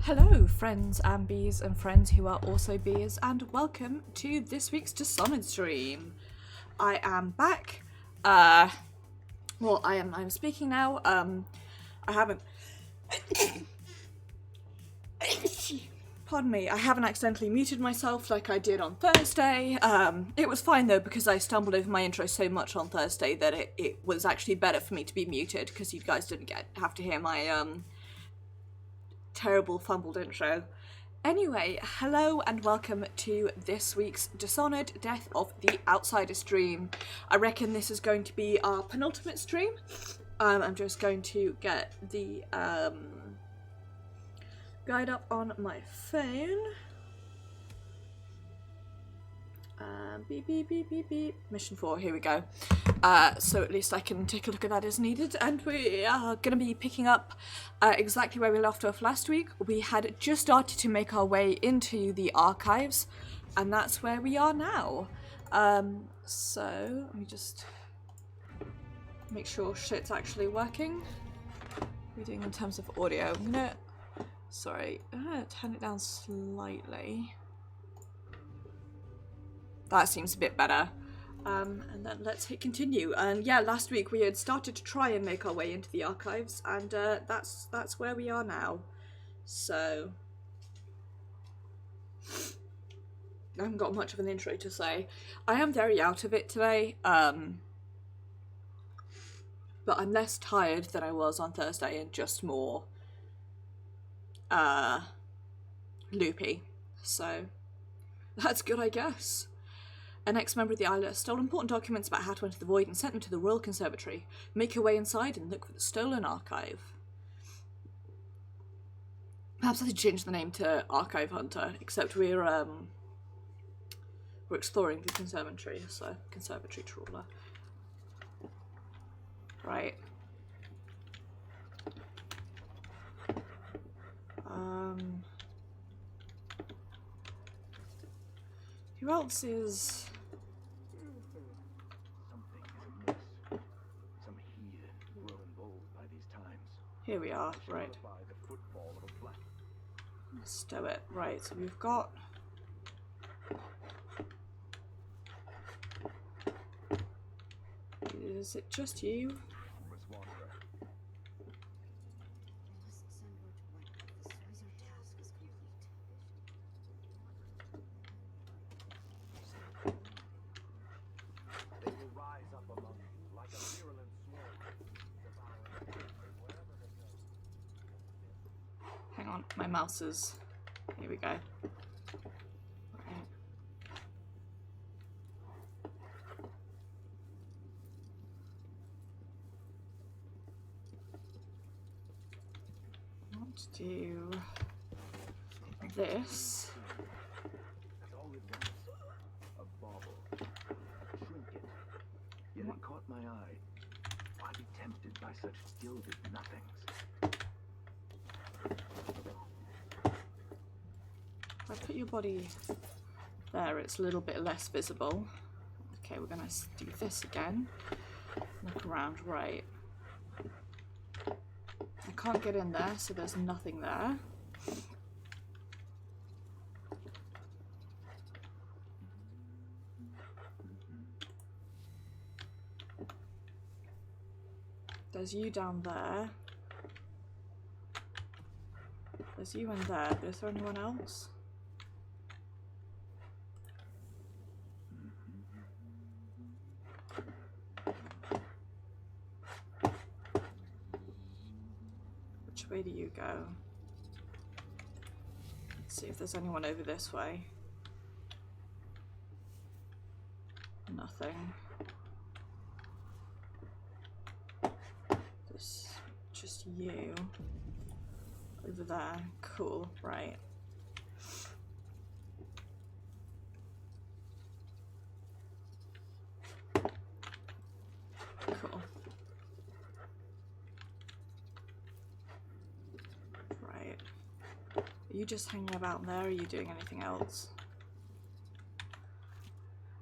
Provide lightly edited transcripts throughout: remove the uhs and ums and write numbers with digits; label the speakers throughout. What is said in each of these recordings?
Speaker 1: Hello friends and bees and friends who are also bees, and welcome to this week's Dishonored stream. I am back. I'm speaking now. I haven't pardon me, I haven't accidentally muted myself like I did on Thursday. It was fine though, because I stumbled over my intro so much on Thursday that it was actually better for me to be muted, because you guys didn't have to hear my terrible fumbled intro. Anyway, hello and welcome to this week's Dishonored Death of the Outsider stream. I reckon this is going to be our penultimate stream. I'm just going to get the guide up on my phone. Beep, beep, beep, beep, beep. Mission 4, here we go. So at least I can take a look at that as needed. And we are going to be picking up exactly where we left off last week. We had just started to make our way into the archives, and that's where we are now. So let me just make sure shit's actually working. What are we doing in terms of audio? I'm gonna turn it down slightly. That seems a bit better. And then let's hit continue. And yeah, last week we had started to try and make our way into the archives, and that's where we are now. So I haven't got much of an intro to say. I am very out of it today, but I'm less tired than I was on Thursday and just more loopy. So that's good, I guess. An ex-member of the Isla stole important documents about how to enter the Void and sent them to the Royal Conservatory. Make your way inside and look for the stolen archive. Perhaps I should change the name to Archive Hunter, except we're exploring the conservatory, so Conservatory Trawler. Right. Who else is... Here we are, right. Let's stow it. Right, so we've got... Is it just you? Hang on, my mouse is... Here we go. Right. I want to do this.
Speaker 2: A bauble, a trinket. Yet it caught my eye. Why be tempted by such gilded nothings?
Speaker 1: If I put your body there, it's a little bit less visible. Okay, we're gonna do this again. Look around, right. I can't get in there, so there's nothing there. There's you down there. There's you in there, but is there anyone else? Which way do you go? Let's see if there's anyone over this way. Nothing. There's just you. Over there. Cool, right. Cool. Right. Are you just hanging about there, or are you doing anything else?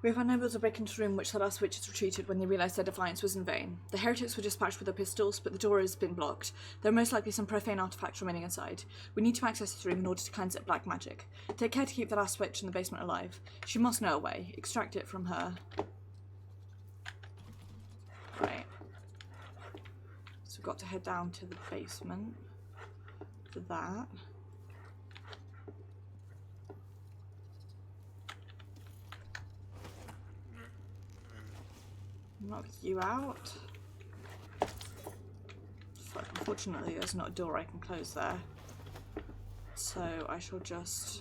Speaker 1: We have unable to break into the room which the last witches retreated when they realised their defiance was in vain. The heretics were dispatched with their pistols, but the door has been blocked. There are most likely some profane artifacts remaining inside. We need to access this room in order to cleanse it of black magic. Take care to keep the last witch in the basement alive. She must know a way. Extract it from her. Right. So we've got to head down to the basement for that. Knock you out. Fuck, unfortunately there's not a door I can close there. So I shall just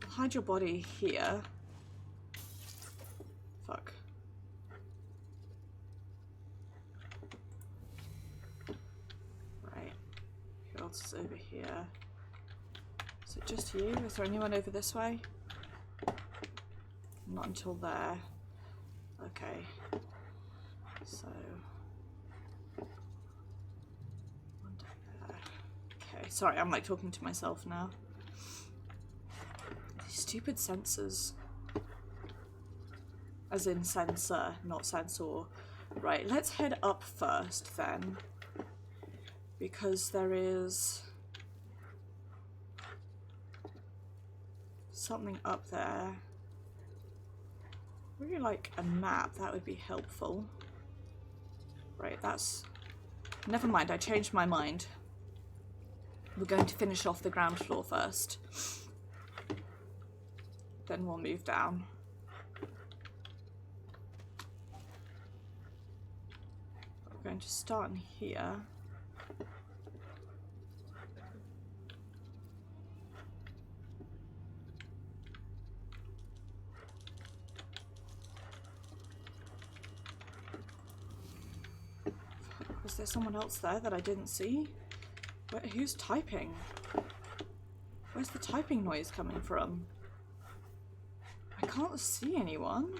Speaker 1: hide your body here. Fuck. Right. Who else is over here? Is it just you? Is there anyone over this way? Not until there. Okay. So one down there. Okay, sorry, I'm like talking to myself now. These stupid sensors. As in sensor, not sensor. Right, let's head up first then. Because there is something up there. Really like a map, that would be helpful. Right, that's... Never mind, I changed my mind. We're going to finish off the ground floor first. Then we'll move down. We're going to start in here. Was there someone else there that I didn't see? Who's typing? Where's the typing noise coming from? I can't see anyone.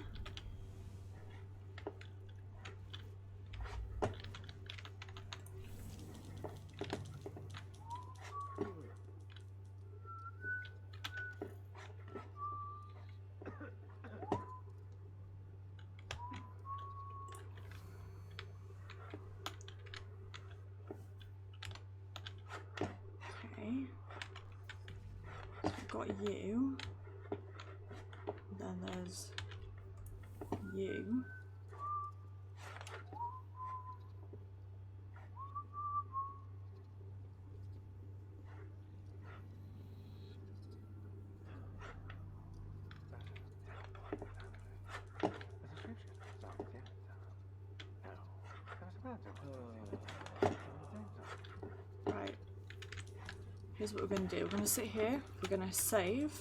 Speaker 1: Got you. Then there's you. Right. Here's what we're going to do. We're going to sit here. We're going to save.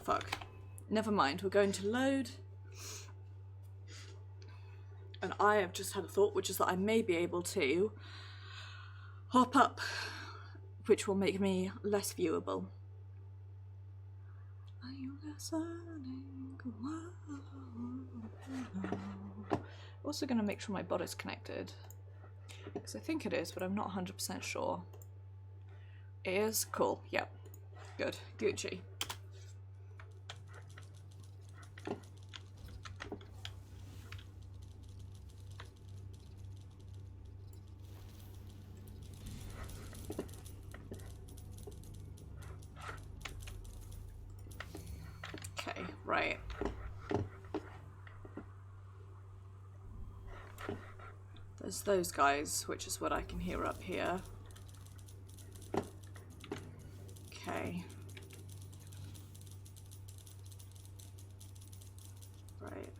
Speaker 1: Fuck. Never mind. We're going to load. And I have just had a thought, which is that I may be able to hop up, which will make me less viewable. Are you listening? Also going to make sure my body's connected, because I think it is, but I'm not 100% sure. It is? Cool. Yep. Good. Gucci. Okay, right. There's those guys, which is what I can hear up here. Okay. Right.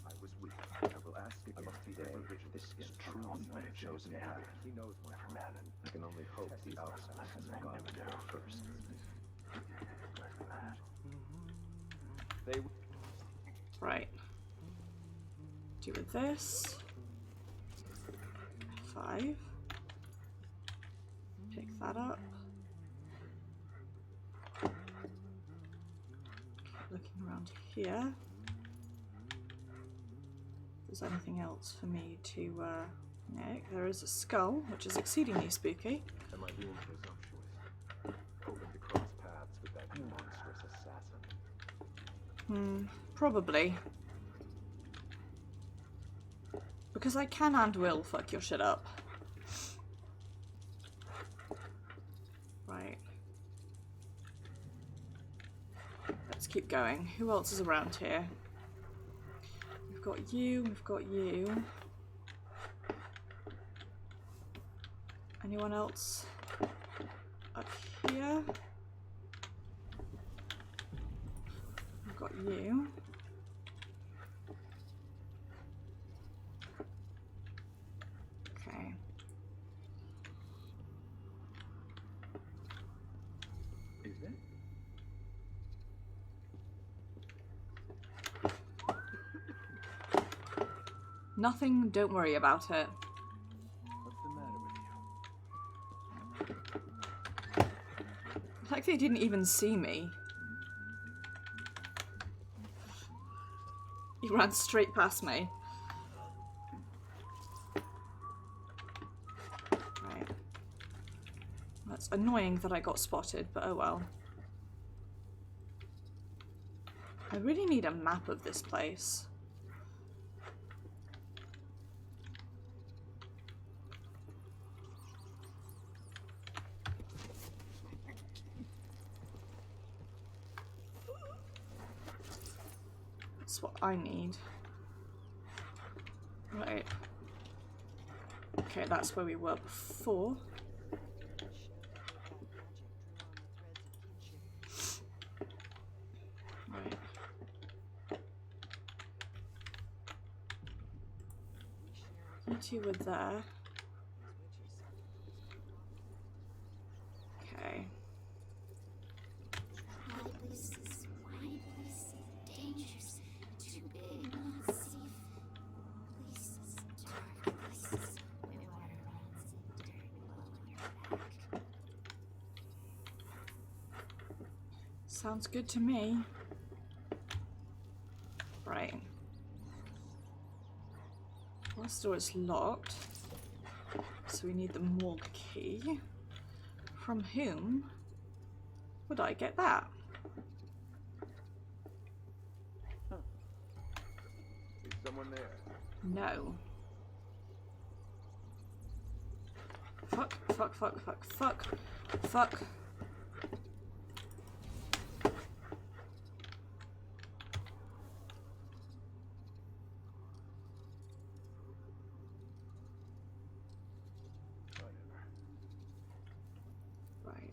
Speaker 2: I was weak. I will ask if I must be there. This is truly my chosen path. He knows my man, and I can only hope the outsiders of God will know first. They.
Speaker 1: Right. Do with this. 5. Pick that up. Looking around here. there's anything else for me to nick. There is a skull, which is exceedingly spooky.
Speaker 2: Am I being presumptuous? Hoping to cross paths with that monstrous assassin?
Speaker 1: Probably. Because I can and will fuck your shit up. Right. Let's keep going. Who else is around here? We've got you, we've got you. Anyone else up here? We've got you. Okay.
Speaker 2: Is it?
Speaker 1: Nothing, don't worry about it.
Speaker 2: What's the matter with you?
Speaker 1: Like they didn't even see me. He ran straight past me. Right. That's annoying that I got spotted, but oh well. I really need a map of this place. That's what I need. Right. Okay, that's where we were before. Right. You two were there. Okay. Sounds good to me. Right. This door is locked, so we need the morgue key. From whom would I get that?
Speaker 2: Is someone there?
Speaker 1: No. Fuck, fuck, fuck, fuck, fuck, fuck. Right.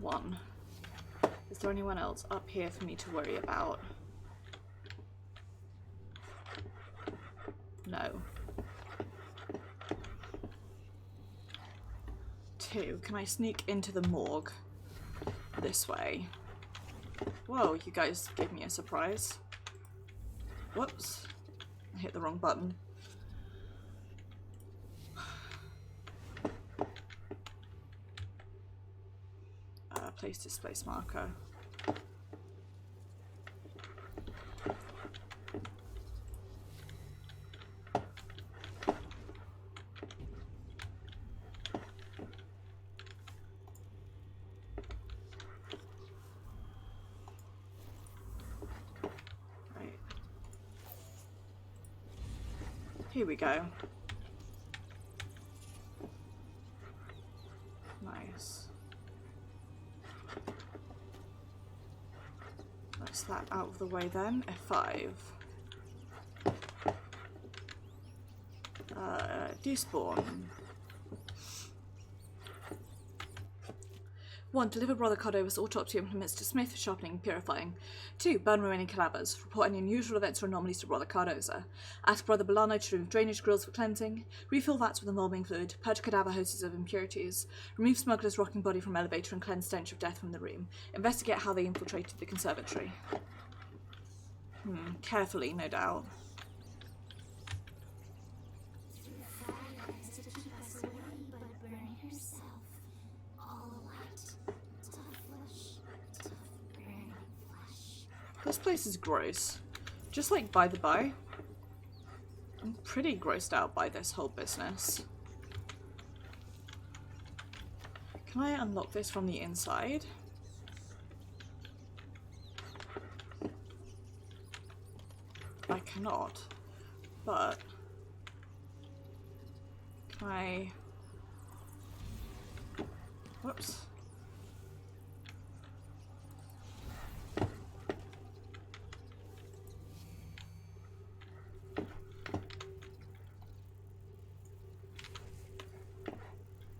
Speaker 1: One. Is there anyone else up here for me to worry about? No. 2. Can I sneak into the morgue this way? Whoa, you guys gave me a surprise. Whoops. I hit the wrong button. Place displace marker. Right. Here we go. Nice. That's that out of the way then. F5. Despawn. 1. Deliver Brother Cordova's autopsy implements to Smith for sharpening and purifying. 2. Burn remaining cadavers. Report any unusual events or anomalies to Brother Cardoza. Ask Brother Bolano to remove drainage grills for cleansing. Refill vats with embalming fluid. Purge cadaver hoses of impurities. Remove smuggler's rocking body from elevator and cleanse stench of death from the room. Investigate how they infiltrated the conservatory. Carefully, no doubt. This place is gross. Just like by the by, I'm pretty grossed out by this whole business. Can I unlock this from the inside? I cannot, but can I... Whoops.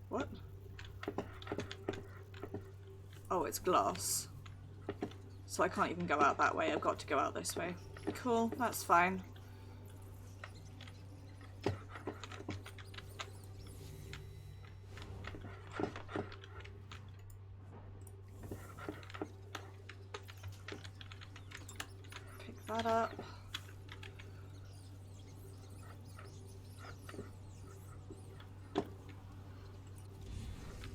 Speaker 1: What? Oh, it's glass. So I can't even go out that way. I've got to go out this way. Cool, that's fine. Pick that up.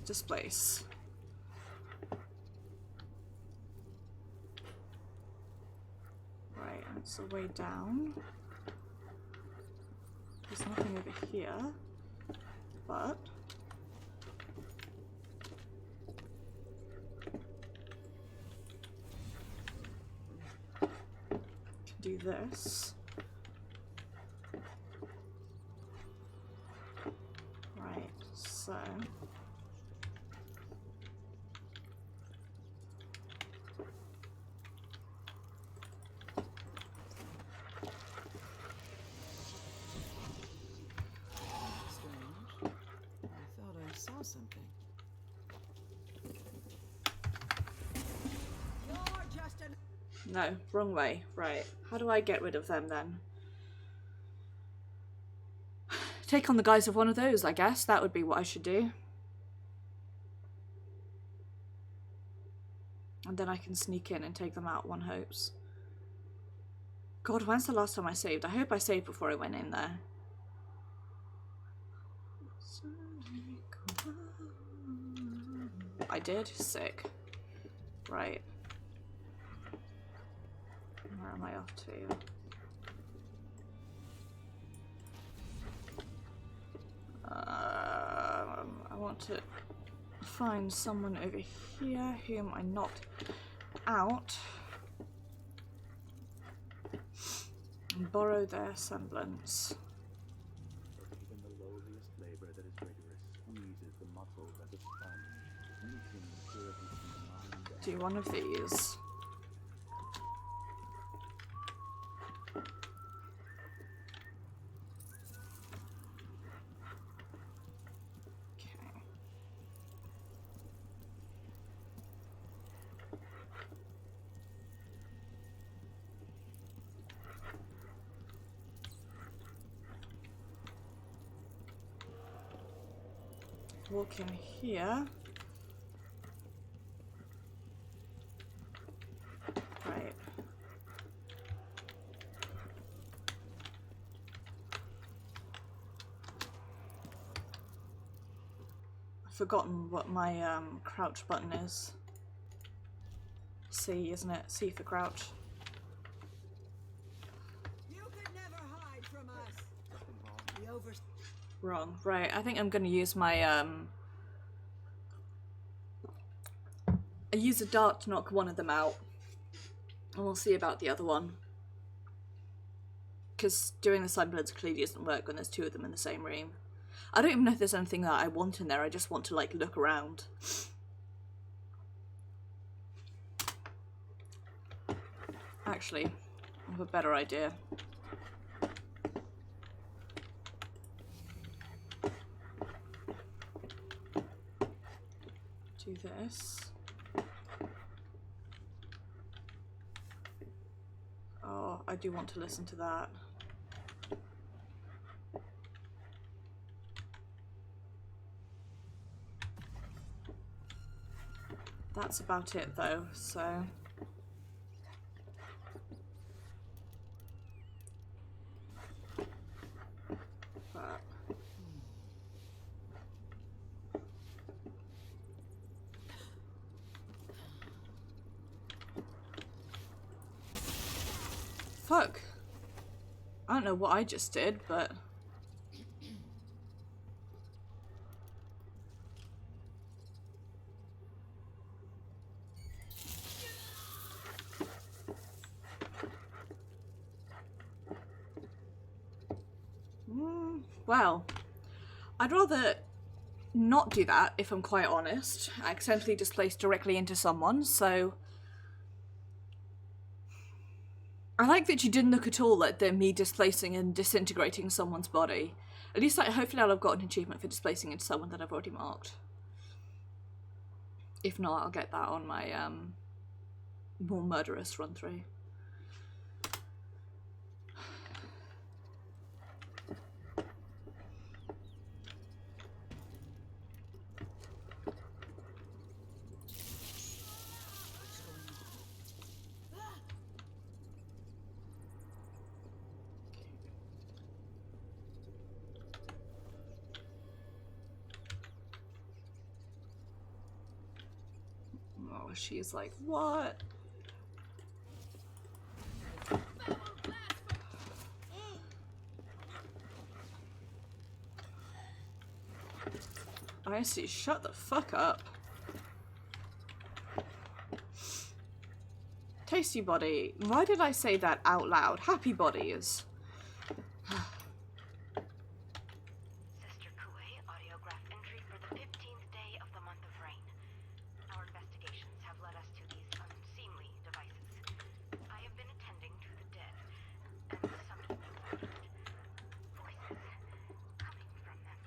Speaker 1: Displace. Right, and it's the way down. There's nothing over here, but can do this. Right, so
Speaker 3: something.
Speaker 1: no, wrong way. Right. How do I get rid of them then? Take on the guise of one of those, I guess. That would be what I should do. And then I can sneak in and take them out, one hopes. God, when's the last time I saved? I hope I saved before I went in there. I did? Sick. Right. Where am I off to? I want to find someone over here whom I knocked out and borrow their semblance.
Speaker 2: Even the lowliest labor that is rigorous squeezes the muscles as a sponge, leaching impurities from the mind.
Speaker 1: Do one of these. Walk in here. Right. I've forgotten what my crouch button is. C, isn't it? C for crouch.
Speaker 3: You could never hide from us. The over.
Speaker 1: Wrong. Right, I think I'm gonna use my I use a dart to knock one of them out. And we'll see about the other one. Because doing the semblance clearly doesn't work when there's two of them in the same room. I don't even know if there's anything that I want in there, I just want to like look around. Actually, I have a better idea. Do this. I do want to listen to that. That's about it though, so... But... Fuck. I don't know what I just did, but... Well, I'd rather not do that, if I'm quite honest. I accidentally displaced directly into someone, so... I like that you didn't look at all at me displacing and disintegrating someone's body. At least, hopefully I'll have got an achievement for displacing into someone that I've already marked. If not, I'll get that on my more murderous run-through. Oh, she's like, what? I see, shut the fuck up. Tasty body. Why did I say that out loud? Happy body is...
Speaker 4: Sister Kuei, audiograph entry for the 15th day of the month of rain. Our investigations have led us to these unseemly devices. I have been attending to the dead, and some evenings I've heard voices coming from them.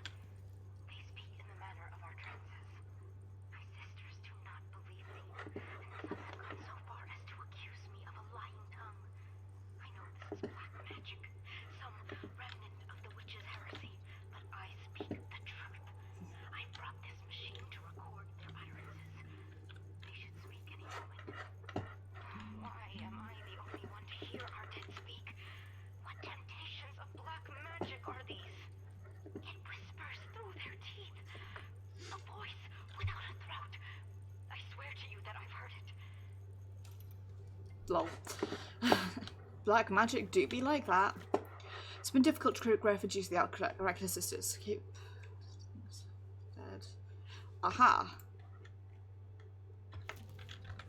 Speaker 4: They speak in the manner of our trances. My sisters do not believe me, and some have gone so far as to accuse me of a lying tongue. I know this is black magic, some remnant of the witch's heresy, but I speak the truth. I brought this machine to record their utterances. They should speak any moment. Why am I the only one to hear our dead speak? What temptations of black magic are these? It whispers through their teeth. A voice without a throat. I swear to you that I've heard it.
Speaker 1: Lol. Black magic do be like that. It's been difficult to create refugees to the Oracular Sisters. Keep... Dead. Aha!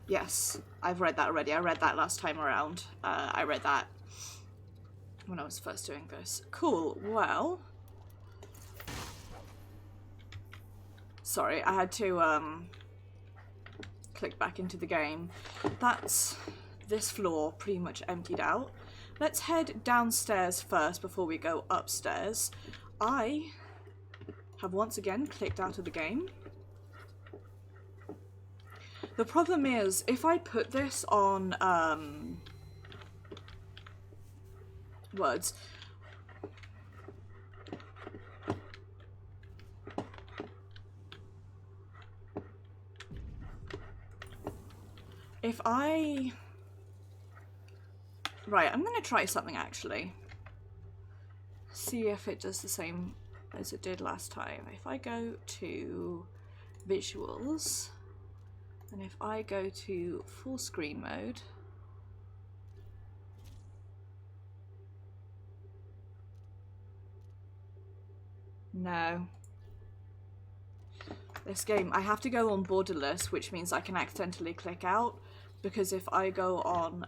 Speaker 1: Yes, I've read that already. I read that last time around. I read that when I was first doing this. Cool, well... Sorry, I had to, click back into the game. That's this floor pretty much emptied out. Let's head downstairs first before we go upstairs. I have once again clicked out of the game. The problem is, if I put this on, words. If I... Right, I'm gonna try something actually. See if it does the same as it did last time. If I go to visuals, and if I go to full screen mode, no. This game, I have to go on borderless, which means I can accidentally click out, because if I go on,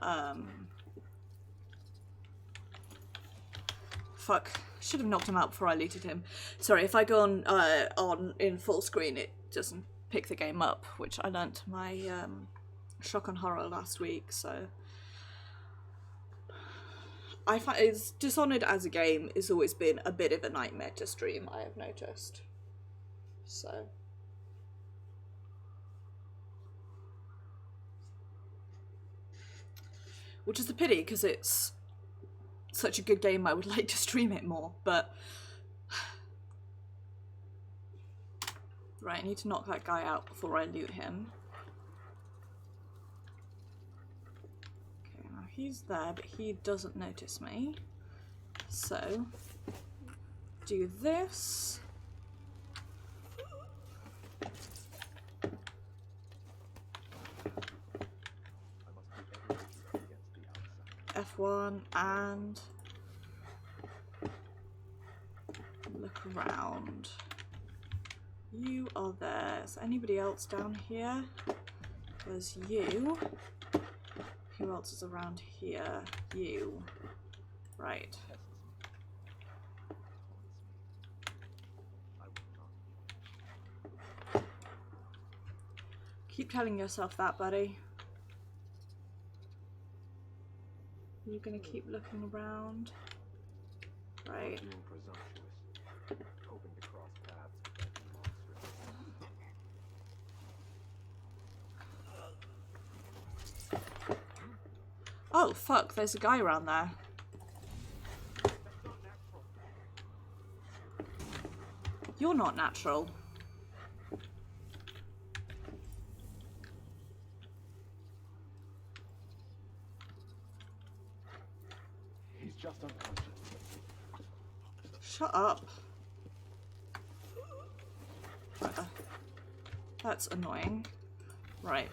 Speaker 1: fuck, should have knocked him out before I looted him. Sorry, if I go on in full screen, it doesn't pick the game up, which I learnt my shock and horror last week, so... I find Dishonored as a game has always been a bit of a nightmare to stream, I have noticed. So... Which is a pity, because it's such a good game I would like to stream it more, but... Right, I need to knock that guy out before I loot him. Okay, now he's there, but he doesn't notice me. So, do this. F1 and look around. You are there. Is there anybody else down here? There's you. Who else is around here? You. Right. Keep telling yourself that, buddy. You're gonna keep looking around. Right. Oh fuck, there's a guy around there. You're not natural.
Speaker 2: He's just unconscious.
Speaker 1: Shut up. That's annoying. Right.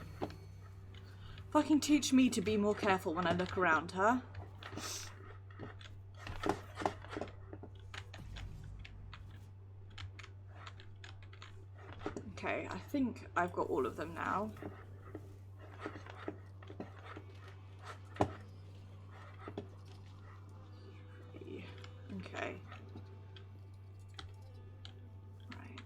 Speaker 1: Fucking teach me to be more careful when I look around, huh? Okay, I think I've got all of them now. Okay. Right.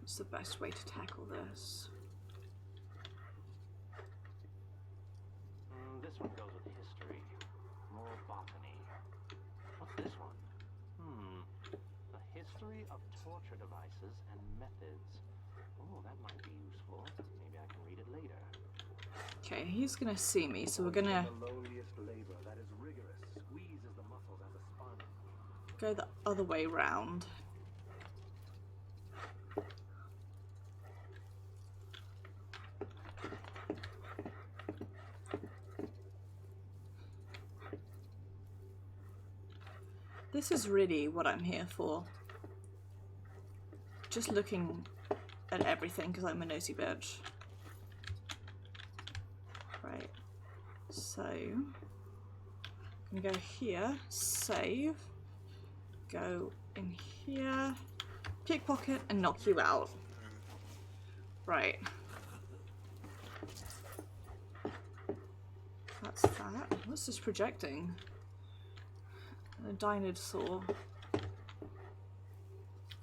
Speaker 1: What's the best way to tackle this?
Speaker 5: This one goes with history. More botany. What's this one? A history of torture devices and methods. Oh, that might be useful. Maybe I can read it later.
Speaker 1: Okay, he's gonna see me, so we're gonna
Speaker 2: The lowliest labor that is rigorous squeezes the muscles at the spine.
Speaker 1: go the other way round. This is really what I'm here for. Just looking at everything because I'm a nosy bitch. Right. So, I'm gonna go here, save, go in here, pickpocket, and knock you out. Right. That's that. What's this projecting? A dinosaur.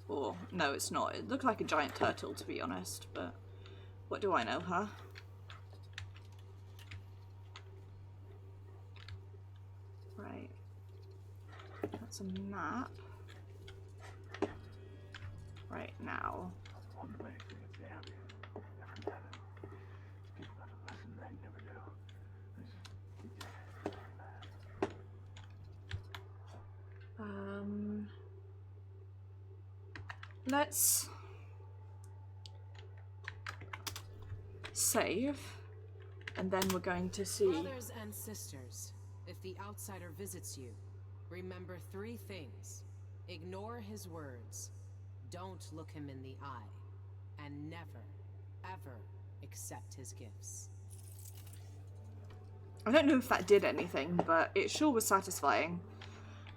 Speaker 1: Or, no, it's not. It looked like a giant turtle, to be honest, but what do I know, huh? Right. That's a map. Right now. Let's save, and then we're going to see.
Speaker 6: Brothers and sisters, if the outsider visits you, remember 3 things. Ignore his words, don't look him in the eye, and never, ever accept his gifts.
Speaker 1: I don't know if that did anything, but it sure was satisfying.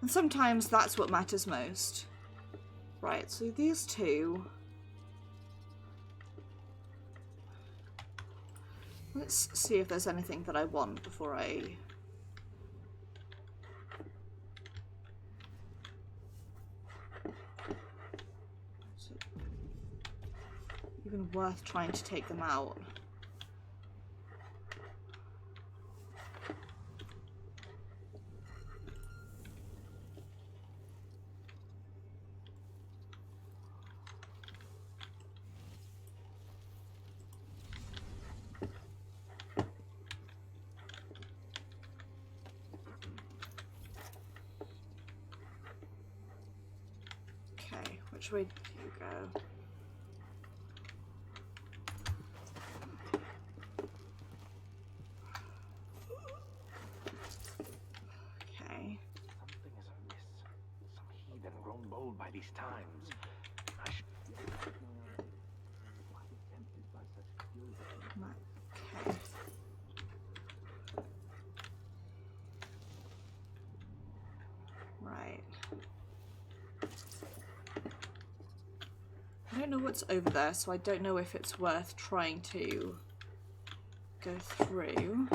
Speaker 1: And sometimes that's what matters most. Right, so these two. Let's see if there's anything that I want before I... Is it even worth trying to take them out? Which way do you go? Okay.
Speaker 5: Something is amiss. Some heathen grown bold by these times. I should...
Speaker 2: Why be tempted by such fury?
Speaker 1: Okay. Right. I don't know what's over there, so I don't know if it's worth trying to go through.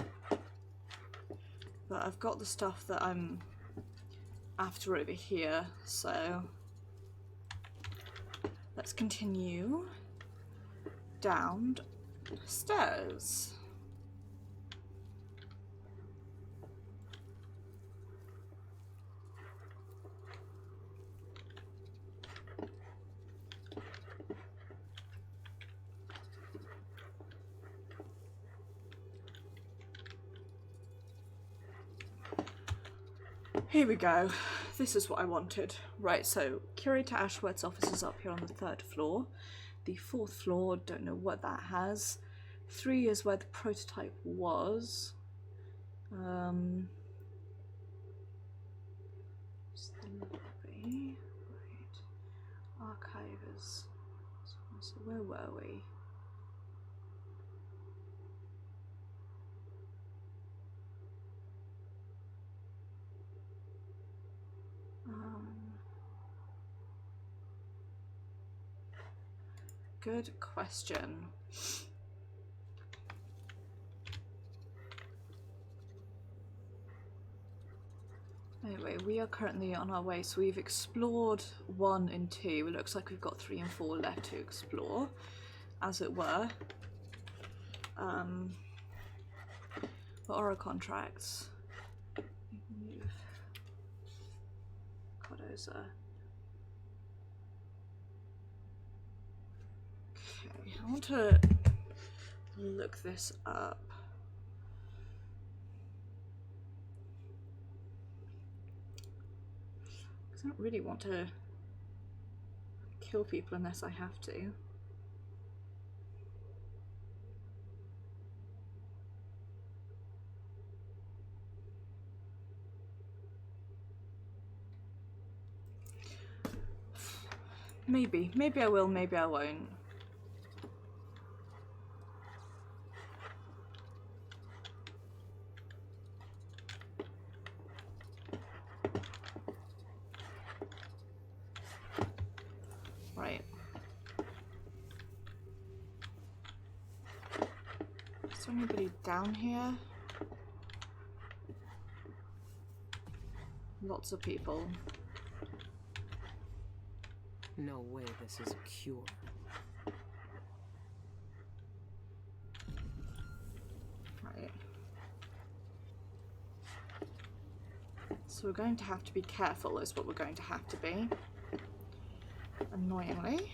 Speaker 1: But I've got the stuff that I'm after over here, so let's continue downstairs. Here we go. This is what I wanted. Right, so Curator Ashworth's office is up here on the 3rd floor. The 4th floor, don't know what that has. 3 is where the prototype was. It's the lobby. Right. Archivers. So where were we? Good question. Anyway, we are currently on our way, so we've explored 1 and 2. It looks like we've got 3 and 4 left to explore, as it were. What are our contracts? Move. Cardoza. Okay, I want to look this up. I don't really want to kill people unless I have to. Maybe. Maybe I will, maybe I won't. Right. Is there anybody down here? Lots of people.
Speaker 6: No way this is a cure.
Speaker 1: Right. So we're going to have to be careful, is what we're going to have to be. Annoyingly.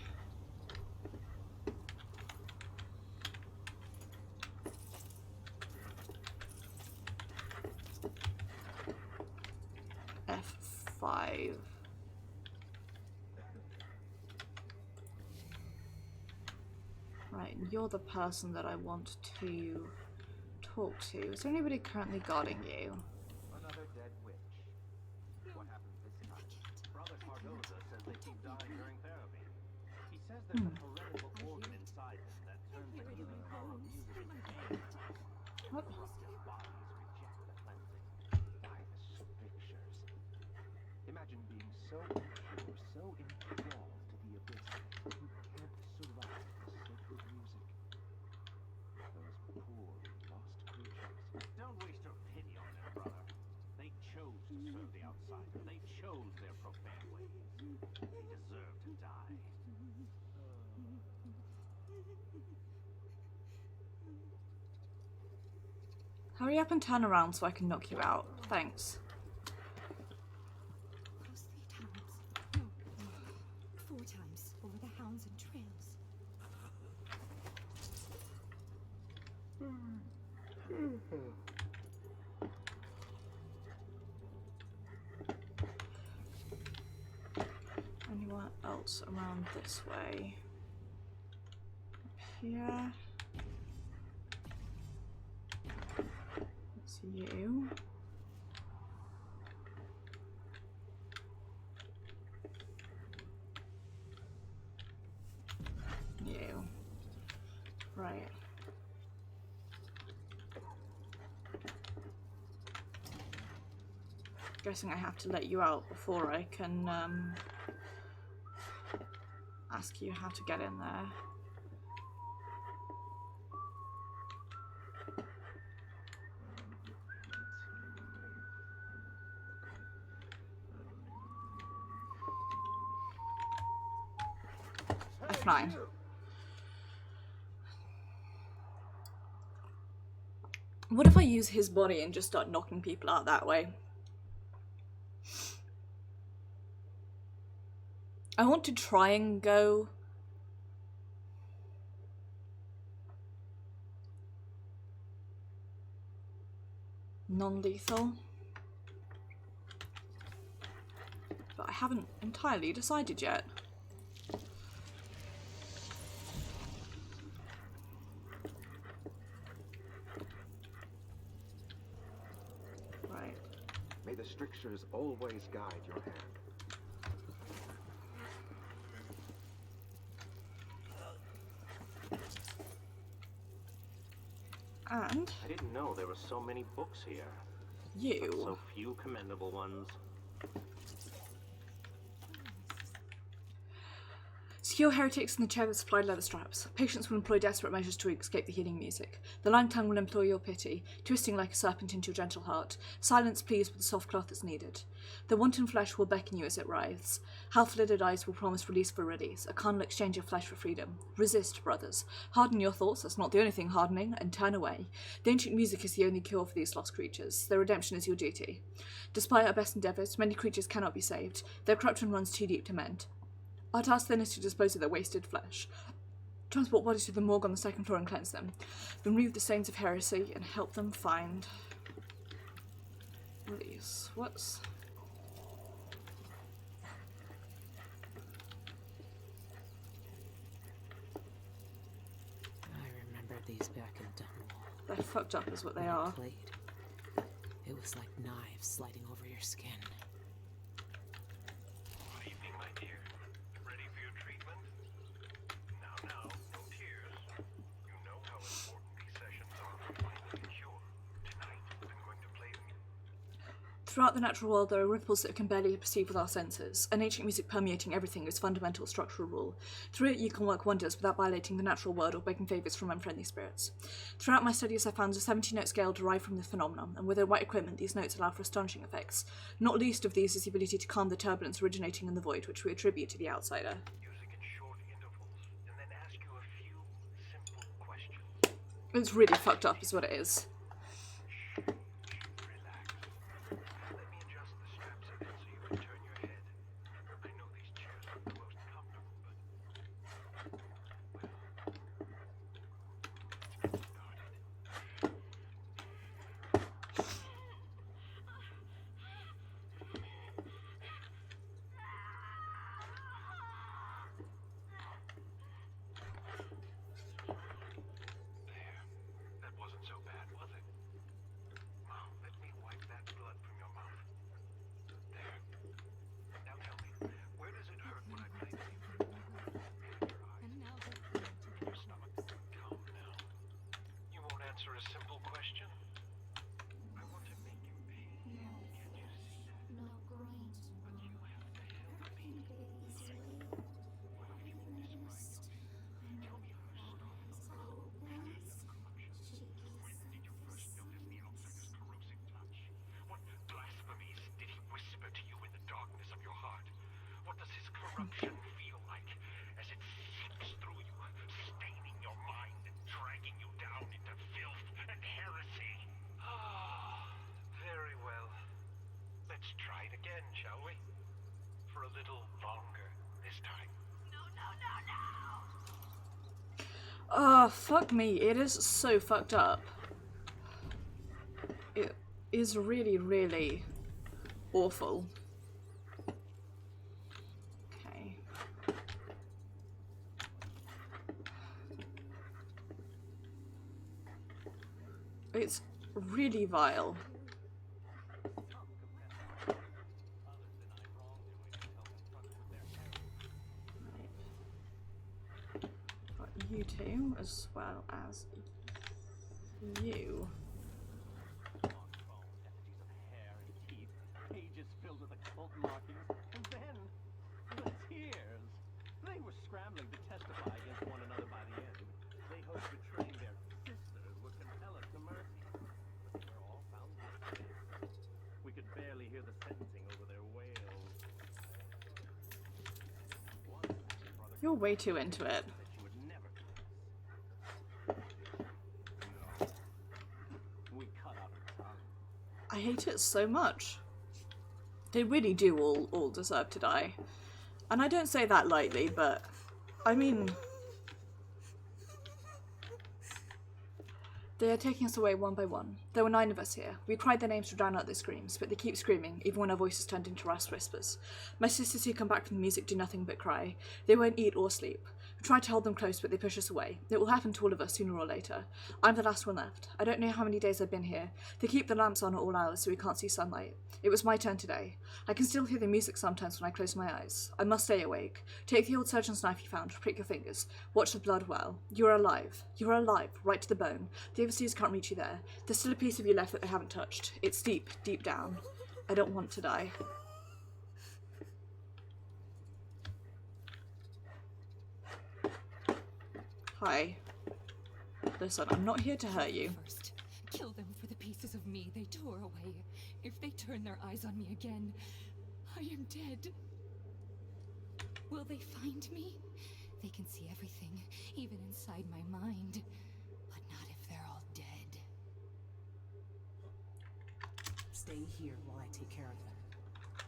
Speaker 1: F5. Right, you're the person that I want to talk to. Is there anybody currently guarding you?
Speaker 2: Another dead witch. What happened this time?
Speaker 5: Brother Cardoza says they keep dying during therapy. He says there's a heretical organ inside them that turns the healing power of music into pain.
Speaker 1: What?
Speaker 5: Their bodies reject the cleansing, die the strictures. Imagine being so impure, so enthralled to the abyss, that you can't survive the sacred music.
Speaker 2: Those poor, lost creatures.
Speaker 5: Don't waste your pity on them, brother. They chose to serve the outsider. They chose their profane ways. They deserve to die.
Speaker 1: Hurry up and turn around so I can knock you out. Thanks.
Speaker 3: Cross 3 times. No. 4 times over the hounds and trails.
Speaker 1: Anyone else? what's around this way? Up here. It's you. You. Right. Guessing I have to let you out before I can ask you how to get in there. F9. What if I use his body and just start knocking people out that way? I want to try and go non-lethal, but I haven't entirely decided yet. Right.
Speaker 2: May the strictures always guide your hand.
Speaker 1: And
Speaker 5: I didn't know there were so many books here.
Speaker 1: you.
Speaker 5: So few commendable ones.
Speaker 1: Secure heretics in the chair with supplied leather straps. Patients will employ desperate measures to escape the healing music. The lying tongue will implore your pity, twisting like a serpent into your gentle heart. Silence pleads with the soft cloth that's needed. The wanton flesh will beckon you as it writhes. Half-lidded eyes will promise release for release, a carnal exchange of flesh for freedom. Resist, brothers. Harden your thoughts, that's not the only thing hardening, and turn away. The ancient music is the only cure for these lost creatures. Their redemption is your duty. Despite our best endeavours, many creatures cannot be saved. Their corruption runs too deep to mend. Our task then is to dispose of their wasted flesh. Transport bodies to the morgue on the second floor and cleanse them. Remove the stains of heresy and help them find release. What's...
Speaker 6: I remember these back in Dunwall.
Speaker 1: They're fucked up is what they
Speaker 6: When I
Speaker 1: are.
Speaker 6: played, it was like knives sliding over your skin.
Speaker 7: Good evening, my dear. Ready for your treatment? Now, no tears. You know how important these sessions are for finding a cure. Tonight, I'm going to play
Speaker 1: Throughout the natural world, there are ripples that can barely perceive with our senses. An ancient music permeating everything is fundamental structural rule. Through it, you can work wonders without violating the natural world or begging favours from unfriendly spirits. Throughout my studies, I found a 17-note scale derived from the phenomenon, and with the right equipment, these notes allow for astonishing effects. Not least of these is the ability to calm the turbulence originating in the void, which we attribute to the outsider.
Speaker 7: music in short intervals, and then ask you a few simple questions.
Speaker 1: It's really fucked up, is what it is.
Speaker 7: Relax. Let me adjust the straps a bit so you can turn your head. I know these chairs aren't the most comfortable, but... Well... Let's get started. There. That wasn't so bad, was it? Now, let me wipe that blood from your mouth. There. Now tell me, where does it hurt when I place you? Your eyes,
Speaker 3: And now
Speaker 7: your stomach. Calm now. You won't answer a simple question? I want to make you pay. Can't you see that?
Speaker 3: not great.
Speaker 7: But you have to help me.
Speaker 3: This way.
Speaker 7: Well, if you will describe to me, tell me your story. When did you first notice the outsider's corrosive touch? What blasphemies did he whisper to you in the darkness of your heart? What does his corruption feel like as it seeps through you, staining your mind and dragging you down into filth and heresy? Ah, very well. Let's try it again, shall we? For a little longer this time. No, no, no, no!
Speaker 1: Oh, fuck me. It is so fucked up. It is really, really awful. Okay. really vile. Got you two, as well as you.
Speaker 5: Pages filled with occult markings, and then the tears. They were scrambling to testify against one another by the end. They hoped betraying their sisters would compel us to mercy, but they were all found guilty. We could barely hear the sentencing over their wails.
Speaker 1: You're way too into it.
Speaker 5: That she would never we cut out her tongue.
Speaker 1: I hate it so much. They really do all deserve to die. And I don't say that lightly, but I mean, they are taking us away one by one. There were 9 of us here. We cried their names to drown out their screams, but they keep screaming, even when our voices turned into rasped whispers. My sisters who come back from the music do nothing but cry. They won't eat or sleep. We try to hold them close, but they push us away. It will happen to all of us sooner or later. I'm the last one left. I don't know how many days I've been here. They keep the lamps on at all hours so we can't see sunlight. It was my turn today. I can still hear the music sometimes when I close my eyes. I must stay awake. Take the old surgeon's knife you found. Prick your fingers. Watch the blood well. You're alive. You're alive, right to the bone. The overseers can't reach you there. There's still a piece of you left that they haven't touched. It's deep, deep down. I don't want to die. Hi. Listen, I'm not here to hurt you.
Speaker 3: First, kill them for the pieces of me they tore away. If they turn their eyes on me again, I am dead. Will they find me? They can see everything, even inside my mind. But not if they're all dead.
Speaker 6: Stay here while I take care of them.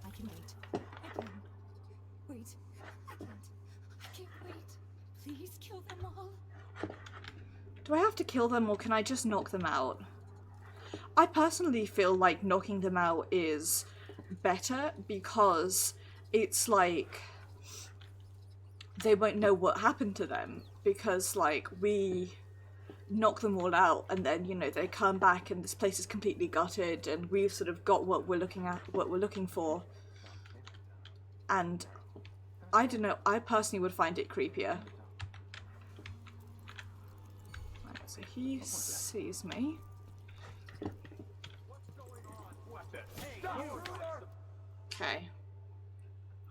Speaker 3: I can wait. I can. Wait. I can't. I can't wait. Please kill them all.
Speaker 1: Do I have to kill them or can I just knock them out? I personally feel like knocking them out is better because it's like they won't know what happened to them because like we knock them all out and then, you know, they come back and this place is completely gutted and we've sort of got what we're looking for. And I don't know, I personally would find it creepier. Right, so he sees me. Okay.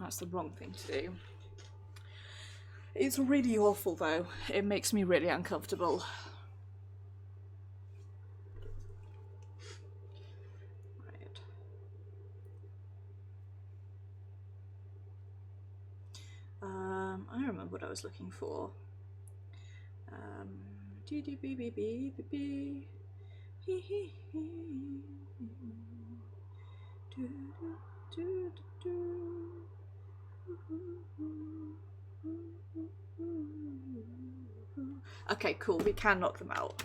Speaker 1: That's the wrong thing to do. It's really awful though. It makes me really uncomfortable. Right. I remember what I was looking for. Dee dee bee bee bee bee bee. Hee hee hee. Do do do do. Okay, cool. We can knock them out.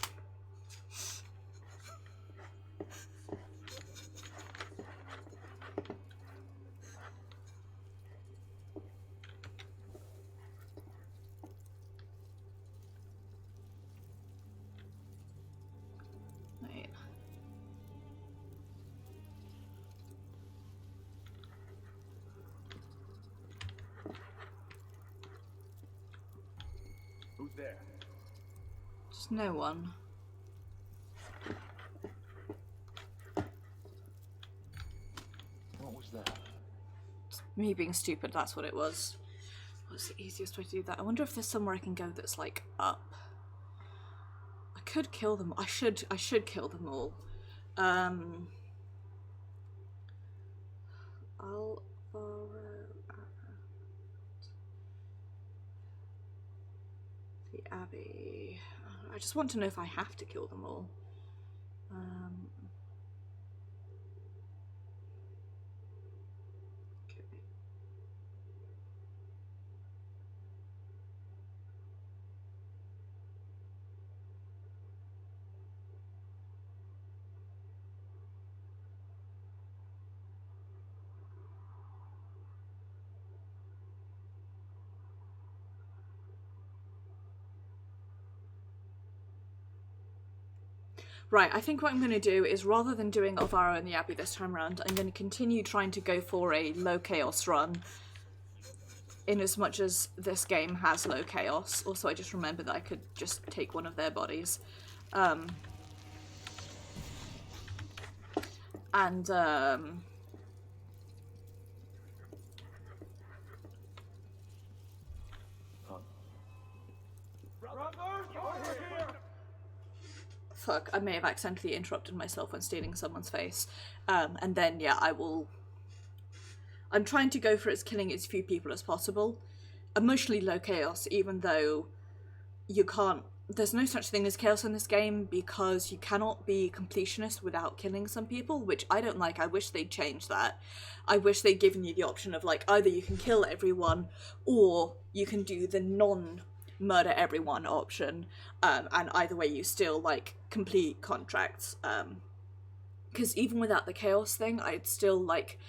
Speaker 1: Right.
Speaker 2: Who's there?
Speaker 1: Just no one.
Speaker 2: What was that?
Speaker 1: Me being stupid, that's what it was. What's the easiest way to do that? I wonder if there's somewhere I can go that's like up. I could kill them. I should kill them all. I'll borrow the Abbey. I just want to know if I have to kill them all. Okay. Right, I think what I'm going to do is, rather than doing Alvaro and the Abbey this time around, I'm going to continue trying to go for a low chaos run, in as much as this game has low chaos. Also, I just remembered that I could just take one of their bodies. Fuck, I may have accidentally interrupted myself when stealing someone's face. And then, yeah, I'm trying to go for as killing as few people as possible. Emotionally low chaos, even though you can't... There's no such thing as chaos in this game, because you cannot be completionist without killing some people, which I don't like. I wish they'd change that. I wish they'd given you the option of, like, either you can kill everyone, or you can do the non-murder everyone option, and either way you still, like, complete contracts. Because even without the chaos thing, I'd still like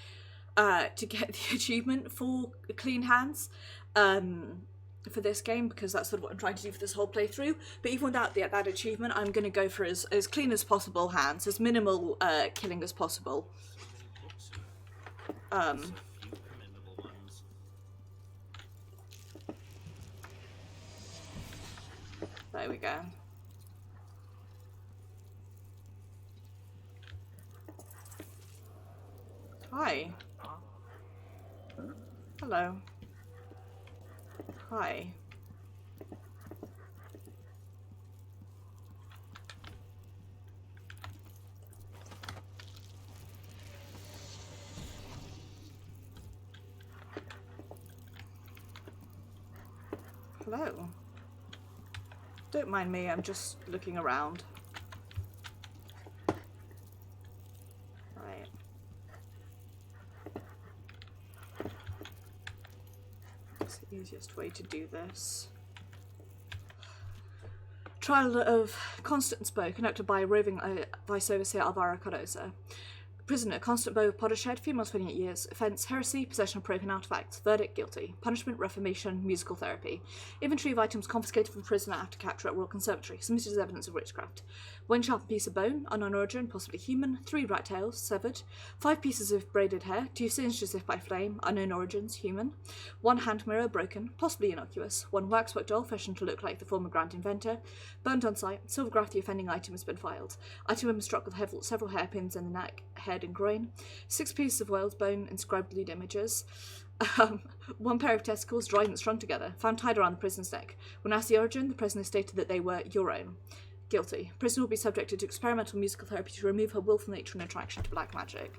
Speaker 1: to get the achievement for clean hands for this game, because that's sort of what I'm trying to do for this whole playthrough. But even without that achievement, I'm going to go for as clean as possible hands, as minimal killing as possible. There we go. Hi. Hello. Hi. Hello. Don't mind me, I'm just looking around. Right. That's the easiest way to do this. Trial of Constance Bow, conducted by roving Vice Overseer Alvaro Cardoza. Prisoner, Constant Bow of Pottershed, female 28 years. Offence, heresy, possession of broken artifacts. Verdict, guilty. Punishment, reformation, musical therapy. Inventory of items confiscated from prisoner after capture at Royal Conservatory. Submitted as evidence of witchcraft. 1 sharpened piece of bone, unknown origin, possibly human. 3 rat tails, severed. 5 pieces of braided hair. 2 singed as if by flame, unknown origins, human. 1 hand mirror, broken, possibly innocuous. 1 waxwork doll, fashioned to look like the former Grand Inventor. Burned on site. Silvergraph, the offending item, has been filed. Item was struck with several hairpins in the neck, head and groin. 6 pieces of whale's bone, inscribed lewd images. 1 pair of testicles, dried and strung together, found tied around the prisoner's neck. When asked the origin, the prisoner stated that they were your own. Guilty. Prisoner will be subjected to experimental musical therapy to remove her willful nature and attraction to black magic.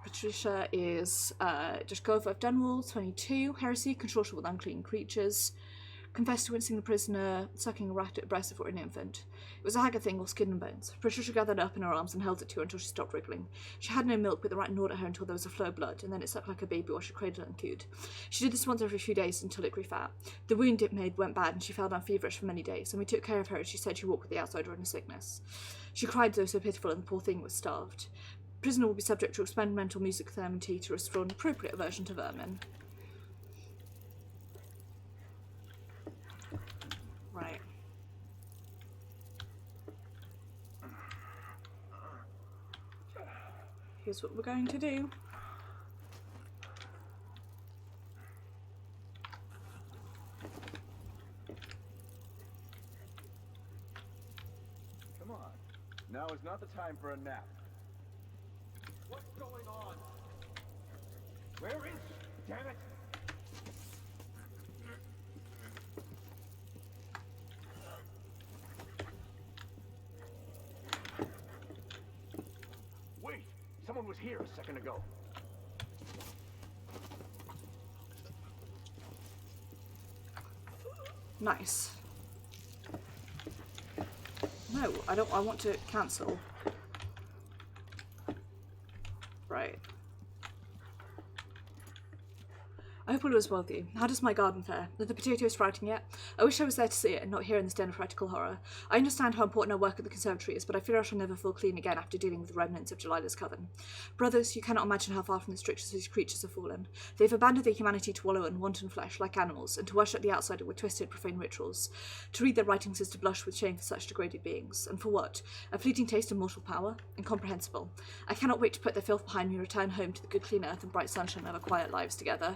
Speaker 1: Patricia is Jashkova of Dunwall, 22, heresy, consortium with unclean creatures. Confessed to wincing the prisoner, sucking a rat at breast for an infant. It was a haggard thing, all skin and bones. Patricia gathered it up in her arms and held it to her until she stopped wriggling. She had no milk, but the rat gnawed at her until there was a flow of blood, and then it sucked like a baby while she cradled it and cooed. She did this once every few days until it grew fat. The wound it made went bad, and she fell down feverish for many days, and we took care of her as she said she walked with the outsider in her sickness. She cried though so pitiful, and the poor thing was starved. Prisoner will be subject to experimental music therapy to restore an appropriate aversion to vermin. Right. Here's what we're going to do.
Speaker 2: Come on. Now is not the time for a nap. What's going on? Where is she? Damn it! Wait! Someone was here a second ago.
Speaker 1: Nice. No, I want to cancel. Right. I hope all is well with you. How does my garden fare? Are the potatoes sprouting yet? I wish I was there to see it and not here in this den of practical horror. I understand how important our work at the conservatory is, but I fear I shall never feel clean again after dealing with the remnants of Delilah's coven. Brothers, you cannot imagine how far from the strictures these creatures have fallen. They have abandoned their humanity to wallow in wanton flesh, like animals, and to worship the outsider with twisted, profane rituals. To read their writings is to blush with shame for such degraded beings. And for what? A fleeting taste of mortal power? Incomprehensible. I cannot wait to put their filth behind me and return home to the good clean earth and bright sunshine of our quiet lives together.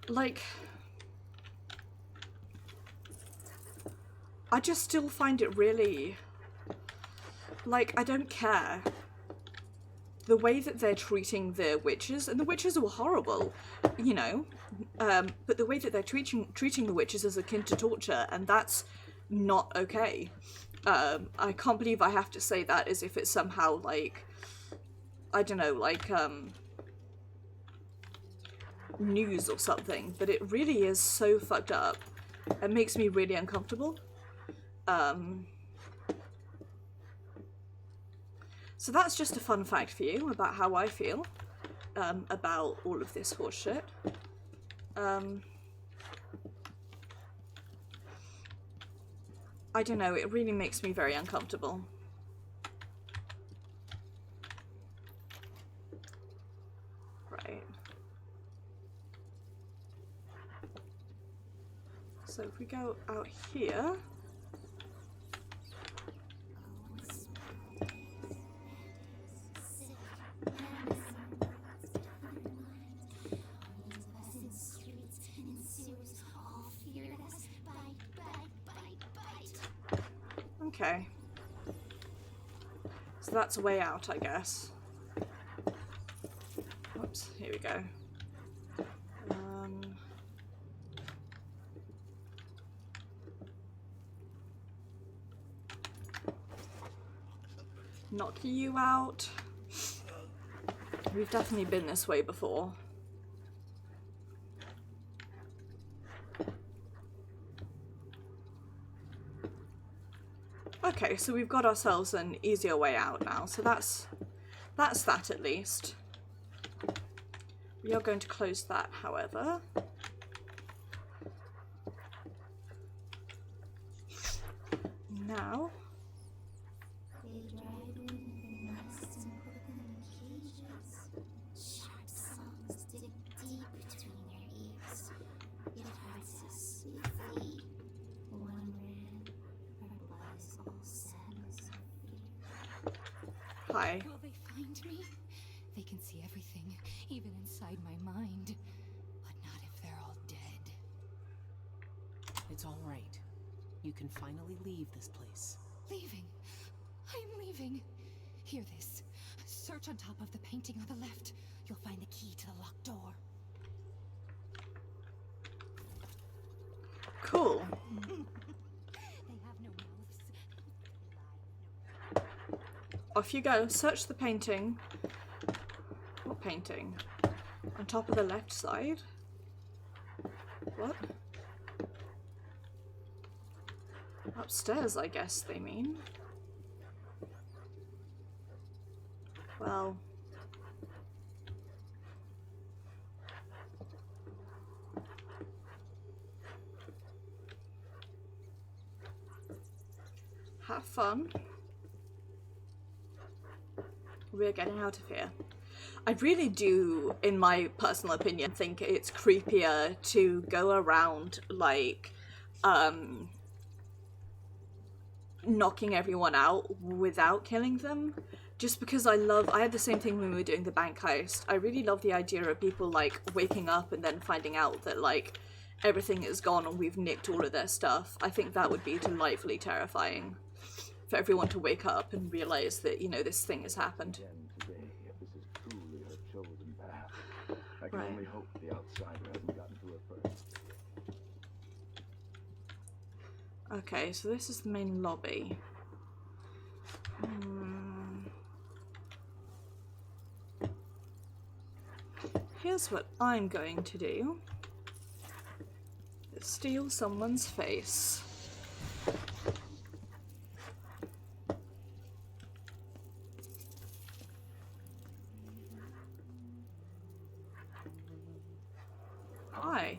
Speaker 1: Like, I just still find it really, like, I don't care. The way that they're treating the witches, and the witches were horrible, you know, but the way that they're treating the witches is akin to torture, and that's not okay. I can't believe I have to say that as if it's somehow, like, I don't know, like, news or something, but it really is so fucked up. It makes me really uncomfortable. So that's just a fun fact for you about how I feel about all of this horse shit. I don't know, it really makes me very uncomfortable. Right. So if we go out here, okay. So that's a way out, I guess. Oops, here we go. Knock you out. We've definitely been this way before. Okay, so we've got ourselves an easier way out now, so that's that at least. We are going to close that, however. Now, hi.
Speaker 3: Will they find me? They can see everything, even inside my mind. But not if they're all dead.
Speaker 6: It's all right. You can finally leave this place.
Speaker 3: Leaving. I'm leaving. Hear this. Search on top of the painting on the left. You'll find the key to the locked door.
Speaker 1: Cool.
Speaker 3: They have no mouths.
Speaker 1: Off you go. Search the painting. What painting? On top of the left side? What? Upstairs, I guess they mean. Well. Have fun. We're getting out of here. I really do, in my personal opinion, think it's creepier to go around, like, knocking everyone out without killing them. Just because I had the same thing when we were doing the bank heist. I really love the idea of people, like, waking up and then finding out that, like, everything is gone and we've nicked all of their stuff. I think that would be delightfully terrifying. For everyone to wake up and realize that, you know, this thing has happened.
Speaker 2: Today, if this is truly her chosen path, I can
Speaker 1: Right.
Speaker 2: only hope the outsider hasn't gotten to her first.
Speaker 1: Okay, so this is the main lobby. Here's what I'm going to do. Steal someone's face. why?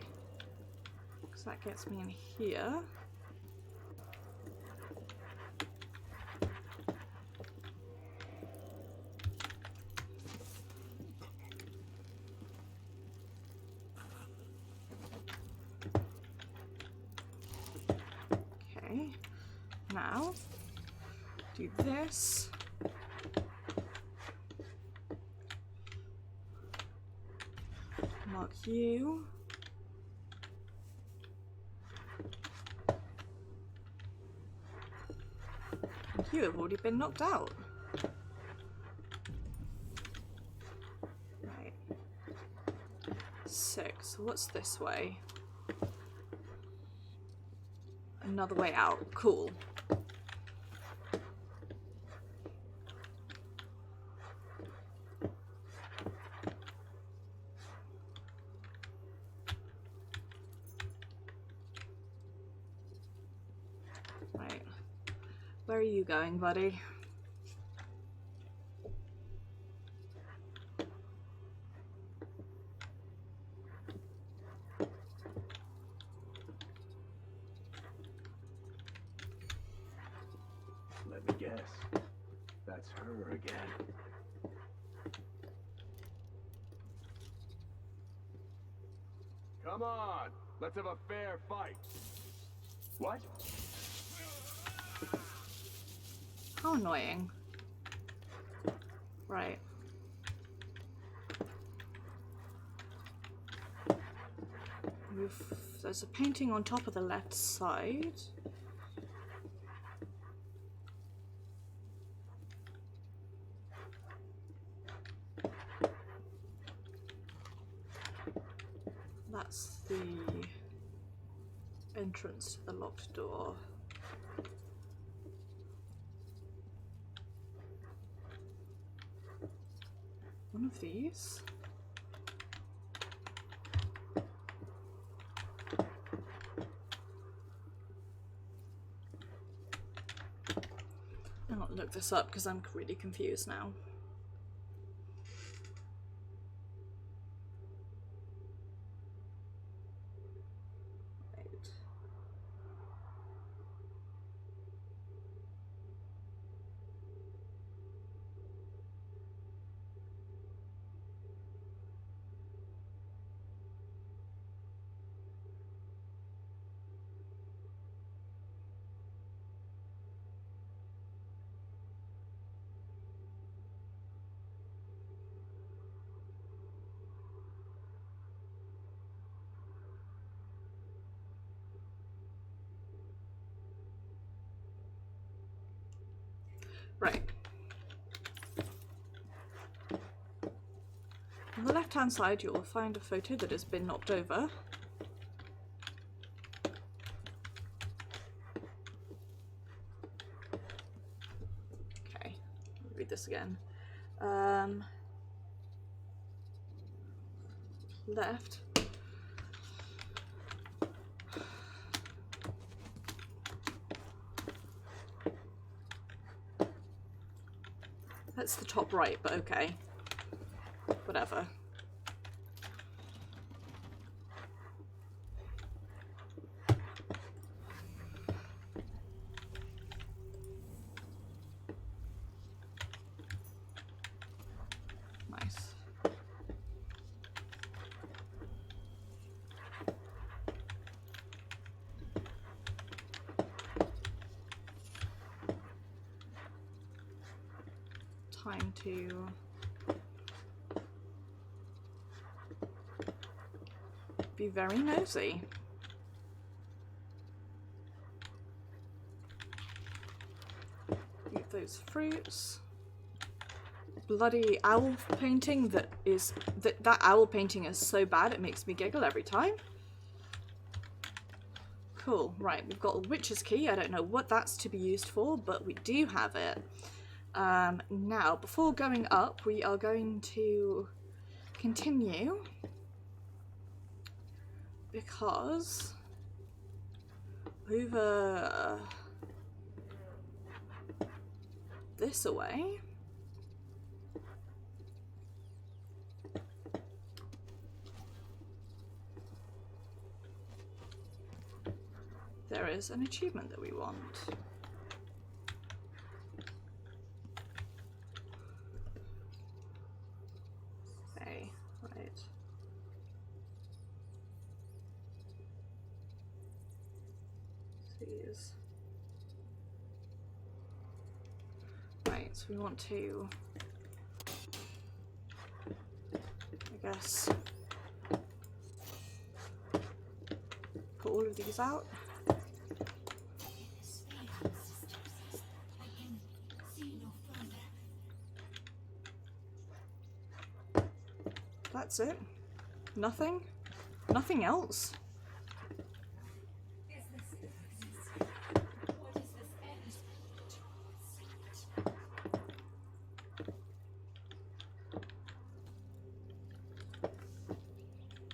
Speaker 1: Because that gets me in here. Okay, now do this. Mark you. You have already been knocked out. Right. 6. What's this way? Another way out. Cool. Right. Where are you going, buddy?
Speaker 2: Let me guess. That's her again. Come on, let's have a fair fight. What?
Speaker 1: How annoying. Right. There's a painting on top of the left side. That's the entrance to the locked door. One of these. I'm not look this up because I'm really confused now. Right. On the left-hand side, you will find a photo that has been knocked over. Okay, let me read this again. Left. That's the top right, but okay. Whatever. Nice. Time to be very nosy. Eat those fruits. Bloody owl painting that owl painting is so bad it makes me giggle every time. Cool, right, we've got a witch's key. I don't know what that's to be used for, but we do have it. Now, before going up, we are going to continue because over this away. there is an achievement that we want. Okay, right. These. Right, so we want to, I guess, put all of these out. That's it? Nothing? Nothing else?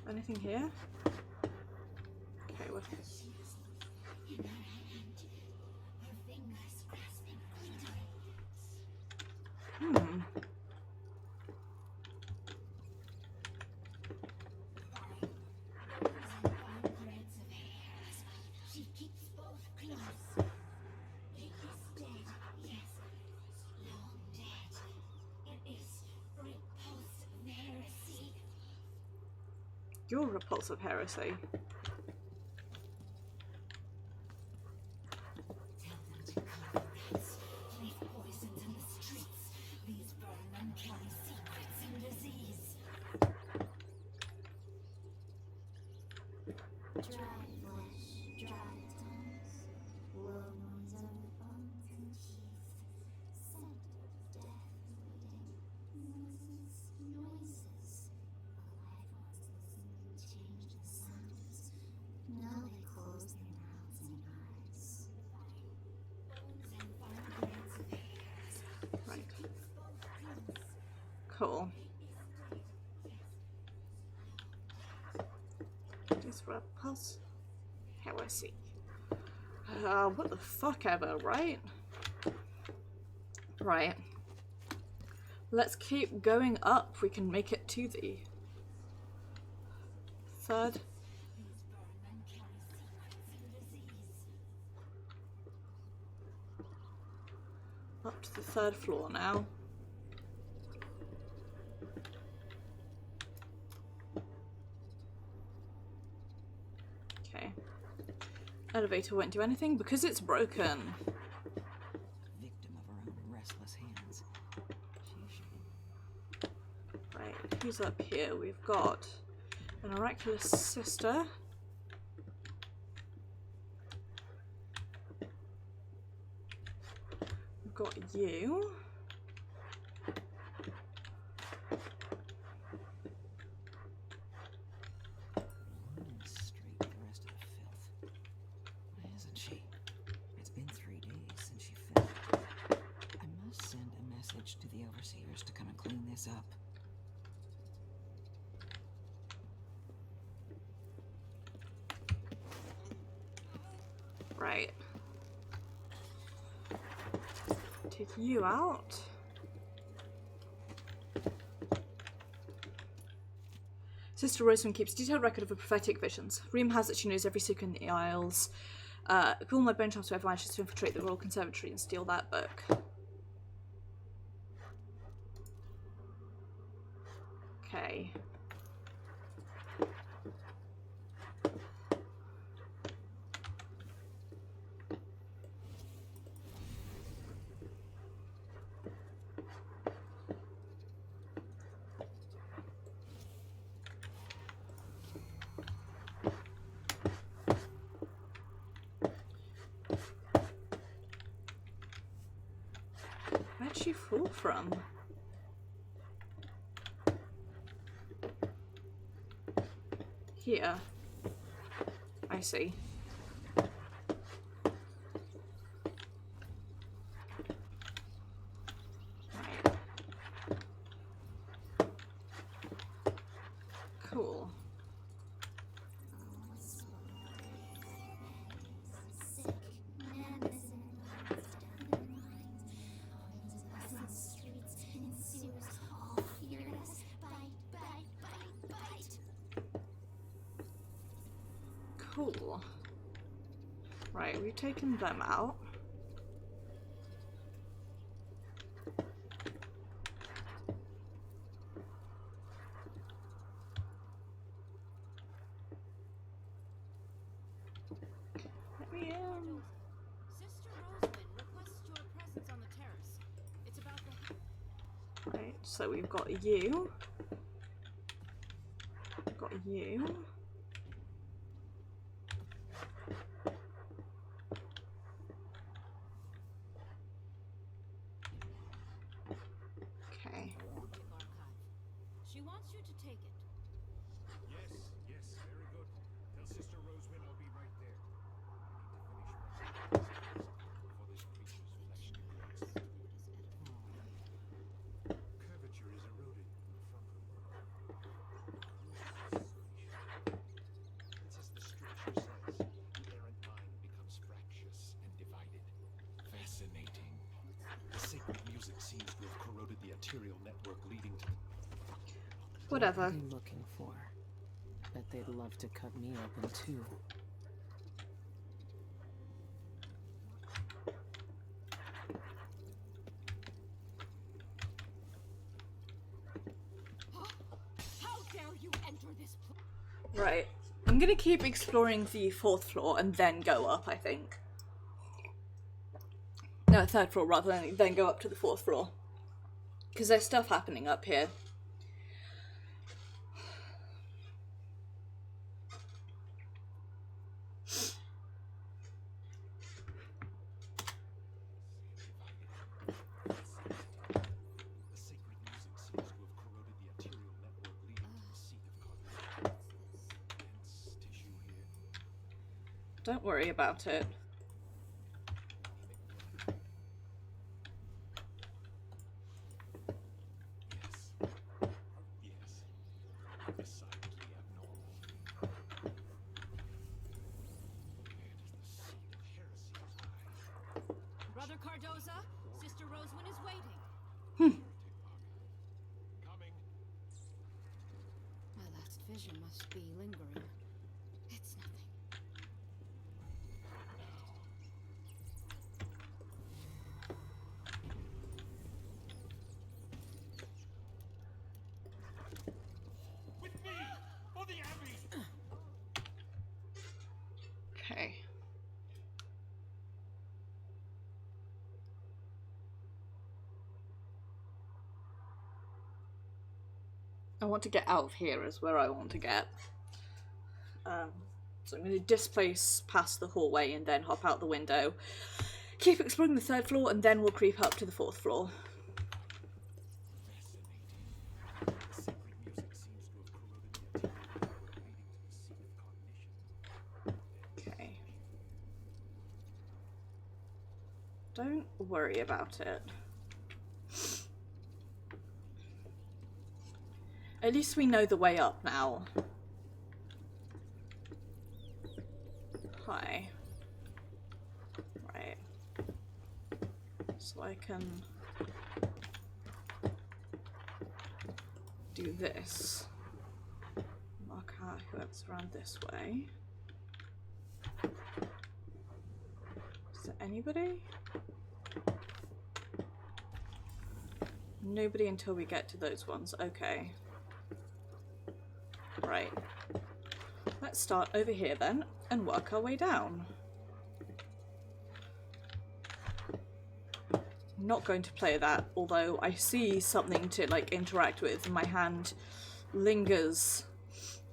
Speaker 1: Anything here? Okay, what?
Speaker 8: She keeps both close. It is dead, yes. Long dead. It is repulsive heresy.
Speaker 1: Your repulsive heresy.
Speaker 8: Tell them to come, rats. Leave poisons in the streets. These burn and carry secrets and disease. Dry flesh, dry tongues, wounds of bones and teeth, scent of death waiting, noises. Alive ones listen and change the sounds. Now they close their mouths and eyes. Bones and fine threads of hairs.
Speaker 1: Right. Cool. Just repulse heresy. What the fuck ever, right? Right. Let's keep going up. We can make it to the third. Up to the third floor now. Okay. Elevator won't do anything because it's broken.
Speaker 9: Victim of her own restless hands.
Speaker 1: Right, who's up here? We've got an oraculous sister. We've got you.
Speaker 9: Running straight the rest of the filth. Why isn't she? It's been 3 days since she fell. I must send a message to the overseers to come and clean this up.
Speaker 1: Right. Take you out. Sister Rosamund keeps a detailed record of her prophetic visions. Reem has that she knows every secret in the Isles. Call my bone chops whoever manages to infiltrate the Royal Conservatory and steal that book. Okay. Where'd she fall from? Here. I see. Right. Cool.
Speaker 8: Sick, madness in their minds, down their minds. Armies us on streets and sewers, all fearless. Bite, bite, bite, bite.
Speaker 1: Cool. Right, we've taken them out. Let me in.
Speaker 10: Sister Rosamond requests your presence on the terrace. It's about the...
Speaker 1: Right, so we've got you. We've got you. Okay.
Speaker 10: archive. She wants you to take it.
Speaker 7: Yes, very good. Tell Sister Rosemary I'll be right there. I need to finish before this creature's flesh degrades into curvature is eroded in the frontal lobe. It's as the scripture says, the errant mind becomes fractious and divided. Fascinating. The sacred music seems to have corroded the arterial network leading to the...
Speaker 1: Whatever.
Speaker 6: What are they looking for? Bet they'd love to cut me open too.
Speaker 3: How dare you enter this place?
Speaker 1: Right. I'm gonna keep exploring the 4th floor and then go up, I think. No, 3rd floor rather, then go up to the 4th floor. Because there's stuff happening up here.
Speaker 7: The sacred music seems to have corroded the arterial network leading to the seat of cognition. Dense tissue here.
Speaker 1: Don't worry about it.
Speaker 7: Yes. Decidedly abnormal. Where does the seed of heresy lie?
Speaker 10: Brother Cardoza, Sister Rosamond is waiting.
Speaker 7: Coming.
Speaker 10: My last vision must be lingering. It's nothing.
Speaker 7: With me! For the Abbey!
Speaker 1: Okay. I want to get out of here is where I want to get. So I'm going to displace past the hallway and then hop out the window. Keep exploring the 3rd floor and then we'll creep up to the 4th floor.
Speaker 7: Fascinating. The sacred music seems to have corroded the arterial network leading to the seat of cognition.
Speaker 1: Okay. Don't worry about it. At least we know the way up now. Hi. Right. So I can do this. Mark out whoever's around this way. Is there anybody? Nobody until we get to those ones. Okay. Right. Let's start over here then and work our way down. I'm not going to play that, although I see something to like interact with. My hand lingers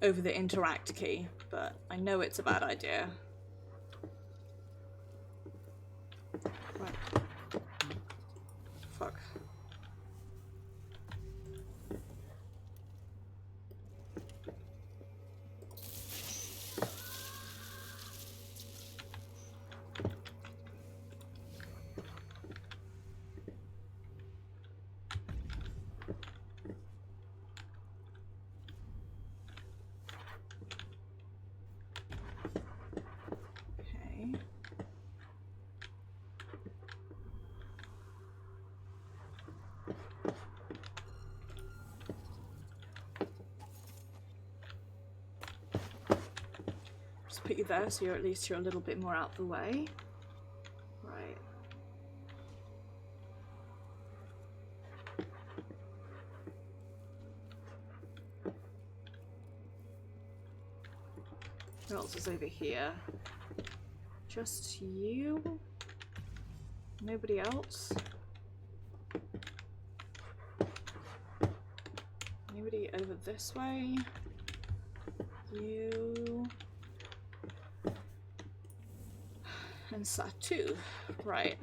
Speaker 1: over the interact key, but I know it's a bad idea. Right. Fuck. put you there so at least you're a little bit more out the way. Right. Who else is over here? Just you? Nobody else? Anybody over this way? You. And Satu. Right.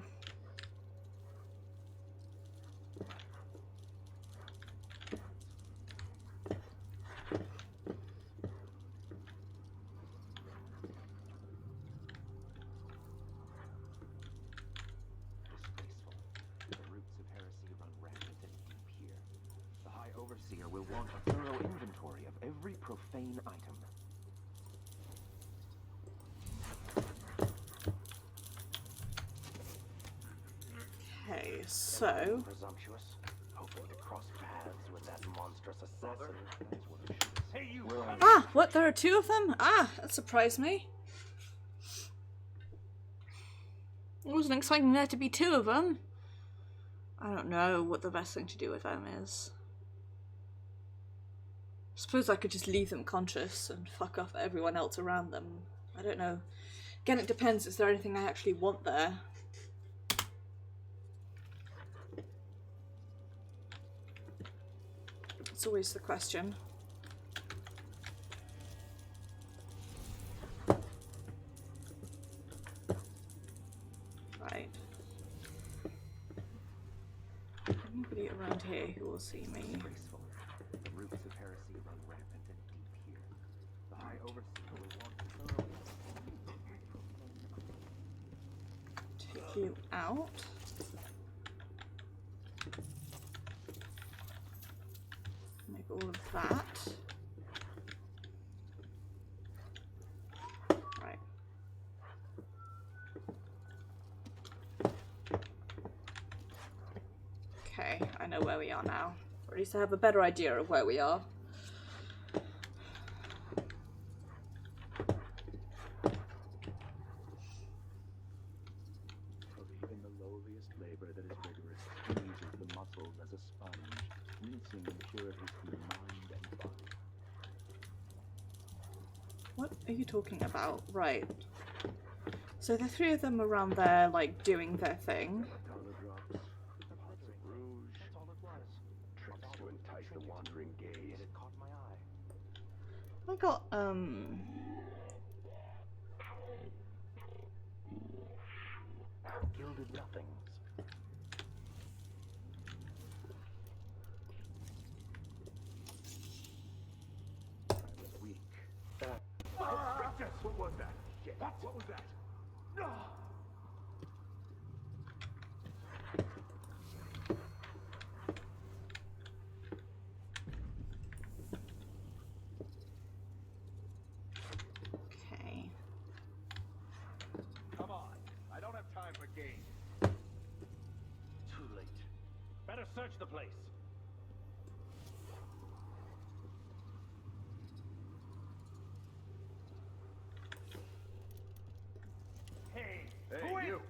Speaker 2: Overseer will want a thorough inventory of every profane item.
Speaker 1: Okay, so
Speaker 5: Presumptuous. Hoping to cross paths with that monstrous assassin.
Speaker 2: That's what it should
Speaker 7: Hey, you!
Speaker 1: ah, what? There are two of them? Ah, that surprised me. I wasn't expecting there to be two of them. I don't know what the best thing to do with them is. I suppose I could just leave them conscious and fuck off everyone else around them. I don't know. Again, it depends. Is there anything I actually want there? It's always the question. Right. Anybody around here who will see me?
Speaker 2: disgraceful. The roots of heresy run rampant and deep here. The High Overseer will want a thorough
Speaker 1: Take you out. Make all of that. Right. Okay, I know where we are now. Or at least I have a better idea of where we are.
Speaker 2: For even the lowliest labor that is rigorous squeezes the muscles as a sponge, rinsing impurities from the mind and body.
Speaker 1: What are you talking about? Right. So the three of them around there, like, doing their thing.
Speaker 2: Dollar drops, pots of rouge,
Speaker 5: That's all it was.
Speaker 2: tricks to entice the wandering gaze.
Speaker 5: It caught my eye.
Speaker 1: I got,
Speaker 5: Gilded nothings.
Speaker 2: I was weak.
Speaker 7: Yes, what was that? Shit. What was that? Ah!
Speaker 1: okay.
Speaker 7: Come on. I don't have time for games.
Speaker 5: Too late. Better search the place.
Speaker 7: Hey,
Speaker 2: Hey,
Speaker 7: who is-
Speaker 2: you!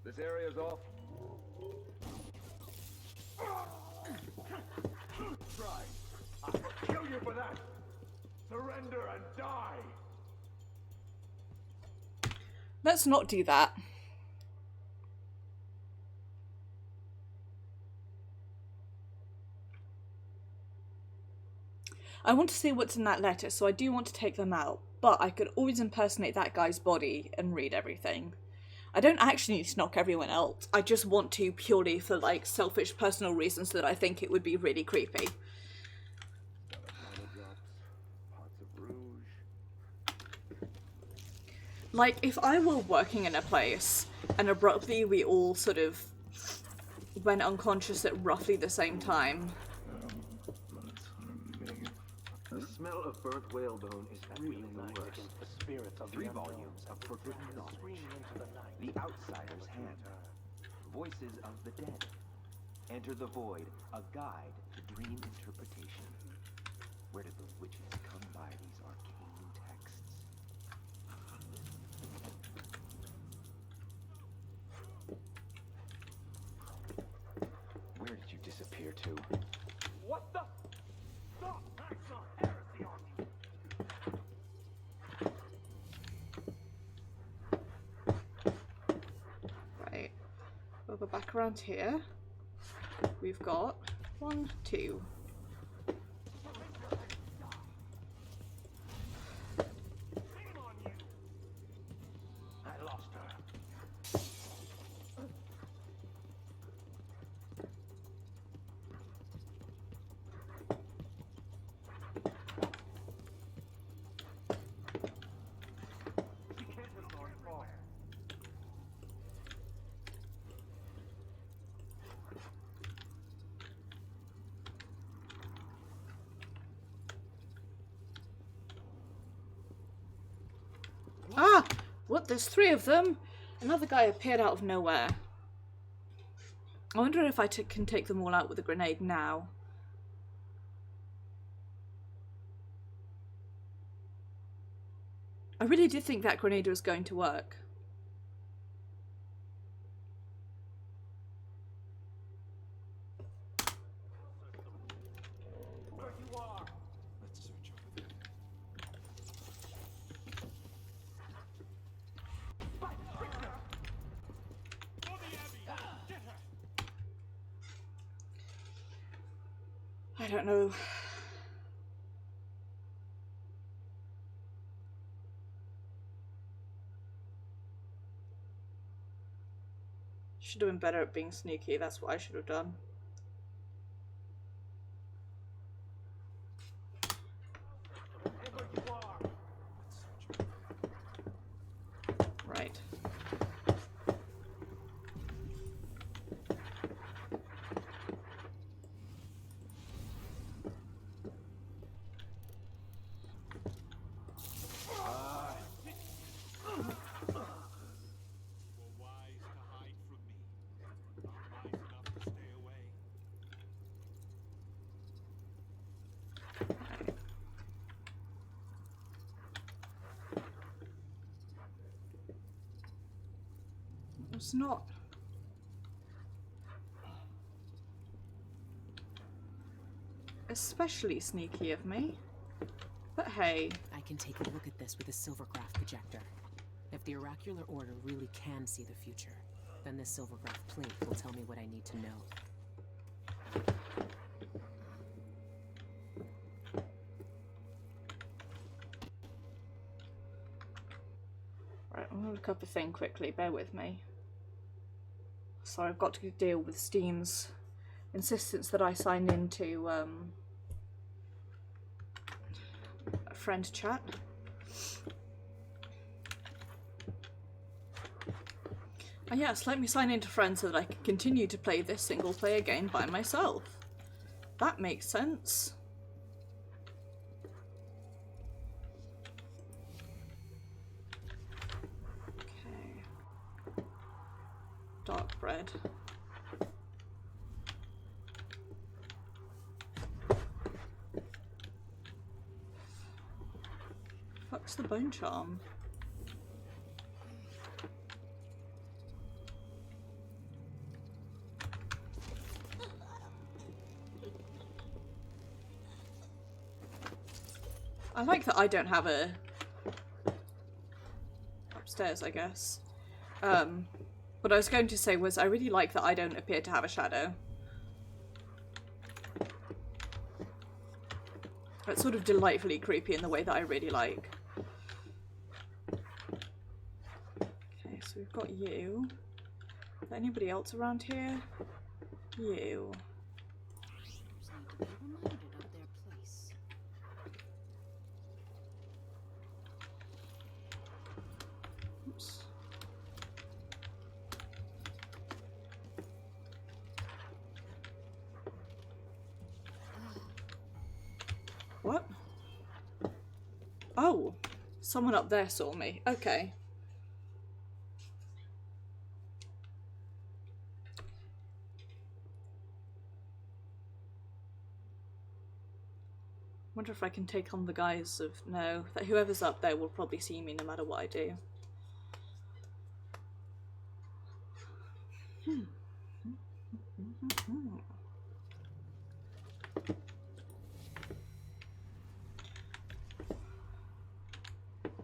Speaker 2: This area's off.
Speaker 7: Try. I'll kill you for that. Surrender and die.
Speaker 1: Let's not do that. I want to see what's in that letter, so I do want to take them out, but I could always impersonate that guy's body and read everything. I don't actually need to knock everyone else. I just want to purely for, like, selfish personal reasons that I think it would be really creepy.
Speaker 2: Dollar drops, pots of rouge.
Speaker 1: Like, if I were working in a place and abruptly we all sort of went unconscious at roughly the same time.
Speaker 2: The smell of burnt whalebone is really the
Speaker 5: Night
Speaker 2: worst.
Speaker 5: against the spirits of
Speaker 2: 3
Speaker 5: the
Speaker 2: volumes of forbidden knowledge.
Speaker 5: Screaming into the night.
Speaker 2: The Outsider's Hand. Voices of the Dead. Enter the Void, a guide to dream interpretation. Where did those witches come by these arcane texts? too.
Speaker 7: What the? Stop! That's a heresy on you!
Speaker 1: Right. We'll go back around here. We've got 1, 2.
Speaker 7: Shame on you! I lost her. She can't have gone far.
Speaker 1: Ah! What? There's 3 of them? Another guy appeared out of nowhere. I wonder if I can take them all out with a grenade now. I really did think that grenade was going to work.
Speaker 7: Where you are!
Speaker 2: Let's search over there.
Speaker 7: For the Abbey! Get her!
Speaker 1: I don't know. Should have been better at being sneaky, that's what I should have done.
Speaker 7: Where you are!
Speaker 2: Let's search over there.
Speaker 1: Right.
Speaker 7: You were wise to hide from me. Not wise enough to stay away.
Speaker 1: It's not. Especially sneaky of me. But hey.
Speaker 6: I can take a look at this with a silvergraph projector. If the oracular order really can see the future, then this silvergraph plate will tell me what I need to know.
Speaker 1: Right, I'm gonna look up a thing quickly, bear with me. So I've got to deal with Steam's insistence that I sign into a friend chat. And yes, let me sign into friends so that I can continue to play this single player game by myself. That makes sense. Okay. Dark bread. Fuck's the bone charm? I like that I don't have a upstairs, I guess. What I was going to say was I really like that I don't appear to have a shadow. It's sort of delightfully creepy in the way that I really like. Okay, so we've got you. Is there anybody else around here? You.
Speaker 10: Just need to be reminded of their place.
Speaker 1: Oops. What? Oh, someone up there saw me. Okay. Wonder if I can take on the guise of no, that whoever's up there will probably see me no matter what I do.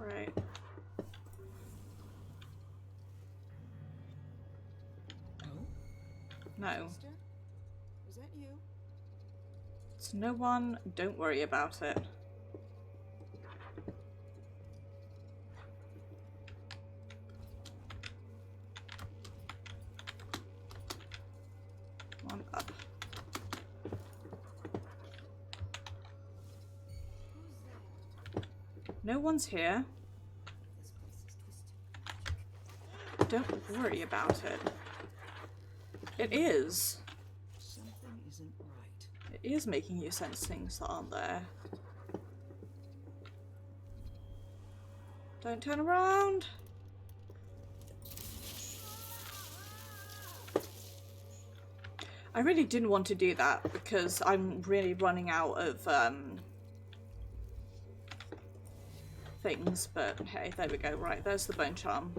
Speaker 1: Right.
Speaker 9: Oh?
Speaker 1: No.
Speaker 10: Sister? Was that you?
Speaker 1: It's no one. Don't worry about it. One up.
Speaker 10: Who's there?
Speaker 1: No one's here.
Speaker 10: This place is twisted.
Speaker 1: Don't worry about it. It is.
Speaker 9: Something isn't right.
Speaker 1: It is making you sense things that aren't there. Don't turn around. I really didn't want to do that because I'm really running out of things, but hey, there we go. Right, there's the bone charm.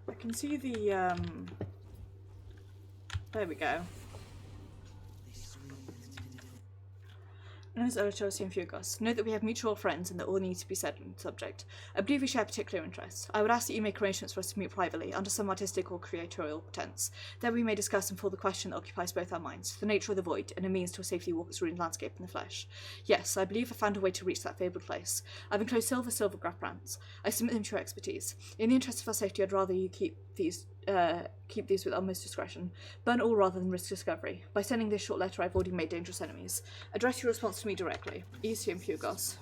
Speaker 1: I can see the there we go. My name is Olachosi and Fugos. Know that we have mutual friends and that all needs to be said on the subject. I believe we share particular interests. I would ask that you make arrangements for us to meet privately, under some artistic or creatorial pretense. There we may discuss and fill the question that occupies both our minds, the nature of the void, and a means to safely walk its ruined landscape in the flesh. Yes, I believe I found a way to reach that fabled place. I've enclosed silver graph I submit them to your expertise. In the interest of our safety, I'd rather you keep these with utmost discretion. Burn all rather than risk discovery. By sending this short letter, I've already made dangerous enemies. Address your response to me directly. Easy and Fugos.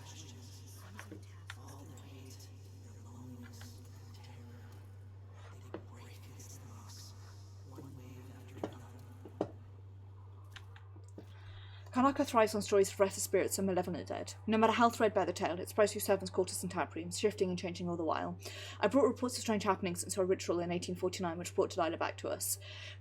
Speaker 1: Kanaka thrives on stories of restless spirits and malevolent dead. No matter how threadbare the tale, its pricey servants quarters and tap rooms, shifting and changing all the while. I brought reports of strange happenings since our ritual in 1849, which brought Delilah back to us.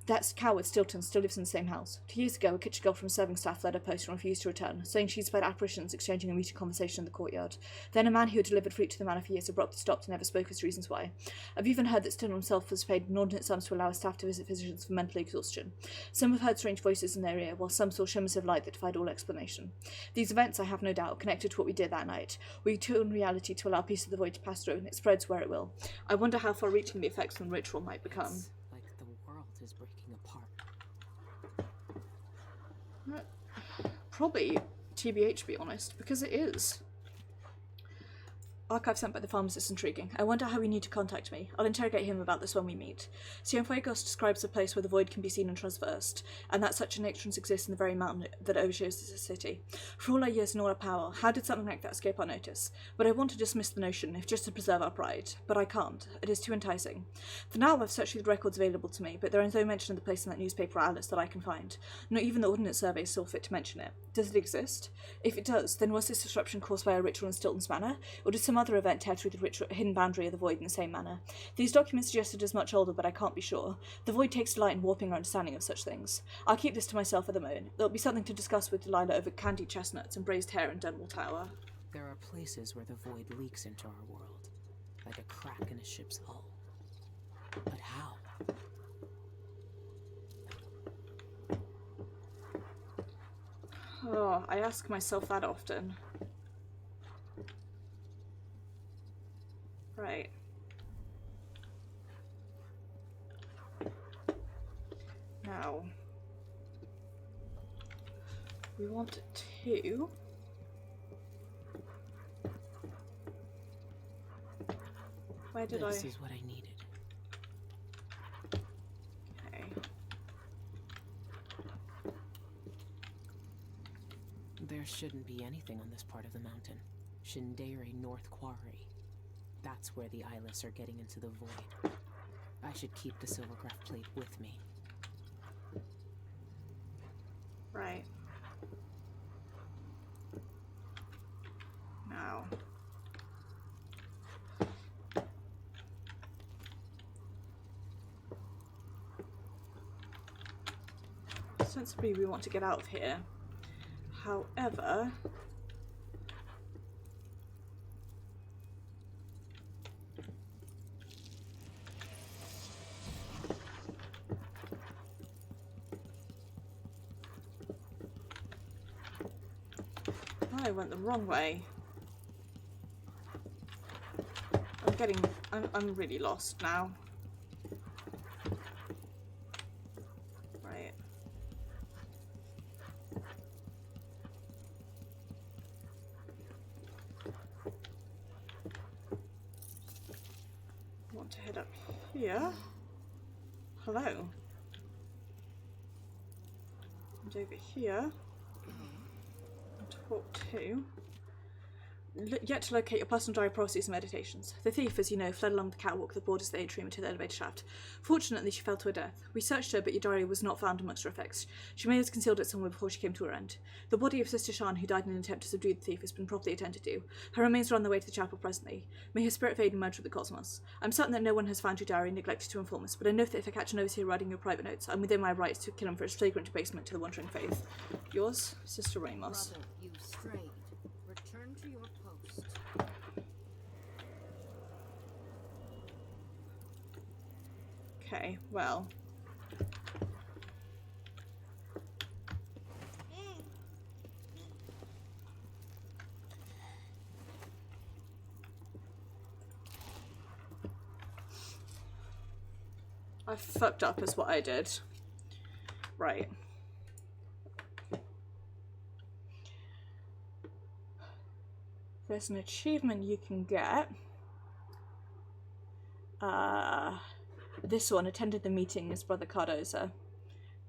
Speaker 1: That coward Stilton still lives in the same house. 2 years ago, a kitchen girl from serving staff led her post and refused to return, saying she'd spied apparitions exchanging a muted conversation in the courtyard. Then a man who had delivered fruit to the manor for years abruptly stopped and never spoke as to reasons why. I've even heard that Stilton himself was paid inordinate sums to allow his staff to visit physicians for mental exhaustion. Some have heard strange voices in their ear, while some saw shimmers of light that defied all explanation. These events, I have no doubt, connected to what we did that night. We tune reality to allow piece of the void to pass through, and it spreads where it will. I wonder how far-reaching the effects from the ritual might become.
Speaker 6: It's like the world is breaking apart.
Speaker 1: Probably TBH, to be honest, because it is. Archive sent by the pharmacist intriguing. I wonder how we need to contact me. I'll interrogate him about this when we meet. Cienfuegos describes a place where the void can be seen and traversed, and that such an entrance exists in the very mountain that overshadows the city. For all our years and all our power, how did something like that escape our notice? But I want to dismiss the notion, if just to preserve our pride. But I can't. It is too enticing. For now, I've searched through the records available to me, but there is no mention of the place in that newspaper or atlas that I can find. Not even the Ordnance Survey is still fit to mention it. Does it exist? If it does, then was this disruption caused by a ritual in Stilton's manor, or did some other event tear through the hidden boundary of the void in the same manner? These documents suggested as much older, but I can't be sure. The void takes delight in warping our understanding of such things. I'll keep this to myself at the moment. There'll be something to discuss with Delilah over candied chestnuts and braised hare in Dunwall Tower.
Speaker 6: There are places where the void leaks into our world, like a crack in a ship's hull. But how?
Speaker 1: Oh, I ask myself that often. Right. Now, we want to... Where did
Speaker 6: This is what I needed.
Speaker 1: Okay.
Speaker 6: There shouldn't be anything on this part of the mountain. Shindere North Quarry. That's where the eyeless are getting into the void. I should keep the silvergraph plate with me.
Speaker 1: Right. Now. Sensibly, we want to get out of here. However, I went the wrong way. I'm really lost now. Right. I want to head up here. Hello. And over here. Talk to. Yet to locate your personal diary processes and meditations. The thief, as you know, fled along the catwalk that borders the atrium to the elevator shaft. Fortunately, she fell to her death. We searched her, but your diary was not found amongst her effects. She may have concealed it somewhere before she came to her end. The body of Sister Shan, who died in an attempt to subdue the thief, has been properly attended to. Her remains are on their way to the chapel presently. May her spirit fade and merge with the cosmos. I'm certain that no one has found your diary and neglected to inform us, but I know that if I catch an overseer writing your private notes, I'm within my rights to kill him for his flagrant debasement to the wandering faith. Yours, Sister Ramos.
Speaker 10: Brother, you strayed. Return to your post.
Speaker 1: Okay, well. I fucked up is what I did. Right. There's an achievement you can get. This one, attended the meeting as Brother Cardoza,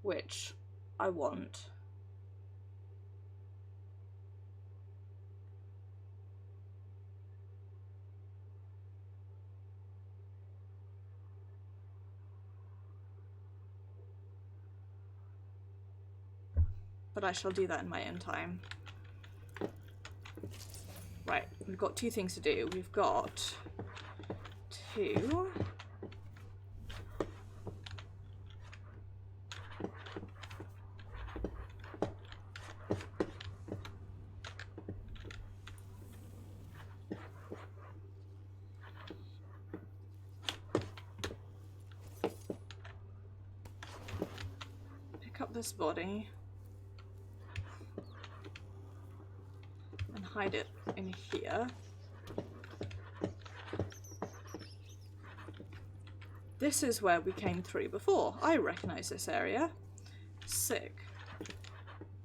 Speaker 1: which I want. But I shall do that in my own time. Right, we've got two things to do. We've got to pick up this body and hide it in here. This is where we came through before. I recognise this area. Sick.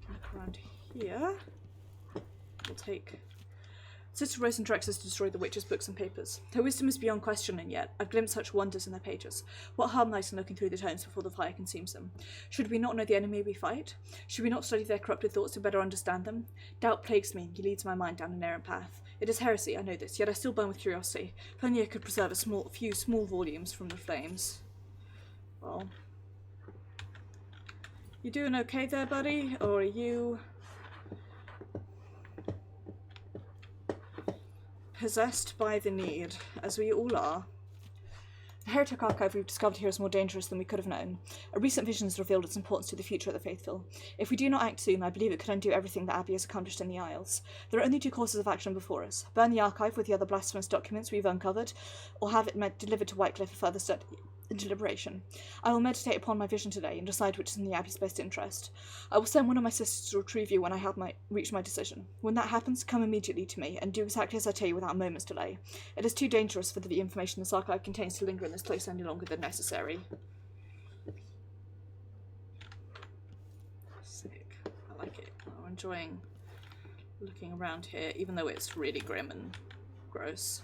Speaker 1: Look around here. We'll take... Sister Rose directs us to destroy the witch's books and papers. Her wisdom is beyond question, and yet I've glimpsed such wonders in their pages. What harm lies in looking through the tomes before the fire consumes them? Should we not know the enemy we fight? Should we not study their corrupted thoughts to better understand them? Doubt plagues me, and he leads my mind down an errant path. It is heresy, I know this, yet I still burn with curiosity. If only I could preserve a few small volumes from the flames. Well... You doing okay there, buddy? Or are you... possessed by the need, as we all are? The heretic archive we've discovered here is more dangerous than we could have known. A recent vision has revealed its importance to the future of the faithful. If we do not act soon, I believe it could undo everything that Abby has accomplished in the Isles. There are only two courses of action before us. Burn the archive with the other blasphemous documents we've uncovered, or have it delivered to Whitecliff for further study and deliberation. I will meditate upon my vision today and decide which is in the Abbey's best interest. I will send one of my sisters to retrieve you when I have reached my decision. When that happens, come immediately to me, and do exactly as I tell you without a moment's delay. It is too dangerous for the information this archive contains to linger in this place any longer than necessary. Sick. I like it. I'm enjoying looking around here, even though it's really grim and gross.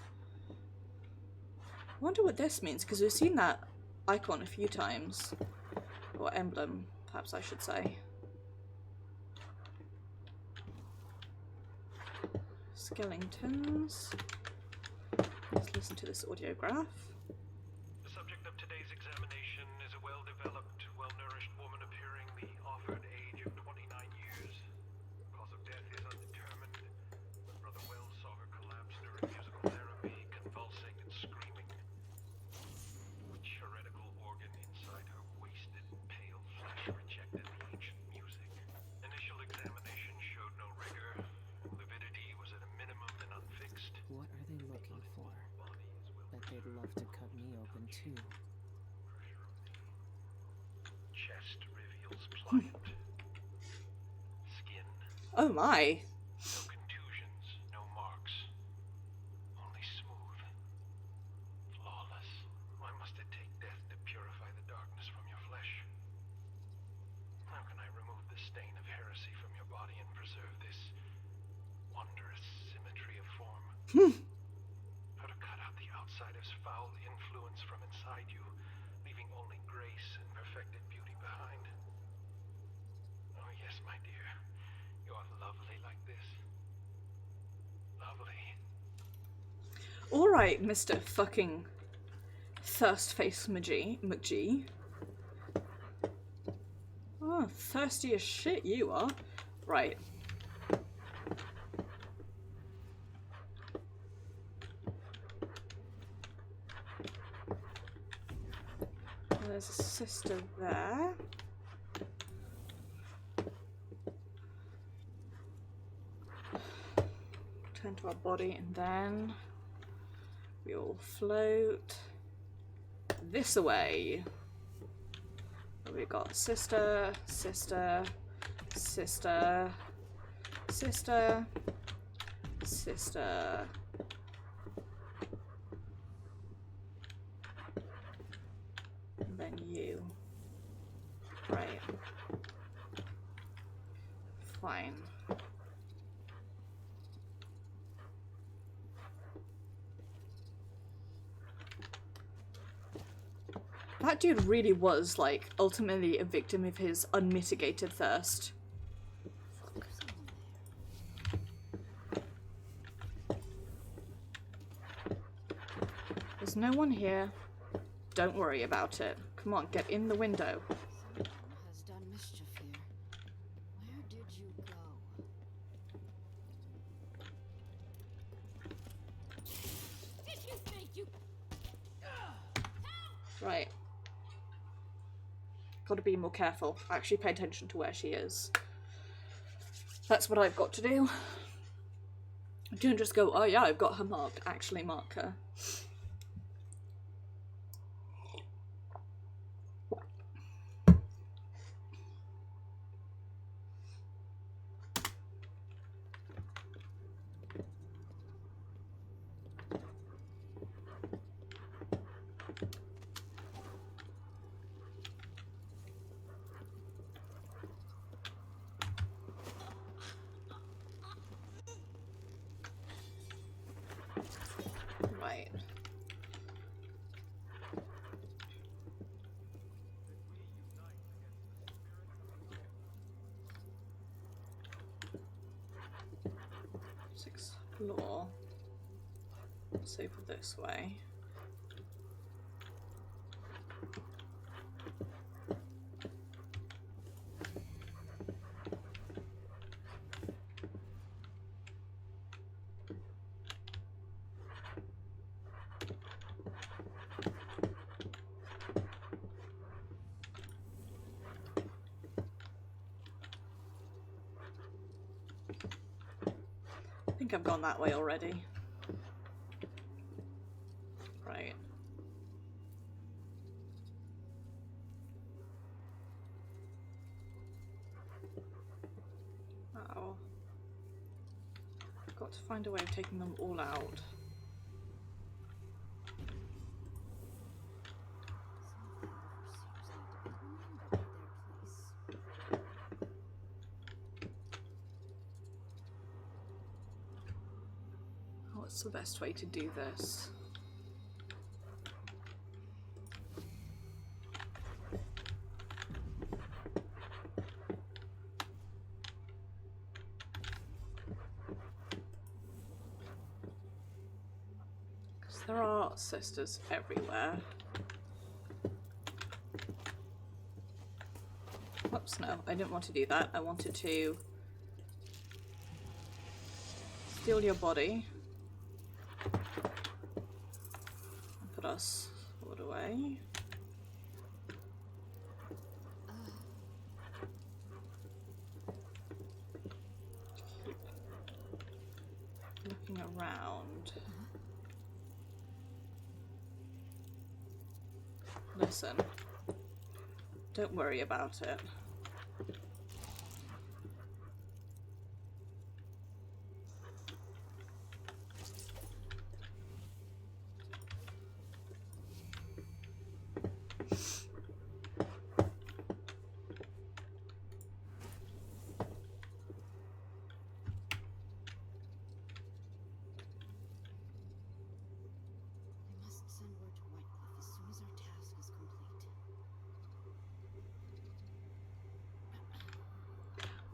Speaker 1: I wonder what this means, because we've seen that icon a few times. Or emblem, perhaps I should say. Skeletons. Let's listen to this audiograph.
Speaker 7: The subject of today's examination is a well-developed, well-nourished woman appearing the offered age of 29 pliant. Skin,
Speaker 1: Oh my.
Speaker 7: no contusions, no marks. Only smooth. Flawless. Why must it take death to purify the darkness from your flesh? How can I remove the stain of heresy from your body and preserve this wondrous symmetry of form? How to cut out the outsider's foul influence from inside you, leaving only grace and perfected beauty behind. Oh yes, my dear. You are lovely like this. Lovely.
Speaker 1: Alright, Mr. fucking Thirst-Face McGee. Oh, thirsty as shit you are. Right. There's a sister there. Turn to our body and then we all float this way. We got sister, sister, sister, sister, sister. And then you. Right. Fine. That dude really was, like, ultimately a victim of his unmitigated thirst. There's no one here. Don't worry about it. Come on, get in the window.
Speaker 10: Someone has done mischief here. Where did you go? Did you think you...
Speaker 1: Right. Gotta be more careful. Actually pay attention to where she is. That's what I've got to do. Don't just go, oh yeah, I've got her marked. Actually mark her. Right. Sixth floor. Let's over this way. I think I've gone that way already. Right. Oh. I've got to find a way of taking them all out. What's the best way to do this? Because there are sisters everywhere. Whoops, no, I didn't want to do that. I wanted to steal your body. Put us all away. Keep looking around. Listen, don't worry about it.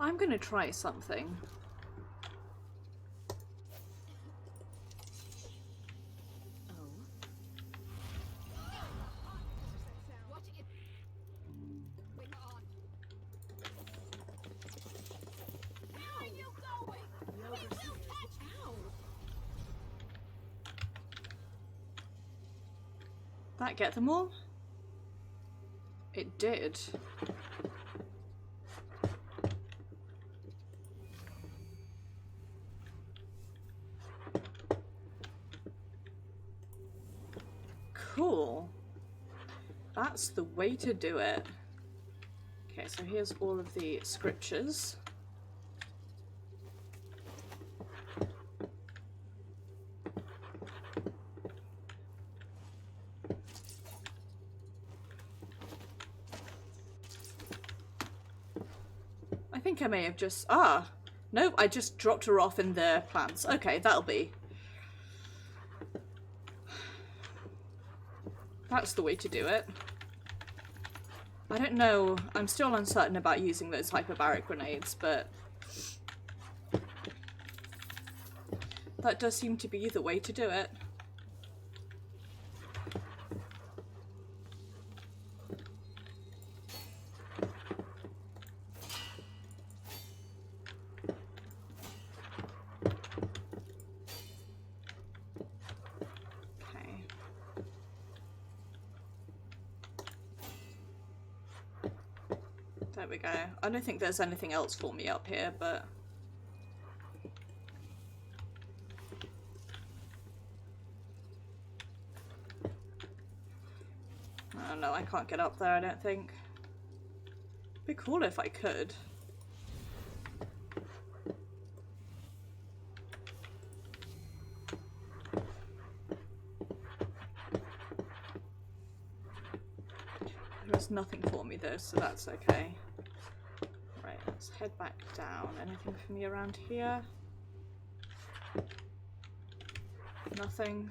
Speaker 1: I'm gonna try something.
Speaker 10: What it? Wait on. Where are you going? We will catch you.
Speaker 1: That get them all? It did. Cool. That's the way to do it. Okay, so here's all of the scriptures. I think I may have just... Nope, I just dropped her off in the plants. Okay, that'll be... That's the way to do it. I don't know, I'm still uncertain about using those hyperbaric grenades, but... that does seem to be the way to do it. There we go. I don't think there's anything else for me up here, but... oh no, I can't get up there, I don't think. It'd be cool if I could. There's nothing for me though, so that's okay. Right, let's head back down. Anything for me around here? Nothing.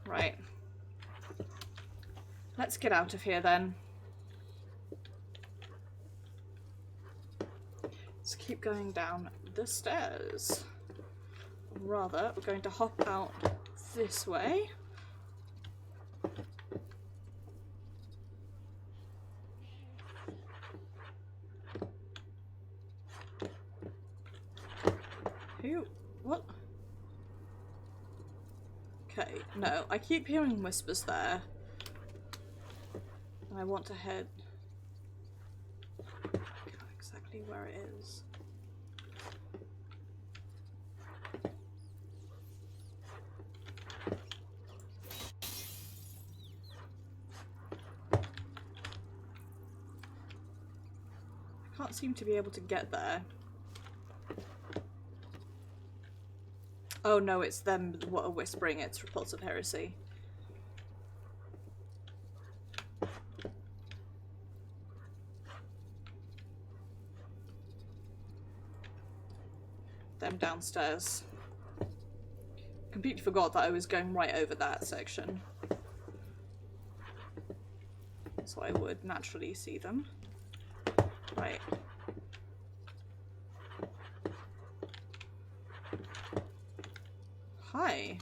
Speaker 1: Right. Let's get out of here then. Let's keep going down the stairs. Rather, we're going to hop out this way. Who? What? Okay, no, I keep hearing whispers there. And I want to head... I don't know exactly where it is. I can't seem to be able to get there. Oh no, it's them what are whispering, it's repulsive heresy. Them downstairs. Completely forgot that I was going right over that section. So I would naturally see them. Right. Hi.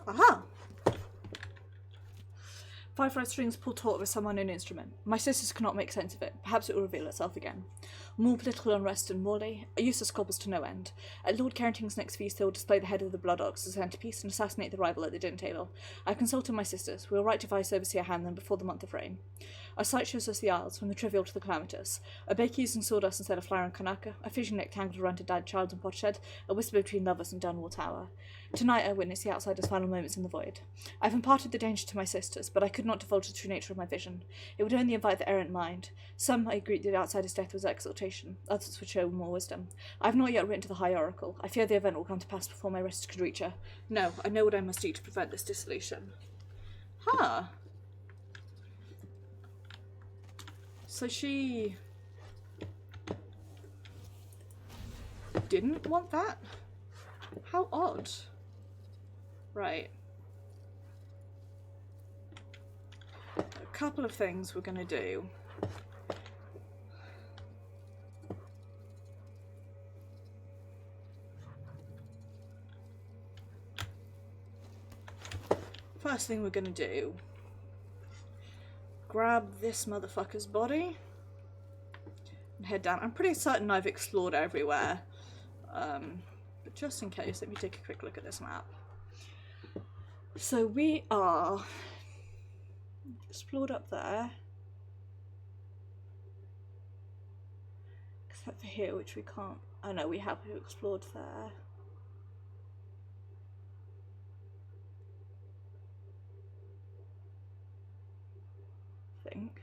Speaker 1: Aha! Firefly strings pull taut with some unknown instrument. My sisters cannot make sense of it. Perhaps it will reveal itself again. More political unrest in Morley. A useless cobbles to no end. At Lord Carrington's next feast they will display the head of the Blood Ox as a centrepiece and assassinate the rival at the dinner table. I have consulted my sisters. We will write to Vice Overseer Hanlon before the month of rain. Our sight shows us the Isles, from the trivial to the calamitous. A baker using sawdust instead of flour and kanaka, a fishing net tangled around a dead child in potshed, a whisper between lovers in Dunwall Tower. Tonight I witnessed the outsider's final moments in the void. I've imparted the danger to my sisters, but I could not divulge the true nature of my vision. It would only invite the errant mind. Some I agreed that the outsider's death was exaltation, others would show more wisdom. I have not yet written to the High Oracle. I fear the event will come to pass before my rest could reach her. No, I know what I must do to prevent this dissolution. Huh. So she didn't want that? How odd. Right. A couple of things we're gonna do. First thing we're gonna do, grab this motherfucker's body and head down. I'm pretty certain I've explored everywhere, but just in case, let me take a quick look at this map. So we are explored up there, except for here, which we can't. Oh no, we have explored there. Think.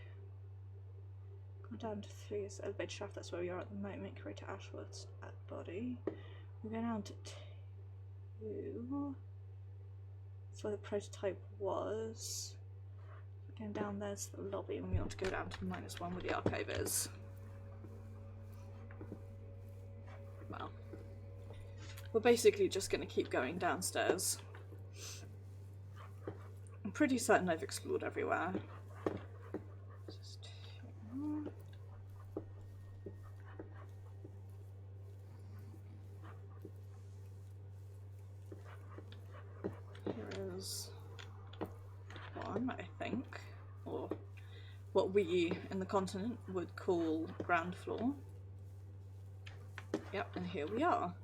Speaker 1: Go down to 3 is elevated shaft, that's where we are at the moment. Create Ashworth's at body. We go down to 2. That's where the prototype was. Going down there's the lobby, and we want to go down to -1 where the archive is. Well, we're basically just going to keep going downstairs. I'm pretty certain I've explored everywhere. Here is one, I think, or what we in the continent would call ground floor. Yep, and here we are.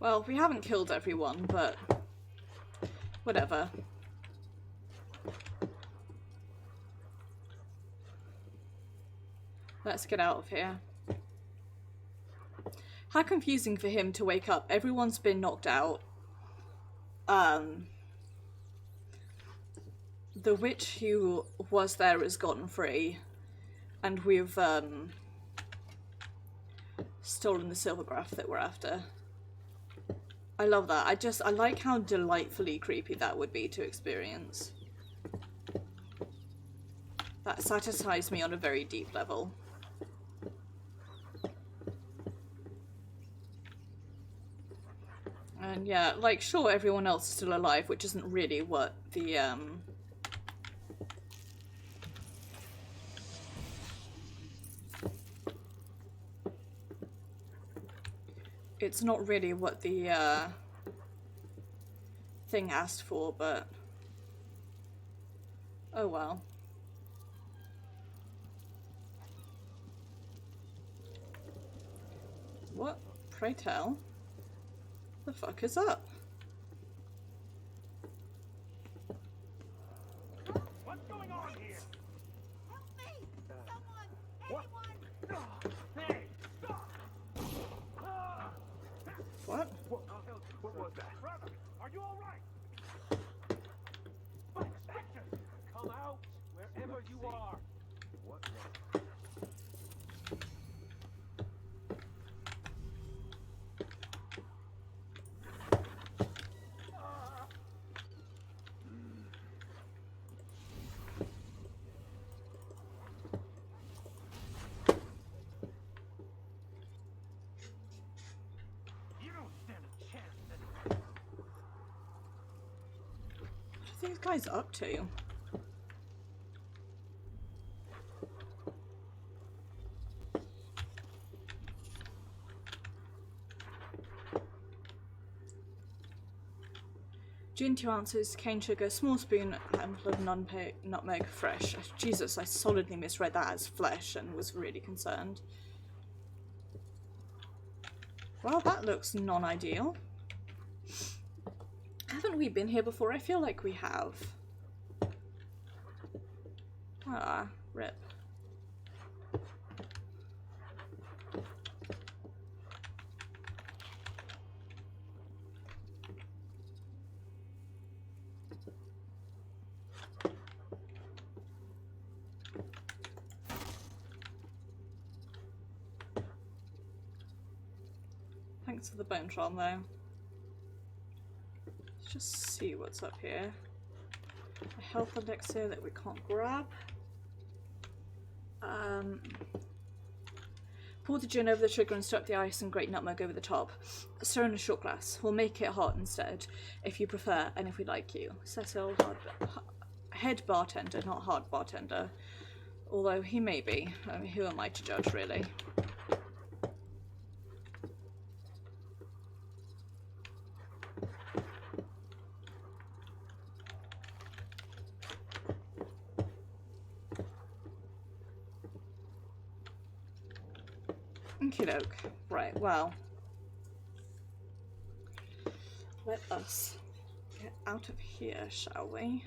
Speaker 1: Well, we haven't killed everyone, but whatever. Let's get out of here. How confusing for him to wake up. Everyone's been knocked out. The witch who was there has gotten free, and we've stolen the silvergraph that we're after. I love that. I like how delightfully creepy that would be to experience. That satisfies me on a very deep level. And yeah, like, sure, everyone else is still alive, which isn't really what the, it's not really what the, thing asked for, but oh well. What, pray tell, the fuck is up?
Speaker 7: What's going on here?
Speaker 10: Help me! Someone!
Speaker 7: What?
Speaker 10: Anyone!
Speaker 7: Hey, stop!
Speaker 1: What?
Speaker 7: What was that? Brother, are you all right? Inspector, come out wherever you are.
Speaker 2: What was
Speaker 7: You don't stand a chance.
Speaker 1: What are these guys up to? Gin 2 ounces, cane sugar, small spoon, handful of nutmeg, fresh. Jesus, I solidly misread that as flesh and was really concerned. Well, that looks non-ideal. Haven't we been here before? I feel like we have. Ah, rip. Thanks for the bone charm though. Let's just see what's up here. A health elixir that we can't grab. Pour the gin over the sugar and stir up the ice and grate nutmeg over the top. Stir in a short glass. We'll make it hot instead, if you prefer, and if we like you. Cecil, head bartender, not hard bartender. Although he may be. I mean, who am I to judge, really? Okie doke. Right, well. Let us get out of here, shall we?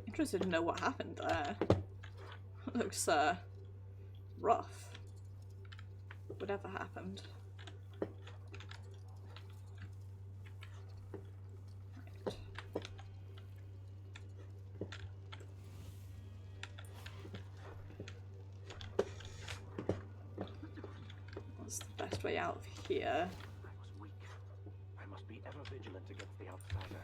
Speaker 1: Interested to know what happened there. Looks rough. Whatever happened. Right. What's the best way out of here?
Speaker 5: I was weak. I must be ever vigilant against the outsider.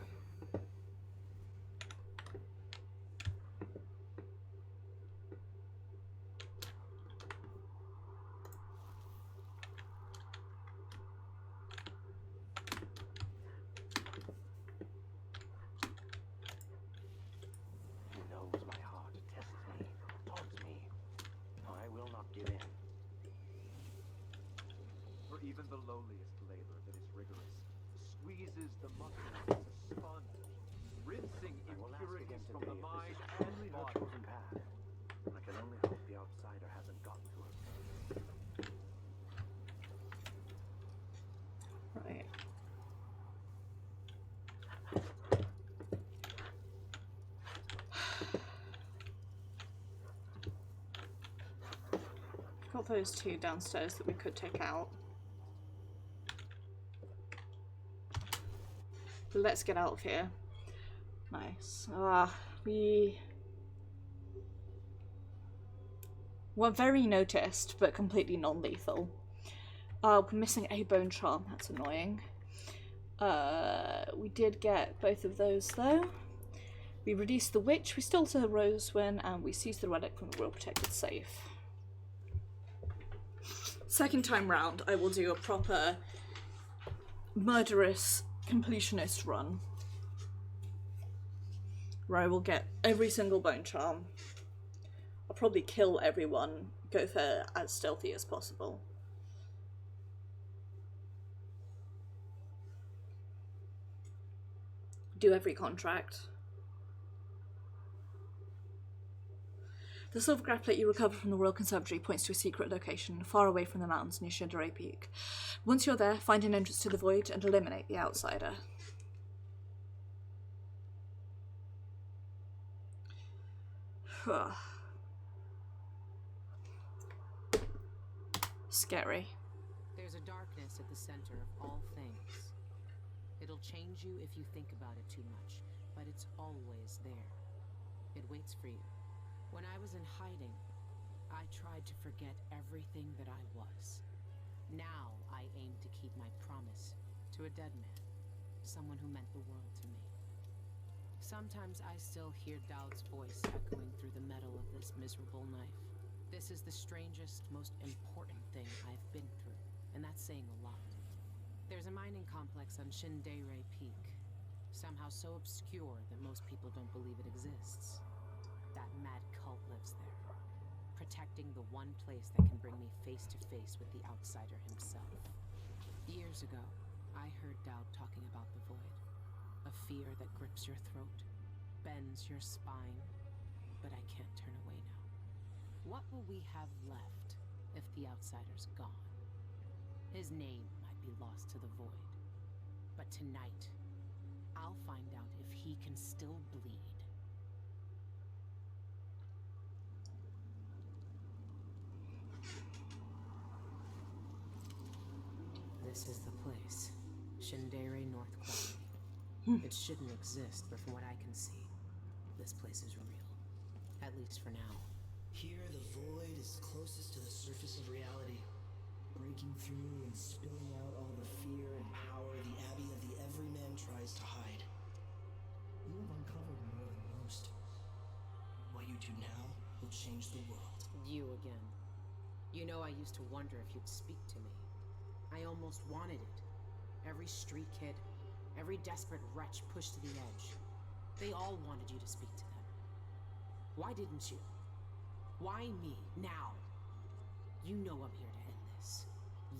Speaker 2: Even the lowliest labor that is rigorous squeezes the muscles as a sponge, rinsing impurities from the mind and
Speaker 5: her
Speaker 2: body.
Speaker 5: chosen path. I can only hope the outsider hasn't gotten to her.
Speaker 1: Right. Got those two downstairs that we could take out. Let's get out of here. Nice. We were very noticed, but completely non-lethal. We're missing a bone charm. That's annoying. We did get both of those though. We released the witch, we stole the Rosewin, and we seized the relic from the Royal Protected safe. Second time round, I will do a proper murderous completionist run where I will get every single bone charm. I'll probably kill everyone, go for as stealthy as possible. Do every contract. The silver grapplet you recovered from the Royal Conservatory points to a secret location far away from the mountains near Shinderay Peak. Once you're there, find an entrance to the void and eliminate the outsider. Scary.
Speaker 6: There's a darkness at the center of all things. It'll change you if you think about it too much, but it's always there. It waits for you. When I was in hiding, I tried to forget everything that I was. Now I aim to keep my promise to a dead man, someone who meant the world to me. Sometimes I still hear Dowd's voice echoing through the metal of this miserable knife. This is the strangest, most important thing I've been through, and that's saying a lot. There's a mining complex on Shinderay Peak. Somehow so obscure that most people don't believe it exists. That mad cult lives there, protecting the one place that can bring me face to face with the outsider himself. Years ago, I heard Dowd talking about the void. A fear that grips your throat, bends your spine, but I can't turn away now. What will we have left if the outsider's gone? His name might be lost to the void, but tonight, I'll find out if he can still bleed. This is the place. Shindere North Quarry. It shouldn't exist, but from what I can see, this place is real. At least for now.
Speaker 11: Here, the void is closest to the surface of reality, breaking through and spilling out all the fear and power the Abbey of the Everyman tries to hide. You have uncovered more than most. What you do now will change the world.
Speaker 6: You again. You know, I used to wonder if you'd speak to me. I almost wanted it. Every street kid, every desperate wretch pushed to the edge. They all wanted you to speak to them. Why didn't you? Why me, now? You know I'm here to end this.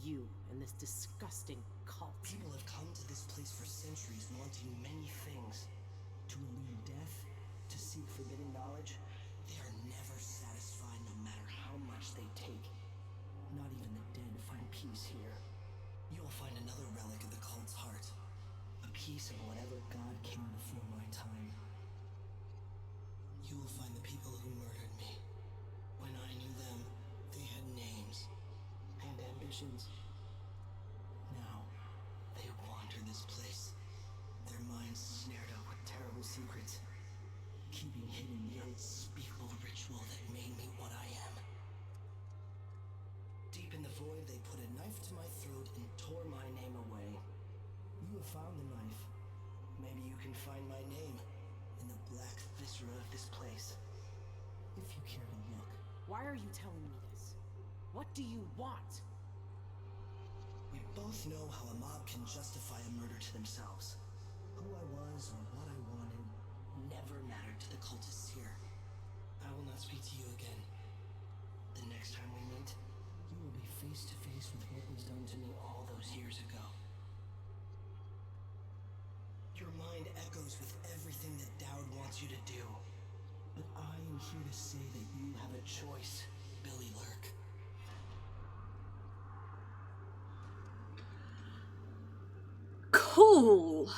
Speaker 6: You and this disgusting cult.
Speaker 11: People have come to this place for centuries wanting many things. To elude death, to seek forbidden knowledge. They are never satisfied no matter how much they take. Not even the dead find peace here. You will find another relic of the cult's heart. A piece of whatever god came before my time. You will find the people who murdered me. When I knew them, they had names and ambitions. Now, they wander this place. Their minds snared up with terrible secrets, keeping hidden the unspeakable ritual that made me what I am. Deep in the void, they put a knife to my throat and tore my name away. You have found the knife. Maybe you can find my name in the black viscera of this place. If you care to look.
Speaker 6: Why are you telling me this? What do you want?
Speaker 11: We both know how a mob can justify a murder to themselves. Who I was or what I wanted never mattered to the cultists here. I will not speak to you again. The next time we meet, you will be face to face with what was done to me all those years ago. Your mind echoes with everything that Dowd wants you to do. But I am here to say that you have a choice, Billie Lurk.
Speaker 1: Cool.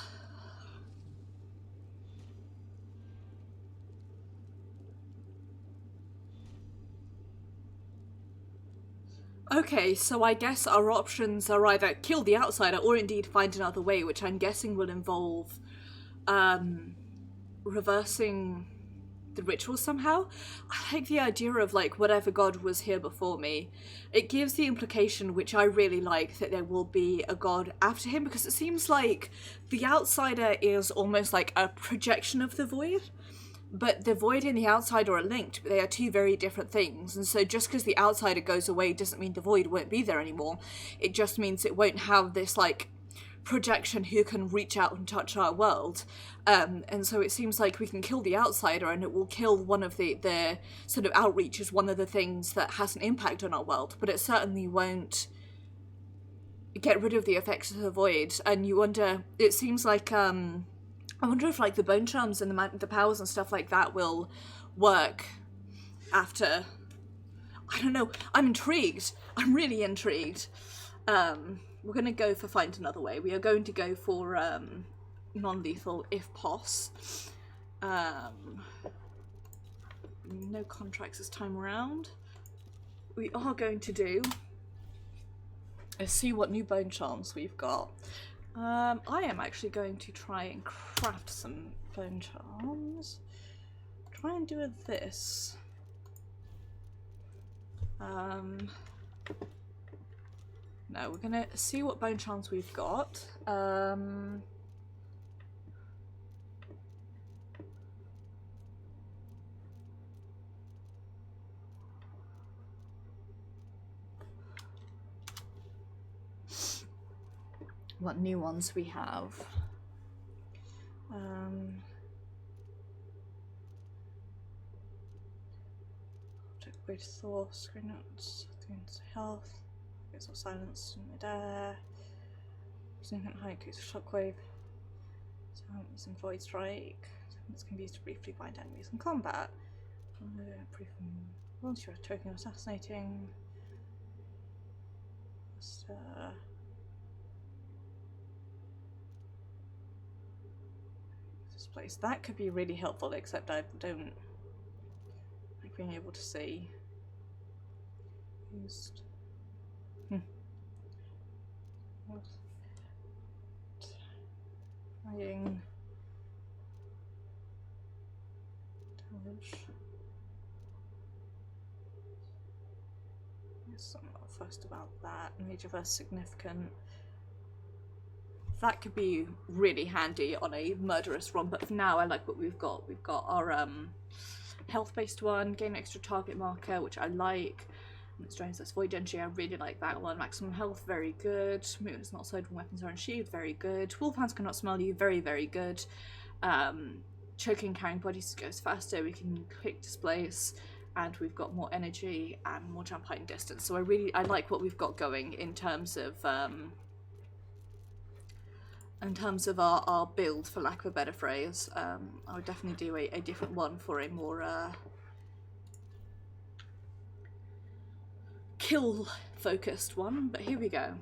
Speaker 1: Okay, so I guess our options are either kill the outsider or indeed find another way, which I'm guessing will involve reversing the ritual somehow. I like the idea of like whatever god was here before me. It gives the implication, which I really like, that there will be a god after him, because it seems like the outsider is almost like a projection of the void. But the void and the outsider are linked, but they are two very different things. And so just because the outsider goes away doesn't mean the void won't be there anymore. It just means it won't have this, like, projection who can reach out and touch our world. And so it seems like we can kill the outsider and it will kill one of the sort of outreach is one of the things that has an impact on our world. But it certainly won't get rid of the effects of the void. And you wonder, it seems like, I wonder if, like, the bone charms and the powers and stuff like that will work after. I don't know. I'm intrigued. I'm really intrigued. We're going to go for find another way. We are going to go for non-lethal if poss. No contracts this time around. We are going to do is see what new bone charms we've got. I am actually going to try and craft some bone charms. Try and do this. No, we're gonna see what bone charms we've got. What new ones we have. Great thought, screen notes, things health, gets all silenced in midair, significant high increase of shockwave, using void strike, this can be used to briefly bind enemies in combat. Once you're token assassinating, just, this place. That could be really helpful, except I don't like being able to see. Used. Trying. Damage. Yes, I'm not fussed about that. Major versus significant. That could be really handy on a murderous run, but for now I like what we've got. We've got our health-based one, gain extra target marker, which I like. It's drains less void energy, I really like that one. Maximum health, very good. Movement is not slowed when weapons are unsheathed, very good. Wolfhounds cannot smell you, very, very good. Choking carrying bodies goes faster, we can quick displace, and we've got more energy and more jump height and distance. So I like what we've got going in terms of our build, for lack of a better phrase. I would definitely do a different one for a more kill focused one, but here we go.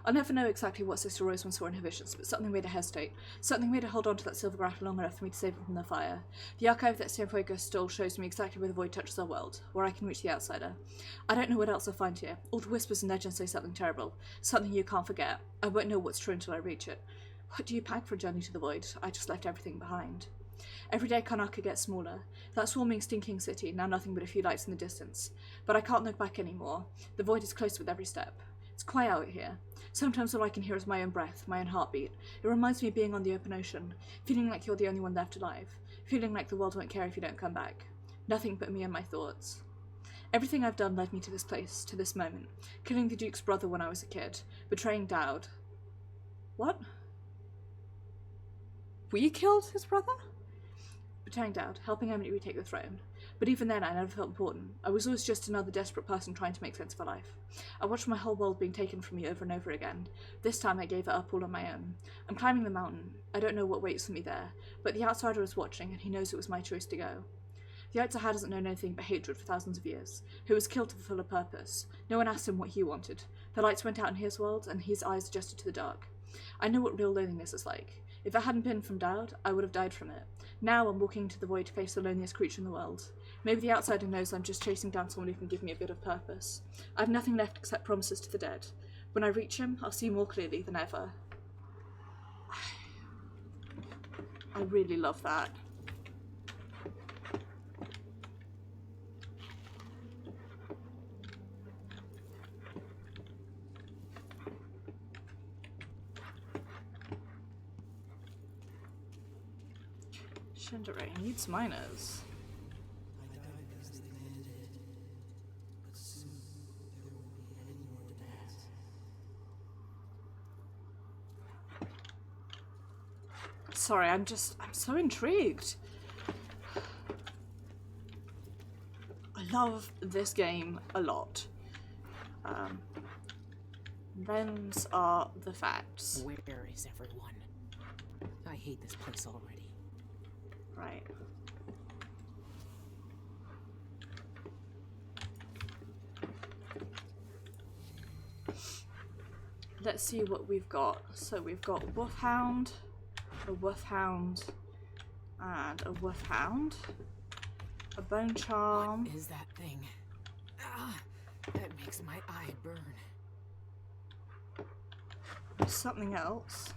Speaker 1: I'll never know exactly what Sister Rosamund saw in her visions, but something made her hesitate. Something made her hold on to that silver graph long enough for me to save it from the fire. The archive that Cienfuegos stole shows me exactly where the void touches our world, where I can reach the outsider. I don't know what else I'll find here. All the whispers and legends say something terrible, something you can't forget. I won't know what's true until I reach it. What do you pack for a journey to the void? I just left everything behind. Every day Karnaca gets smaller. That swarming, stinking city, now nothing but a few lights in the distance. But I can't look back anymore. The void is close with every step. It's quiet out here. Sometimes all I can hear is my own breath, my own heartbeat. It reminds me of being on the open ocean, feeling like you're the only one left alive, feeling like the world won't care if you don't come back. Nothing but me and my thoughts. Everything I've done led me to this place, to this moment. Killing the Duke's brother when I was a kid, betraying Dowd. What? We killed his brother? Betraying Dowd, helping Emily retake the throne. But even then I never felt important. I was always just another desperate person trying to make sense of her life. I watched my whole world being taken from me over and over again. This time I gave it up all on my own. I'm climbing the mountain. I don't know what waits for me there, but the outsider is watching and he knows it was my choice to go. The outsider hasn't known anything but hatred for thousands of years. He was killed to fulfill a purpose. No one asked him what he wanted. The lights went out in his world and his eyes adjusted to the dark. I know what real loneliness is like. If it hadn't been from Dowd, I would have died from it. Now I'm walking into the void to face the loneliest creature in the world. Maybe the outsider knows I'm just chasing down someone who can give me a bit of purpose. I have nothing left except promises to the dead. When I reach him, I'll see more clearly than ever. I really love that. Shinderay needs miners.
Speaker 11: I died because they demanded it, but soon there won't be any more demands.
Speaker 1: Sorry, I'm so intrigued. I love this game a lot. Them's are the facts.
Speaker 6: Where is everyone? I hate this place already.
Speaker 1: Right. Let's see what we've got. So we've got Wolfhound, a Wolfhound, and a Wolfhound, a Bone Charm.
Speaker 6: What is that thing? Ah, that makes my eye burn.
Speaker 1: Something else.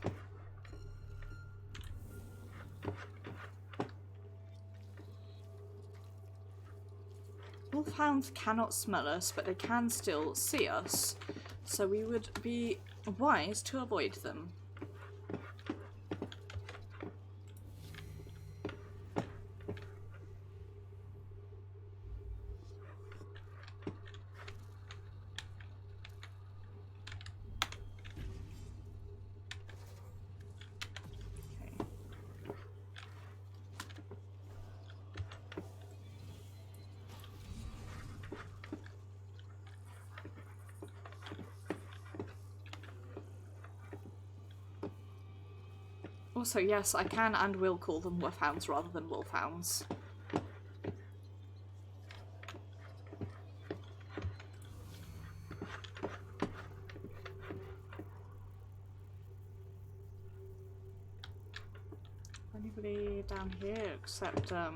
Speaker 1: Wolfhounds cannot smell us, but they can still see us, so we would be wise to avoid them. Also, yes, I can and will call them wolfhounds rather than wolfhounds. Anybody down here except, no,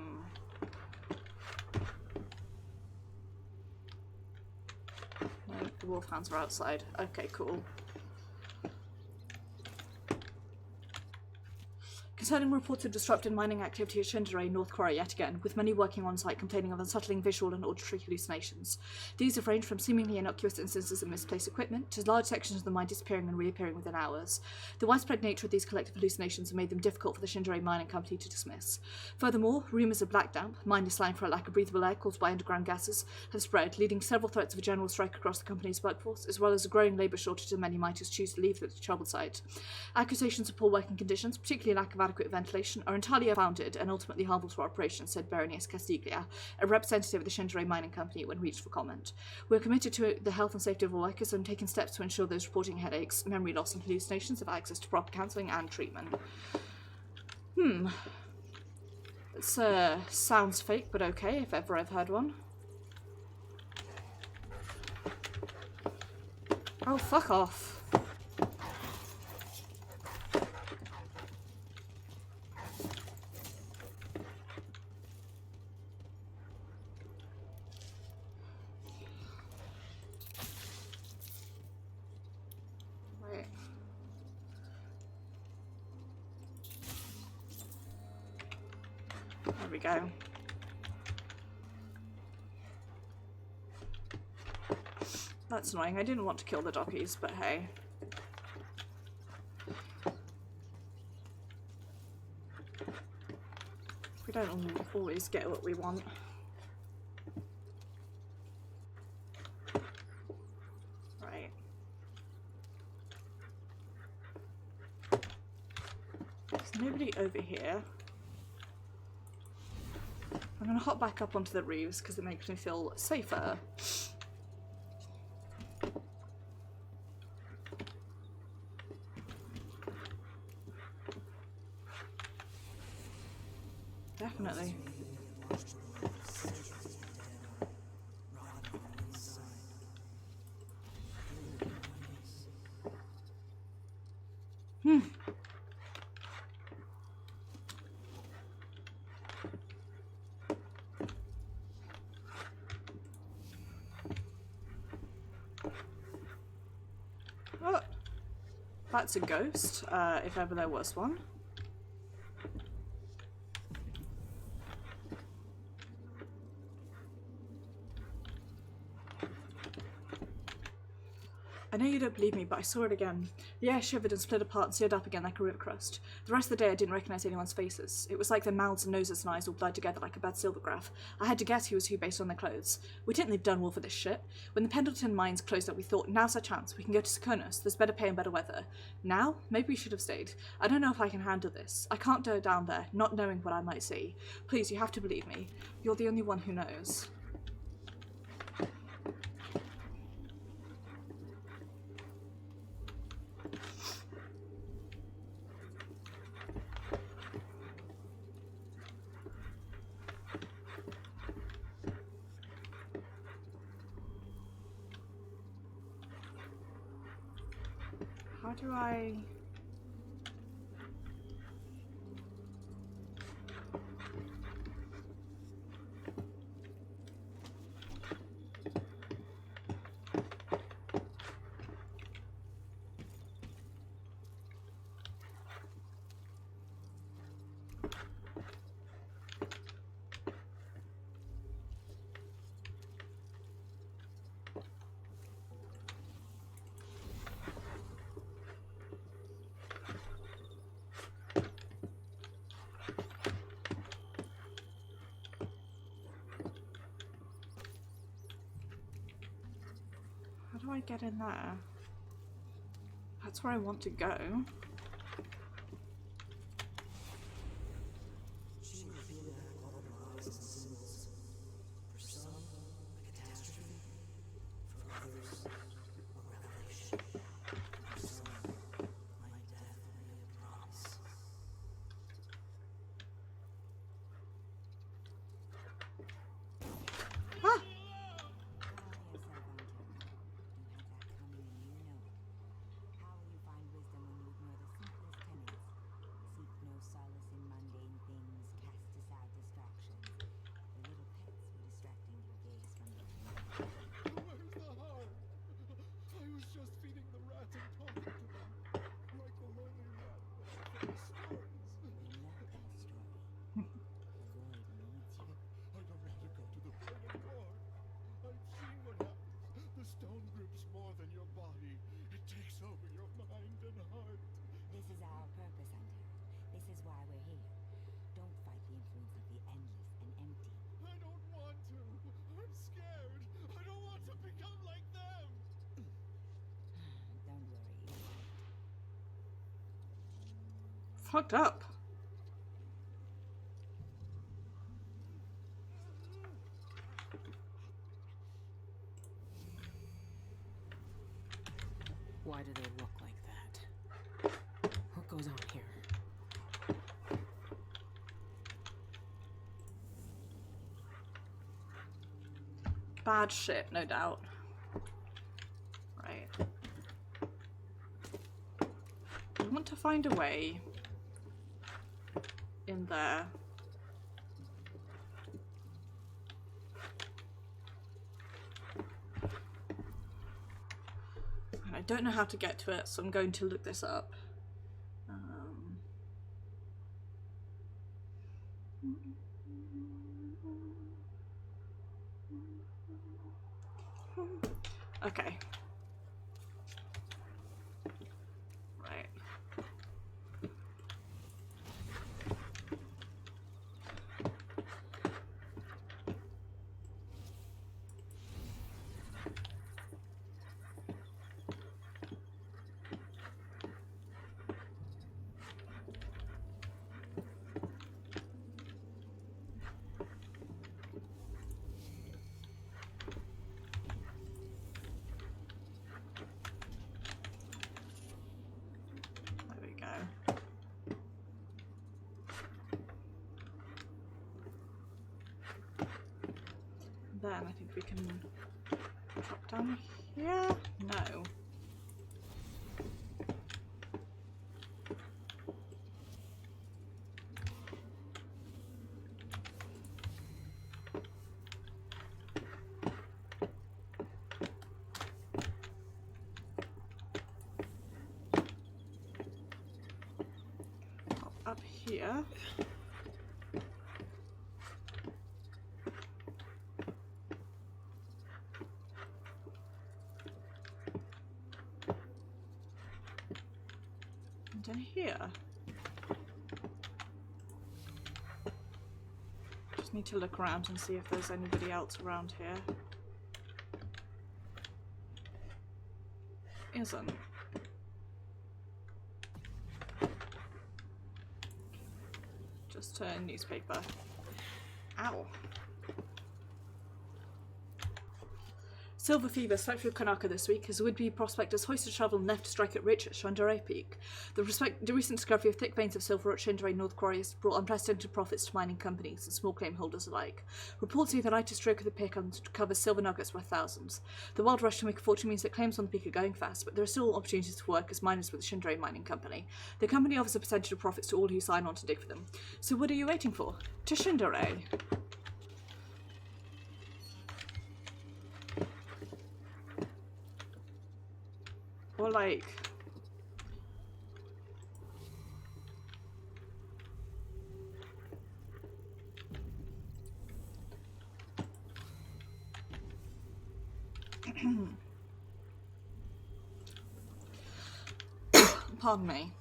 Speaker 1: the wolfhounds are outside. Okay, cool. Concerning reports of disrupted mining activity at Shinderay, North Quarry yet again, with many working on site complaining of unsettling visual and auditory hallucinations. These have ranged from seemingly innocuous instances of misplaced equipment to large sections of the mine disappearing and reappearing within hours. The widespread nature of these collective hallucinations have made them difficult for the Shinderay Mining Company to dismiss. Furthermore, rumours of black damp, miners slang for a lack of breathable air caused by underground gases, have spread, leading to several threats of a general strike across the company's workforce, as well as a growing labour shortage as many miners choose to leave the troubled site. Accusations of poor working conditions, particularly lack of adequate ventilation, are entirely unfounded and ultimately harmful to our operations, said Berenice Castiglia, a representative of the Shinderay Mining Company, when reached for comment. We are committed to the health and safety of all workers and taking steps to ensure those reporting headaches, memory loss and hallucinations have access to proper counselling and treatment. It sounds fake, but okay, if ever I've heard one. Oh, fuck off. There we go. That's annoying. I didn't want to kill the doppies, but hey. We don't always get what we want. Right. There's nobody over here. I'm going to hop back up onto the roofs because it makes me feel safer. Definitely. Oh, that's a ghost, if ever there was one. I know you don't believe me, but I saw it again. The air shivered and split apart and seared up again like a river crust. The rest of the day I didn't recognise anyone's faces. It was like their mouths and noses and eyes all blurred together like a bad silvergraph. I had to guess who was who based on their clothes. We didn't leave Dunwall for this shit. When the Pendleton mines closed up, we thought, now's our chance. We can go to Sakonos. There's better pay and better weather. Now? Maybe we should have stayed. I don't know if I can handle this. I can't go down there, not knowing what I might see. Please, you have to believe me. You're the only one who knows. How do I... How do I get in there? That's where I want to go.
Speaker 11: She revealed that all lies and symbols. For some, a catastrophe. For others, a revelation. For some, my death will be a promise.
Speaker 7: and talking to them, like the lonely rat that I stories.
Speaker 9: We love that story. The void needs you.
Speaker 7: I don't want to go to the void anymore. I've seen what happens. The stone grips more than your body. It takes over your mind and heart.
Speaker 9: This is our purpose, Hunter. This is why we're here. Don't fight the influence of the endless and empty.
Speaker 7: I don't want to. I'm scared. I don't want to become like them.
Speaker 9: Don't worry. You won't.
Speaker 1: Fucked up.
Speaker 6: Why do they look like that? What goes on here?
Speaker 1: Bad shit, no doubt. Right. I want to find a way in there. And I don't know how to get to it, so I'm going to look this up. Okay. Right. Then I think we can drop down here. No. Up here. And in here. Just need to look around and see if there's anybody else around here. Isn't. Just a newspaper. Ow. Silver fever swept through Kanaka this week as would-be prospectors hoisted a shovel and left to strike it rich at Shundere Peak. The recent discovery of thick veins of silver at Shundere North Quarry has brought unprecedented profits to mining companies and small claim holders alike. Reports say the lightest stroke of the pick uncovers silver nuggets worth thousands. The wild rush to make a fortune means that claims on the peak are going fast, but there are still opportunities to work as miners with the Shundere Mining Company. The company offers a percentage of profits to all who sign on to dig for them. So what are you waiting for? To Shundere. Or like... Pardon me.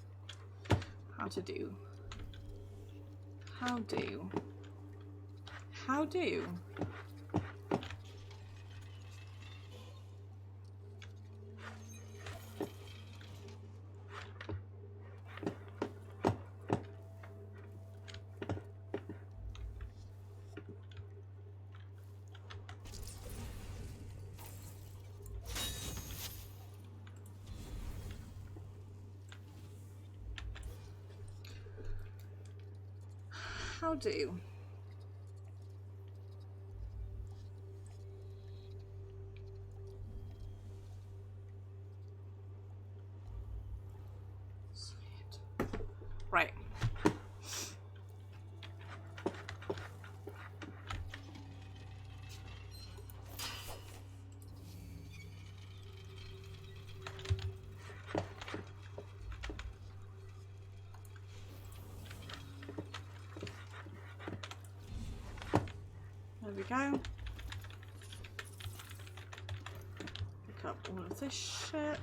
Speaker 1: How do? Sweet. Right. we go. Pick up all of this shit.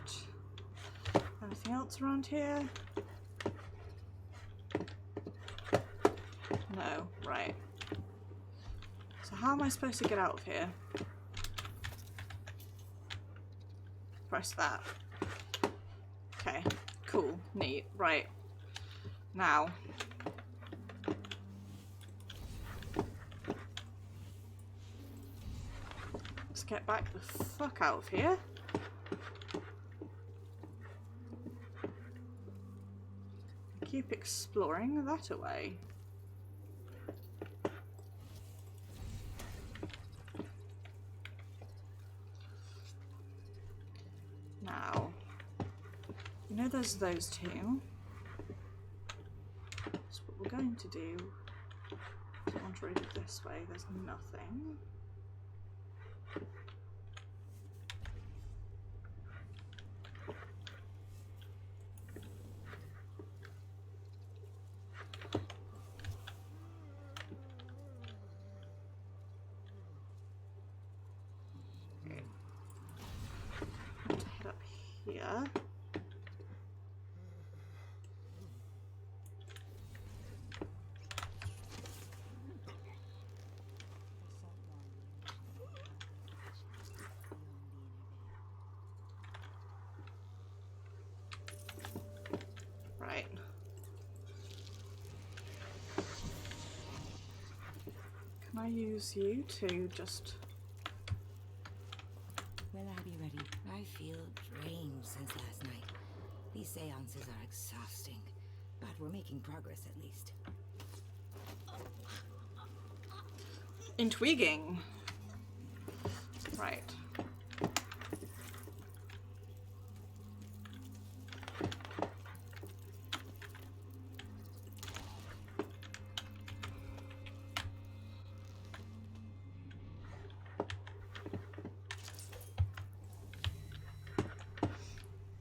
Speaker 1: Anything else around here? No, right. So how am I supposed to get out of here? Press that. Okay, cool, neat, right. Now. Let's get back the fuck out of here. Keep exploring that away. Now, you know there's those two. So what we're going to do is wander over this way. There's nothing. Here. Right. Can I use you to just...
Speaker 12: Will I be ready? I feel drained since last night. These seances are exhausting, but we're making progress at least.
Speaker 1: Intriguing. Right.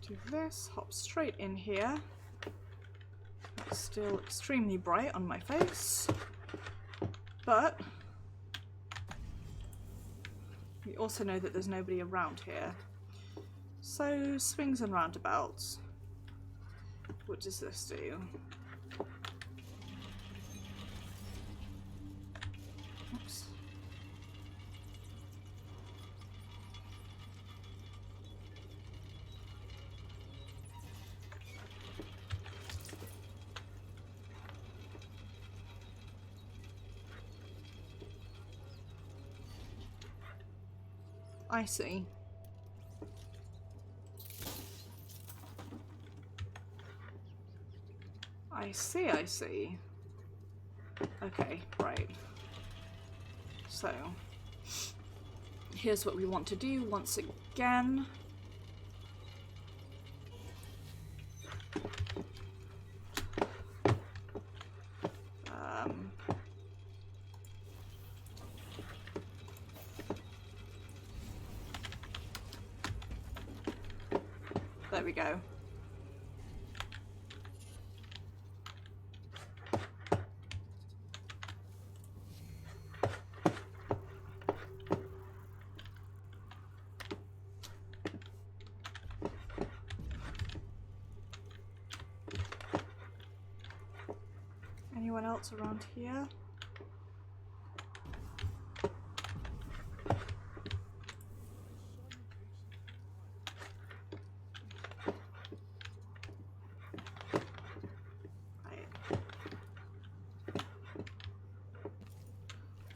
Speaker 1: Do this, hop straight in here. That's still extremely bright on my face, but we also know that there's nobody around here. So, swings and roundabouts. What does this do? Oops. I see. I see. Okay, right. So, here's what we want to do once again. There we go. Anyone else around here?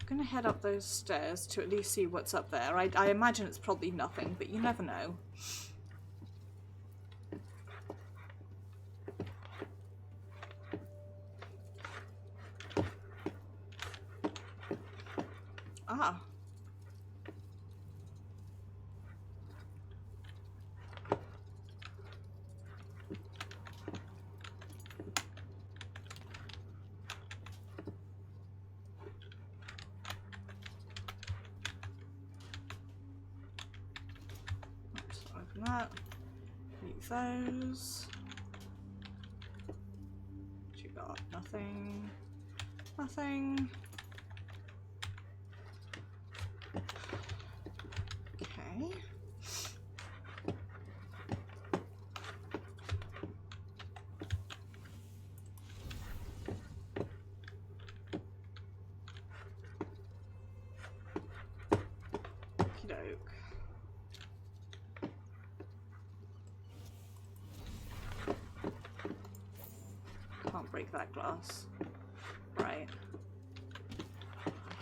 Speaker 1: I'm gonna head up those stairs to at least see what's up there. I imagine it's probably nothing, but you never know. Ah. Let's open that. Use those. What you got? Nothing. Nothing. break that glass. Right.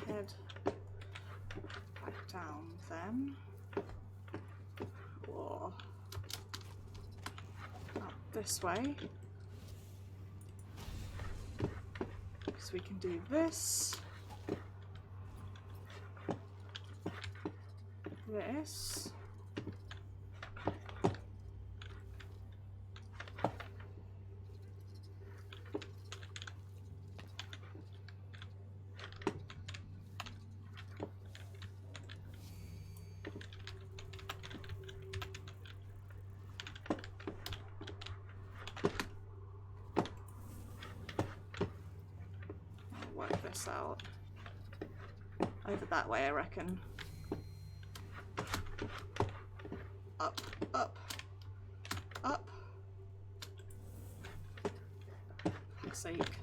Speaker 1: Head back down then. Or up this way. So we can do this. This. I'll work this out. Over that way, I reckon. Up, up, up. For fuck's sake.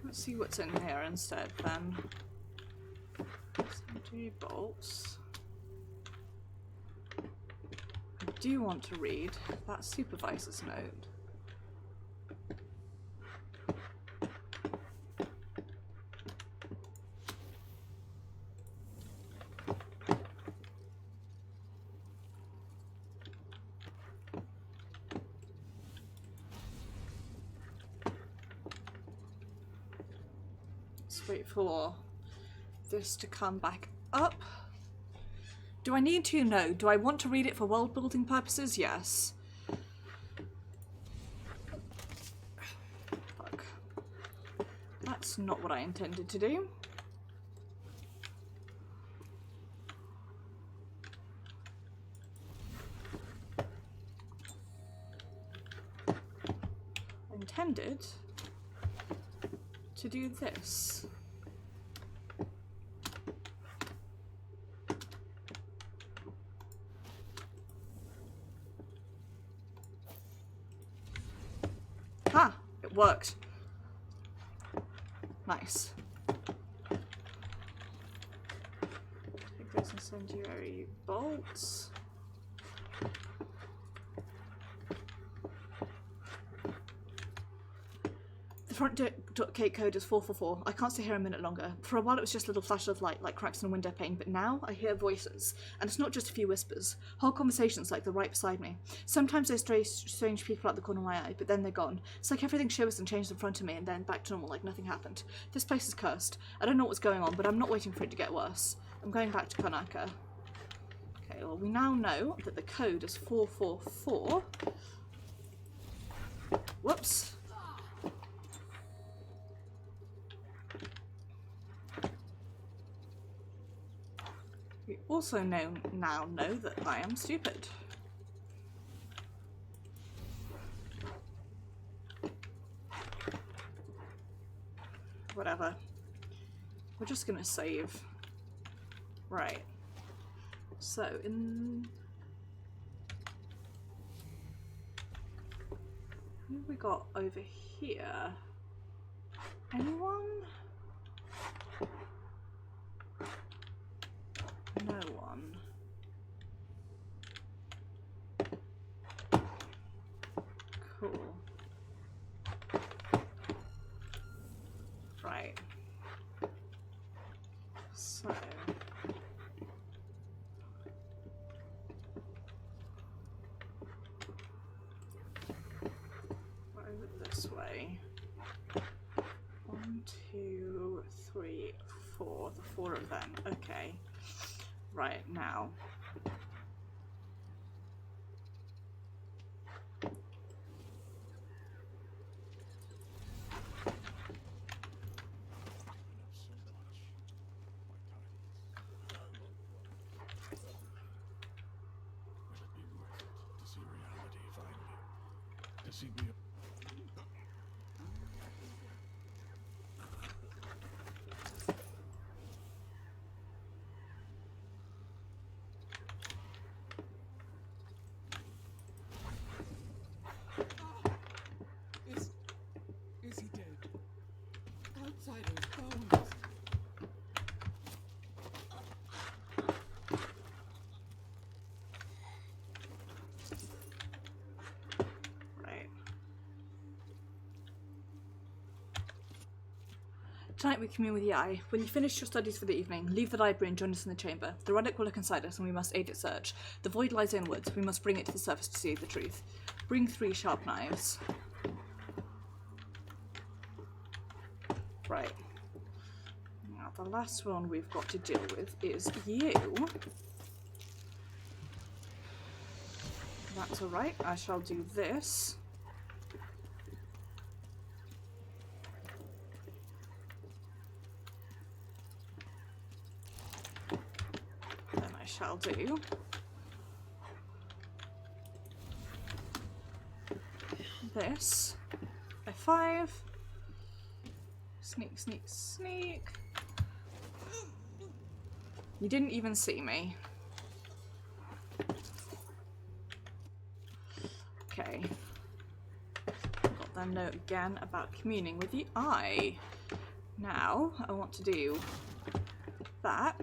Speaker 1: Let's see what's in here instead then. Some 2 bolts. I do want to read that supervisor's note. Wait for this to come back up. Do I need to? No. Do I want to read it for world building purposes? Yes. Fuck. That's not what I intended to do. I intended to do this. Ah, it worked. Nice. Take those incendiary bolts. The front gate code is 444. I can't stay here a minute longer. For a while it was just little flashes of light, like cracks in a window pane, but now I hear voices. And it's not just a few whispers. Whole conversations like they're right beside me. Sometimes there's strange people out the corner of my eye, but then they're gone. It's like everything shivers and changes in front of me and then back to normal like nothing happened. This place is cursed. I don't know what's going on, but I'm not waiting for it to get worse. I'm going back to Konaka. Okay, well we now know that the code is 444. Whoops. We also now know that I am stupid. Whatever. We're just gonna save. Right. So, what have we got over here? Anyone? No one. Cool. Right. So. Over this way. 1, 2, 3, 4. The 4 of them. Okay. Right now.
Speaker 11: Is he dead? Outsiders, bones.
Speaker 1: Tonight we commune with the eye. When you finish your studies for the evening, leave the library and join us in the chamber. The relic will look inside us and we must aid its search. The void lies inwards. We must bring it to the surface to see the truth. Bring 3 sharp knives. Right. Now the last one we've got to deal with is you. That's alright. I shall do this. Shall do. This. By 5. Sneak, sneak, sneak. You didn't even see me. Okay. Got that note again about communing with the eye. Now, I want to do that.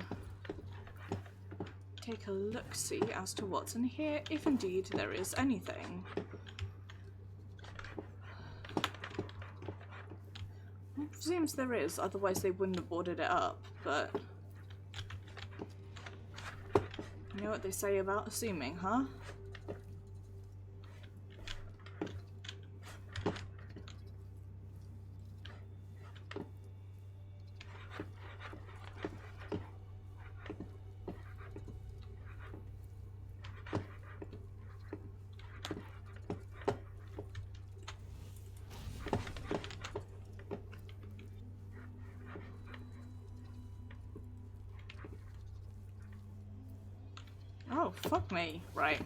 Speaker 1: Take a look-see as to what's in here, if indeed there is anything. It presumes there is, otherwise they wouldn't have boarded it up, but... You know what they say about assuming, huh? Oh, fuck me. Right.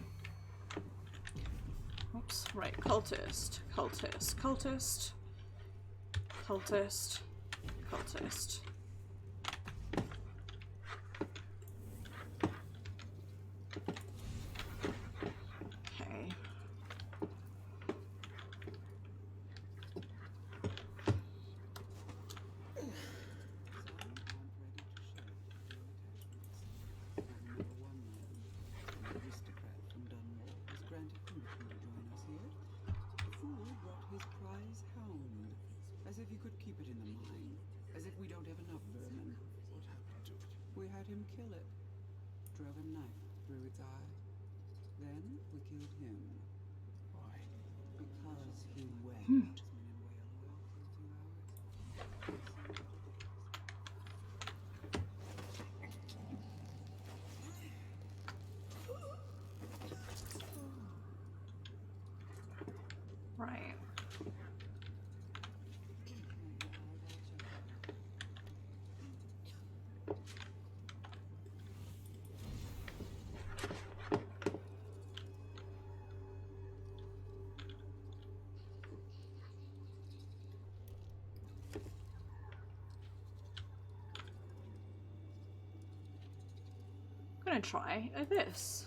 Speaker 1: Oops. Right. Cultist. Cultist. Cultist. Cultist. Cultist. Okay.
Speaker 13: As if you could keep it in the mine. As if we don't have enough vermin. What happened to it? We had him kill it. Drove a knife through its eye. Then we killed him. Why? Because he went.
Speaker 1: Right. I'm gonna try this.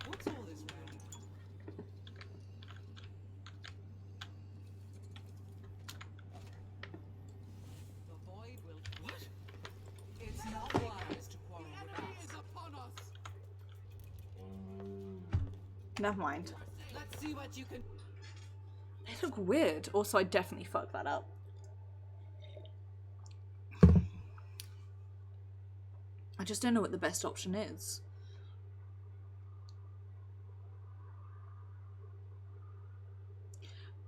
Speaker 13: What's all this really? The void will. What? It's not wise to quarrel with us. The enemy is upon us.
Speaker 1: Never mind.
Speaker 13: Let's see what you can.
Speaker 1: They look weird. Also, I definitely fucked that up. I just don't know what the best option is.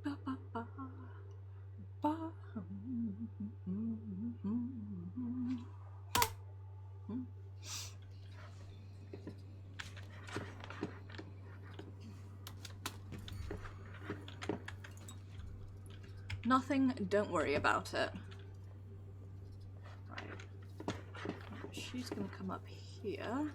Speaker 1: Ba, ba, ba, ba. Nothing, don't worry about it. Right. She's gonna come up here.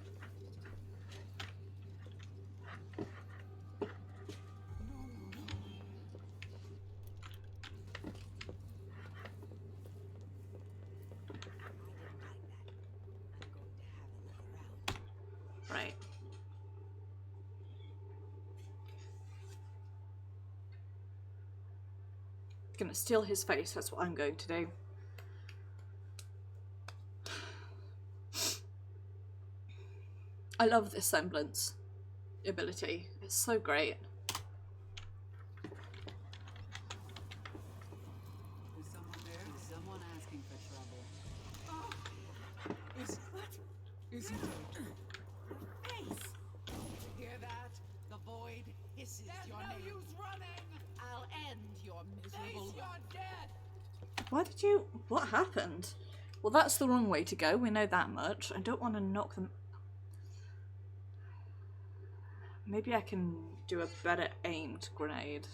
Speaker 1: Right. Gonna steal his face, that's what I'm going to do. I love this semblance ability. It's so great.
Speaker 13: Is someone there? Is someone asking for trouble? Is he dead?
Speaker 14: Ace! Hear that? The void hisses your name. There's no use running! I'll end your miserable life. You're dead!
Speaker 1: Why did you... what happened? Well, that's the wrong way to go, we know that much. I don't want to knock them... Maybe I can do a better aimed grenade.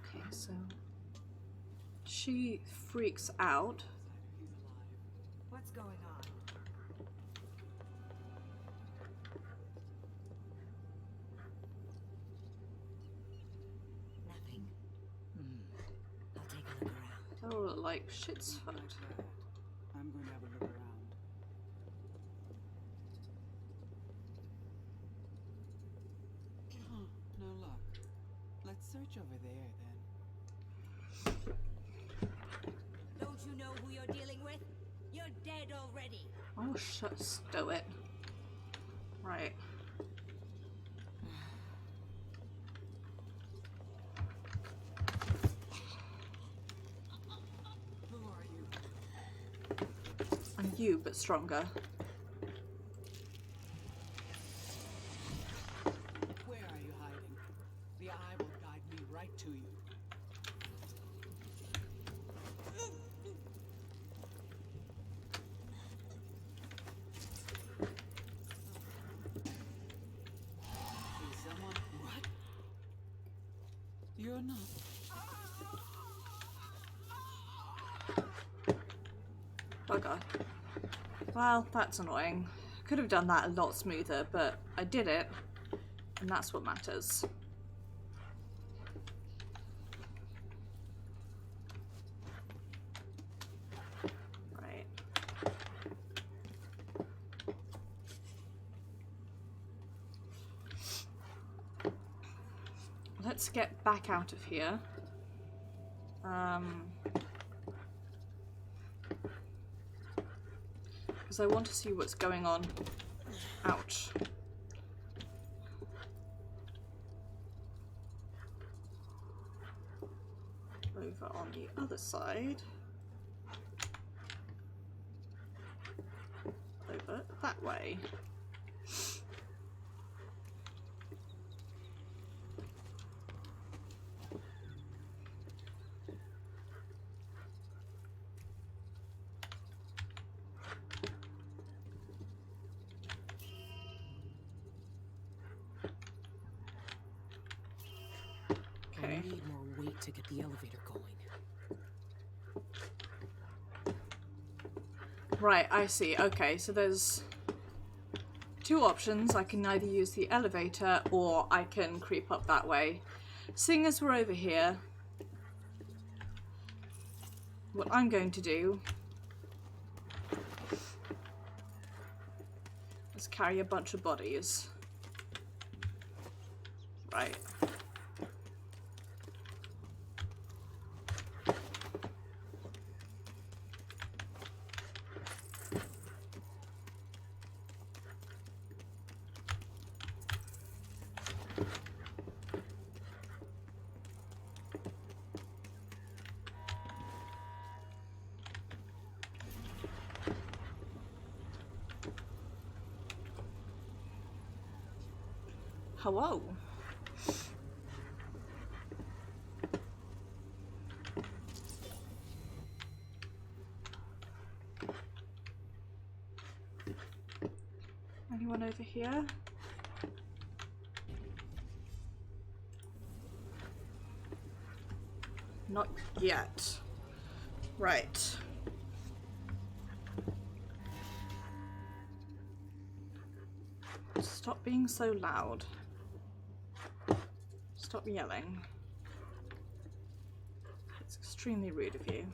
Speaker 1: Okay, so... she freaks out.
Speaker 12: What's going on? Nothing. I'll take a look around.
Speaker 1: Oh, like shit's
Speaker 13: Like
Speaker 1: fucked.
Speaker 13: that. I'm going to have a look around. No luck. Let's search over there then.
Speaker 12: Don't you know who you're dealing with? You're dead already.
Speaker 1: Oh, stow it. Right.
Speaker 13: Who are you?
Speaker 1: I'm you, but stronger.
Speaker 13: Where are you hiding? The eye will guide me right to you. Is someone... What? You're not...
Speaker 1: Bugger. Well, that's annoying. Could have done that a lot smoother, but I did it, and that's what matters. Right. Let's get back out of here. Because I want to see what's going on. Ouch. Over on the other side. Over that way.
Speaker 6: I need more weight to get the elevator going.
Speaker 1: Right, I see. Okay, so there's two options. I can either use the elevator or I can creep up that way. Seeing as we're over here, what I'm going to do is carry a bunch of bodies. Right. Hello. Anyone over here? Not yet. Right. Stop being so loud. Stop yelling. It's extremely rude of you.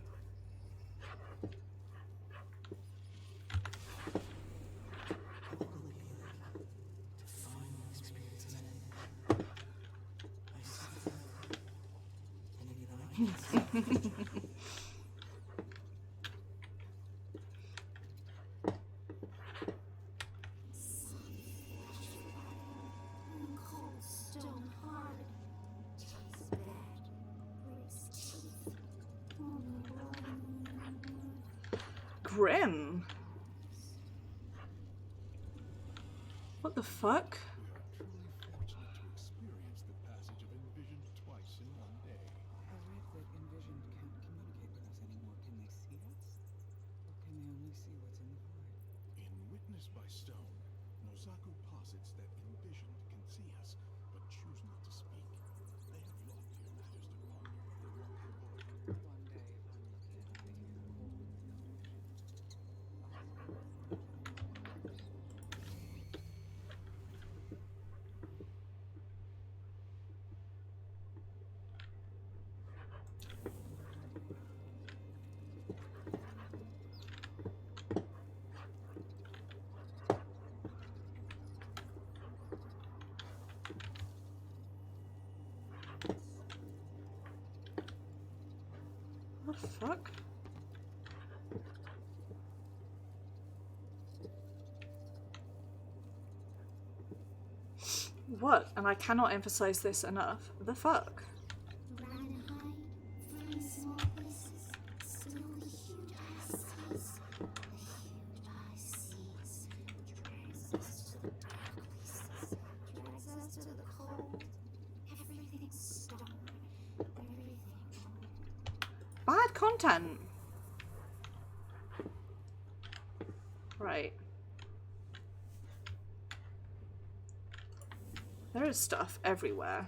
Speaker 8: Cold stone hard. Tastes bad. Breaks teeth.
Speaker 1: Grim. What the fuck?
Speaker 7: We are truly fortunate to experience the passage of Envisioned twice in one day.
Speaker 13: I read that Envisioned can't communicate with us anymore. Can they see us? Or can they only see what's in the void?
Speaker 7: In Witness by Stone, Nozaku posits that Envisioned can see us, but choose not to speak. They have loftier matters to ponder when they walk the void.
Speaker 13: One day, if I'm lucky enough to hear a whole with no vision,
Speaker 1: What the fuck? What? And I cannot emphasize this enough. The fuck?
Speaker 8: Run and hide. Find small places. Still the huge eye sees. The huge eye sees. Drags us to the dark places. Drags us to the cold. Everything's stone. Everything.
Speaker 1: Bad content. Right. There is stuff everywhere.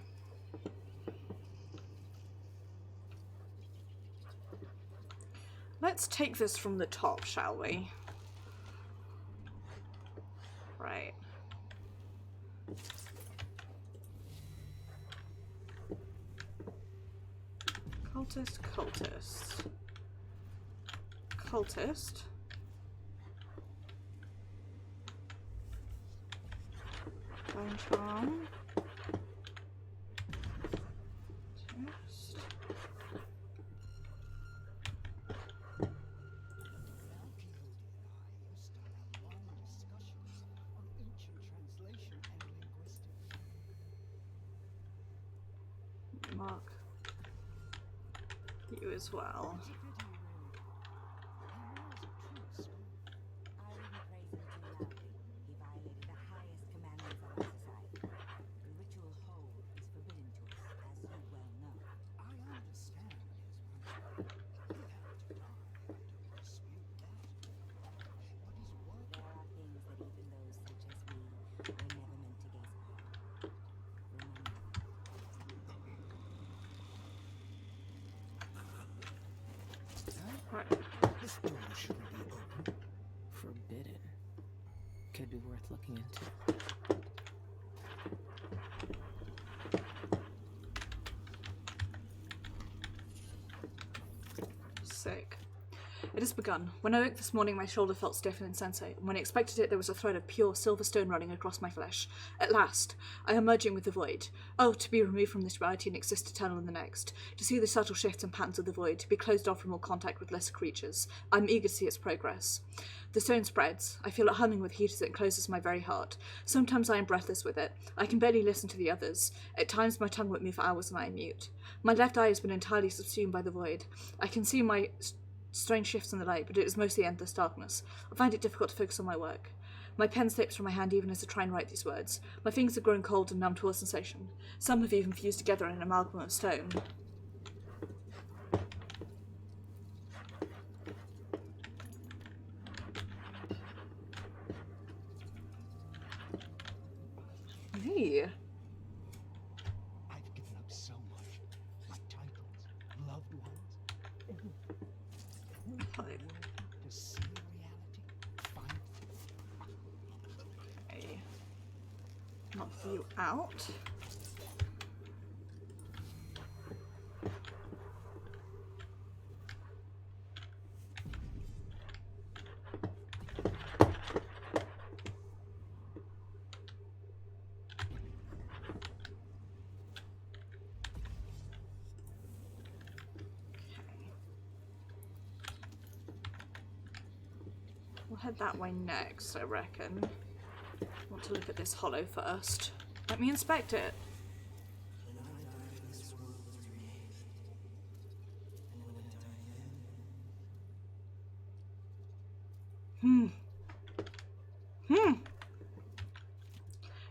Speaker 1: Let's take this from the top, shall we? Right. Cultist, cultist. Cultist. Bone charm. Test. Mark. You as well. Right.
Speaker 11: This door shouldn't be open. Forbidden. Could be worth looking into.
Speaker 1: Sick. It has begun. When I woke this morning, my shoulder felt stiff and insensate, and when I expected it, there was a thread of pure silver stone running across my flesh. At last, I am merging with the void. Oh, to be removed from this reality and exist eternal in the next. To see the subtle shifts and patterns of the void, to be closed off from all contact with lesser creatures. I'm eager to see its progress. The stone spreads. I feel it humming with heat as it encloses my very heart. Sometimes I am breathless with it. I can barely listen to the others. At times my tongue won't move for hours and I am mute. My left eye has been entirely subsumed by the void. I can see my strange shifts in the light, but it is mostly endless darkness. I find it difficult to focus on my work. My pen slips from my hand even as I try and write these words. My fingers have grown cold and numb to all sensation. Some have even fused together in an amalgam of stone. Hey.
Speaker 11: I've given up so much. My titles, loved ones. To see reality, find
Speaker 1: Hey. you out. We'll head that way next, I reckon. Want to look at this hollow first. Let me inspect it.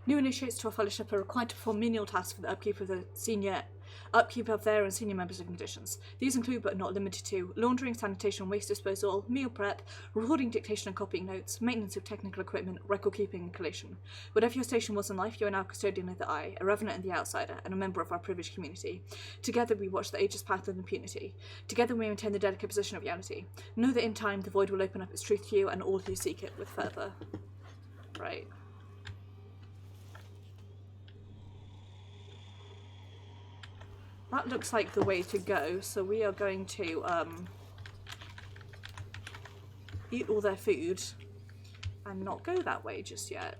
Speaker 1: New initiates to our fellowship are required to perform menial tasks for the upkeep of their and senior members' living conditions. These include, but are not limited to, laundering, sanitation, waste disposal, meal prep, recording, dictation and copying notes, maintenance of technical equipment, record keeping and collation. Whatever your station was in life, you are now custodian of the eye, a revenant and the outsider, and a member of our privileged community. Together we watch the ages path of impunity. Together we maintain the delicate position of reality. Know that in time the void will open up its truth to you and all who seek it with fervour. Right. That looks like the way to go, so we are going to eat all their food and not go that way just yet.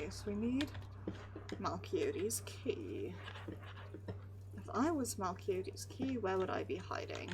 Speaker 1: So we need Malchiote's key. If I was Malchiote's key, where would I be hiding?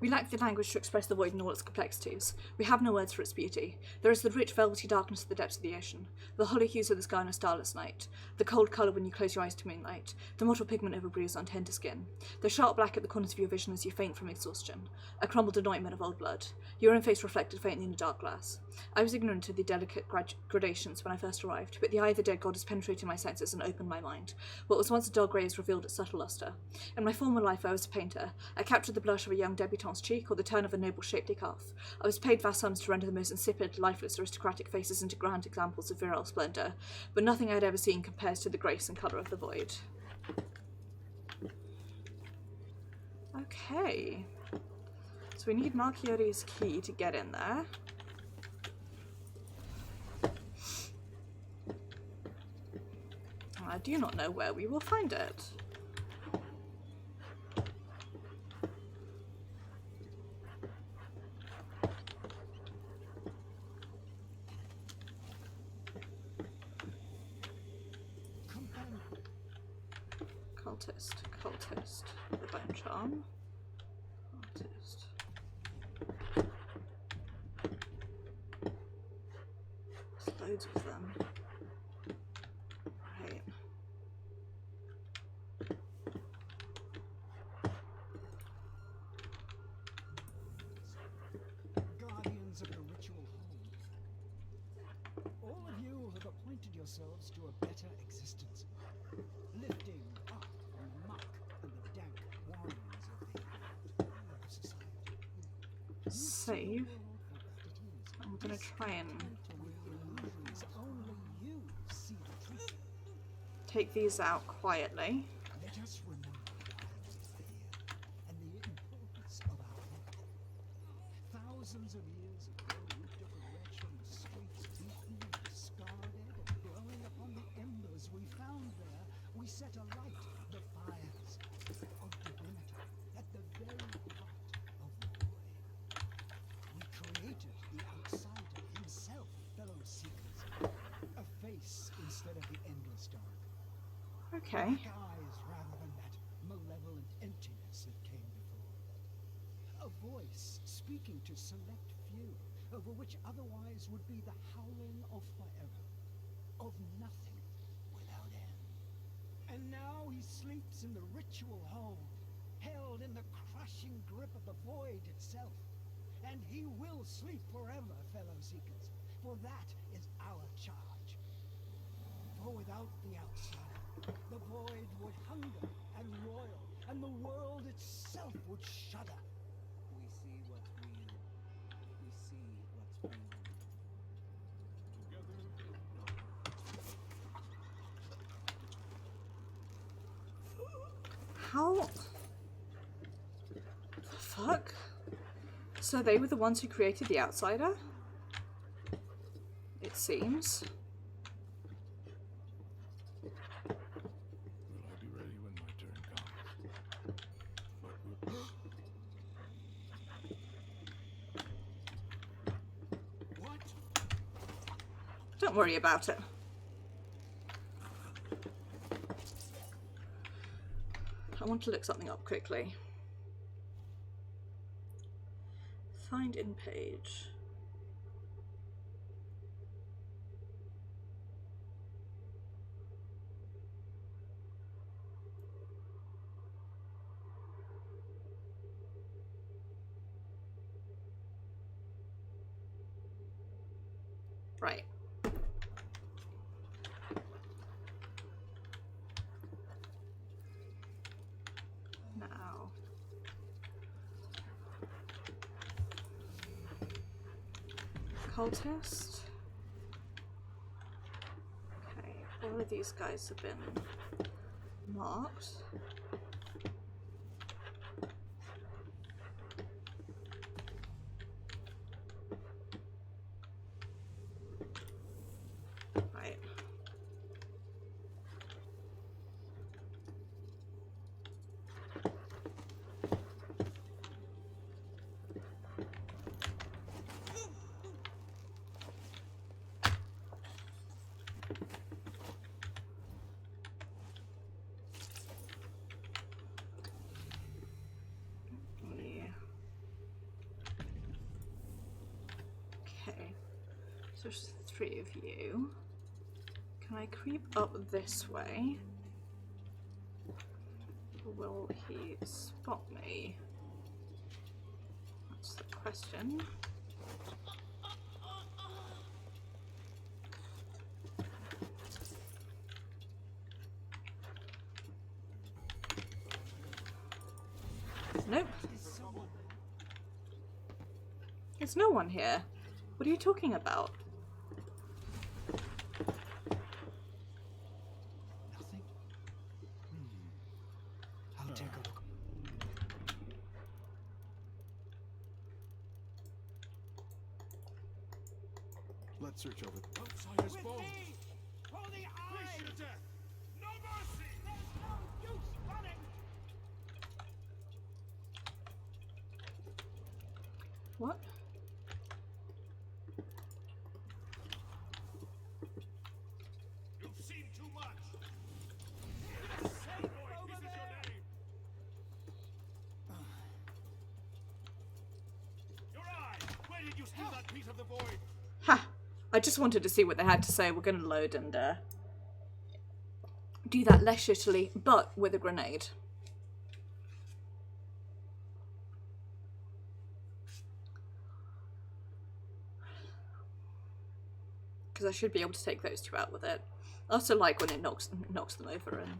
Speaker 1: We lack the language to express the void in all its complexities. We have no words for its beauty. There is the rich velvety darkness of the depths of the ocean, the hollow hues of the sky on a starless night, the cold colour when you close your eyes to moonlight, the mottled pigment of a bruise on tender skin, the sharp black at the corners of your vision as you faint from exhaustion, a crumbled anointment of old blood, your own face reflected faintly in the dark glass. I was ignorant of the delicate gradations when I first arrived, but the eye of the dead god has penetrated my senses and opened my mind. What was once a dull grey has revealed its subtle lustre. In my former life I was a painter. I captured the blush of a young debutante's cheek or the turn of a noble shapely calf. I was paid vast sums to render the most insipid, lifeless, aristocratic faces into grand examples of virile splendour, but nothing I had ever seen compares to the grace and colour of the void. Okay. So we need Malchiote's key to get in there. I do not know where we will find it. Cultist, the bone charm. Cultist. There's loads of them. Right.
Speaker 15: Guardians of the ritual home. All of you have appointed yourselves to a better existence, lifting up from the muck and the dank warrens of the society.
Speaker 1: Save. I'm gonna try and take these out quietly.
Speaker 15: Let us remember our fear and the importance of our work. Thousands of years ago, we took a wretch from the streets, beaten, discarded, and blowing upon the embers we found there, we set alight the fires of divinity at the very heart of the void. We created the outsider himself, fellow seekers, a face instead of the endless dark.
Speaker 1: Okay.
Speaker 15: Black eyes rather than that malevolent emptiness that came before. A voice speaking to select few, over which otherwise would be the howling of forever, of nothing without end. And now he sleeps in the ritual hole, held in the crushing grip of the void itself. And he will sleep forever, fellow Seekers, for that is our charge. For without the outsider, the void would hunger and roil, and the world itself would shudder.
Speaker 11: We see what's real. We see what's real.
Speaker 1: How? The fuck? So they were the ones who created the outsider? It seems.
Speaker 2: Will I be ready when my turn comes?
Speaker 15: What?
Speaker 1: Don't worry about it. I want to look something up quickly. Find in page. Right. Now. Cultist. Okay, all of these guys have been marked. Right. Okay, so there's 3 of you. Can I creep up this way? Will he spot me? That's the question. Nope. There's no one here. What are you talking about?
Speaker 15: Nothing? I'll take a look.
Speaker 2: Let's search over.
Speaker 7: Outsider's bones! For the eye! Your death! No mercy! There's no use running!
Speaker 1: What?
Speaker 7: You've seen too much! Say void, this is your name! Your eye! Where did you steal that piece of the void?
Speaker 1: Ha! I just wanted to see what they had to say. We're going to load and do that less shittily, but with a grenade. Because I should be able to take those 2 out with it. I also like when it knocks them over and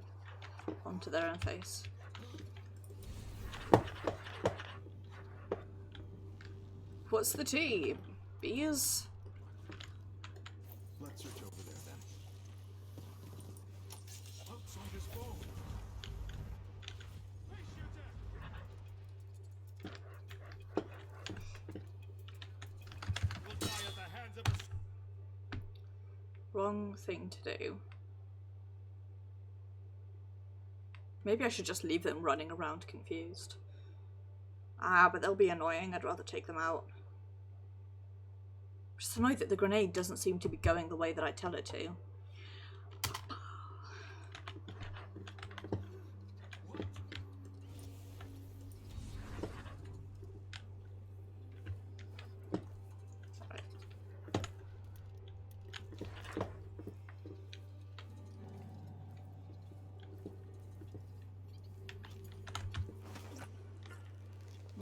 Speaker 1: onto their own face. What's the tea? Bees?
Speaker 2: Let's search over there then.
Speaker 7: Outsider's bones! Face your death! You'll die at the hands of a...
Speaker 1: Wrong thing to do. Maybe I should just leave them running around confused. Ah, but they'll be annoying. I'd rather take them out. I'm just annoyed that the grenade doesn't seem to be going the way that I tell it to.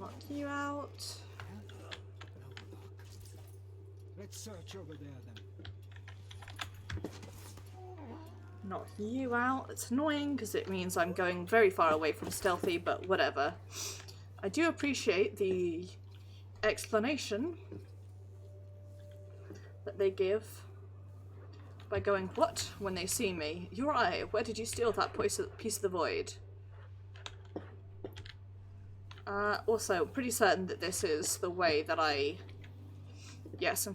Speaker 1: Knock you out.
Speaker 15: Let's search over there then.
Speaker 1: Knock you out. It's annoying because it means I'm going very far away from stealthy, but whatever. I do appreciate the explanation that they give by going, "What?" when they see me. Your eye, where did you steal that piece of the void? Also, pretty certain that this is the way that I... Yes,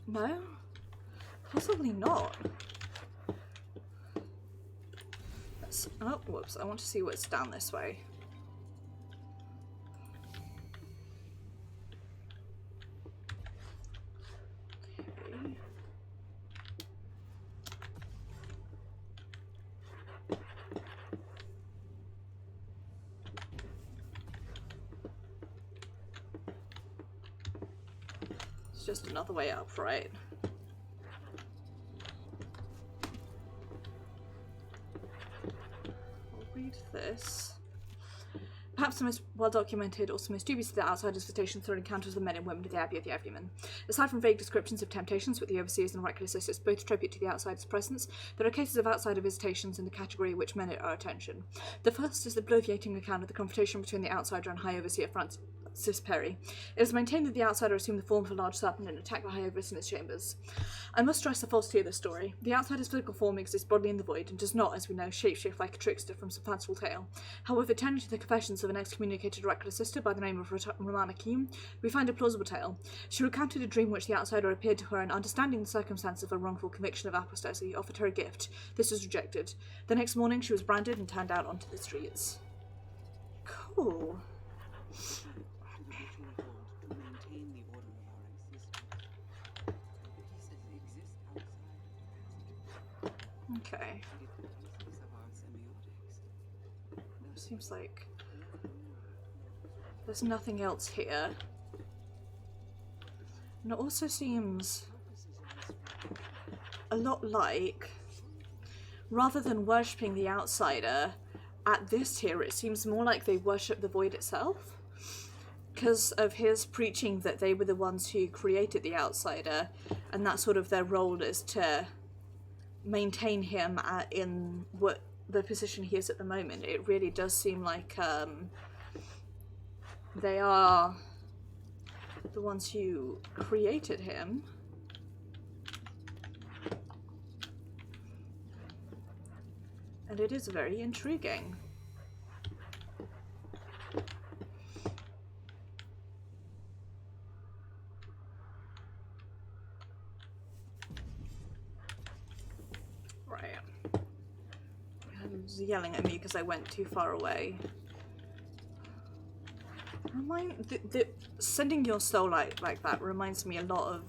Speaker 1: no? Possibly not. Oh, whoops. I want to see what's down this way. Okay. It's just another way up, right? Read this. Perhaps the most well-documented, also most dubious of the outsiders' visitations are encounters with the men and women of the Abbey of the Everyman. Aside from vague descriptions of temptations with the overseers and reckless sisters, both attribute to the outsider's presence, there are cases of outsider visitations in the category which merit our attention. The first is the bloviating account of the confrontation between the outsider and High Overseer Francis Perry. It is maintained that the outsider assumed the form of a large serpent and attacked the High Overseer in his chambers. I must stress the falsity of this story. The outsider's physical form exists bodily in the void and does not, as we know, shapeshift like a trickster from some fanciful tale. However, turning to the confessions of an excommunicated reckless sister by the name of Romana Keene, we find a plausible tale. She recounted a dream which the outsider appeared to her and, understanding the circumstance of a wrongful conviction of apostasy, offered her a gift. This was rejected. The next morning she was branded and turned out onto the streets. Cool. Okay. Seems like there's nothing else here. And it also seems a lot like, rather than worshipping the outsider, at this tier it seems more like they worship the void itself. Because of his preaching that they were the ones who created the outsider, and that sort of their role is to maintain him in what the position he is at the moment. It really does seem like they are the ones who created him. And it is very intriguing. Yelling at me because I went too far away. Sending your soul out like that reminds me a lot of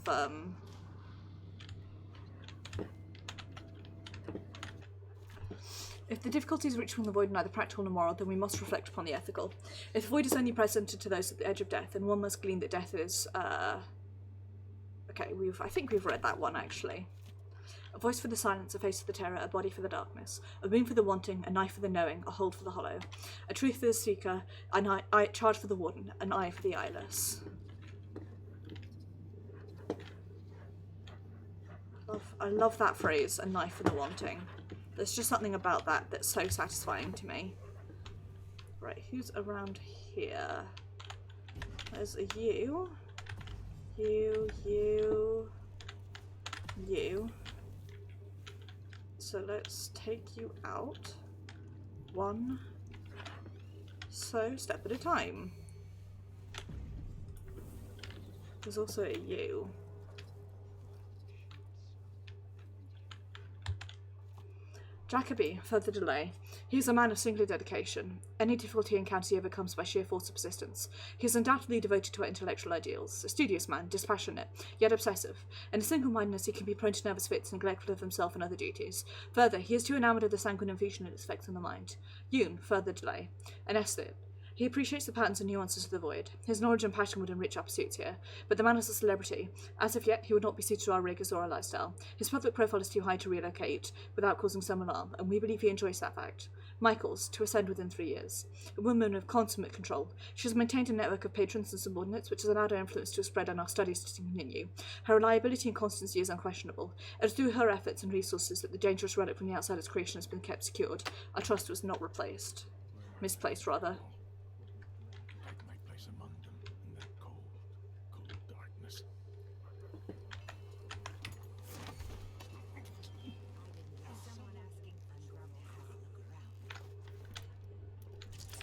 Speaker 1: if the difficulties reaching the void are neither practical nor moral, then we must reflect upon the ethical. If the void is only presented to those at the edge of death, then one must glean that death is okay, I think we've read that one actually. A voice for the silence, a face for the terror, a body for the darkness, a boon for the wanting, a knife for the knowing, a hold for the hollow, a truth for the seeker, an eye charge for the warden, an eye for the eyeless. I love that phrase, a knife for the wanting. There's just something about that that's so satisfying to me. Right, who's around here? There's a you. You. So let's take you out. One. So, step at a time. There's also a you. Jacoby, further delay. He is a man of singular dedication. Any difficulty he encounters he overcomes by sheer force of persistence. He is undoubtedly devoted to our intellectual ideals. A studious man, dispassionate, yet obsessive. In a single-mindedness he can be prone to nervous fits, neglectful of himself and other duties. Further, he is too enamoured of the sanguine infusion it effects on the mind. Yoon, further delay. An aesthete. He appreciates the patterns and nuances of the void. His knowledge and passion would enrich our pursuits here, but the man is a celebrity. As of yet, he would not be suited to our rigours or our lifestyle. His public profile is too high to relocate without causing some alarm, and we believe he enjoys that fact. Michaels, to ascend within 3 years. A woman of consummate control. She has maintained a network of patrons and subordinates, which has allowed her influence to spread and our studies to continue. Her reliability and constancy is unquestionable. It is through her efforts and resources that the dangerous relic from the outsider's creation has been kept secured. Our trust was not replaced. Misplaced, rather.
Speaker 7: Take my place among them in that cold, cold darkness.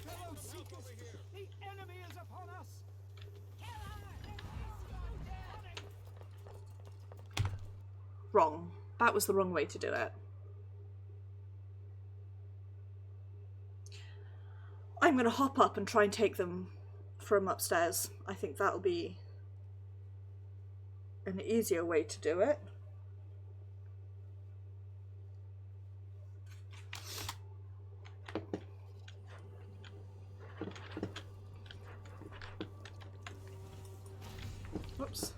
Speaker 15: Fellow seekers, the enemy is upon us!
Speaker 1: Wrong. That was the wrong way to do it. I'm going to hop up and try and take them from upstairs. I think that'll be an easier way to do it. Whoops.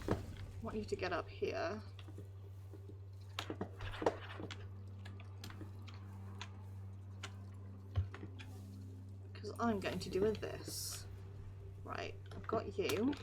Speaker 1: I want you to get up here. Because I'm going to do with this. Right, I've got you.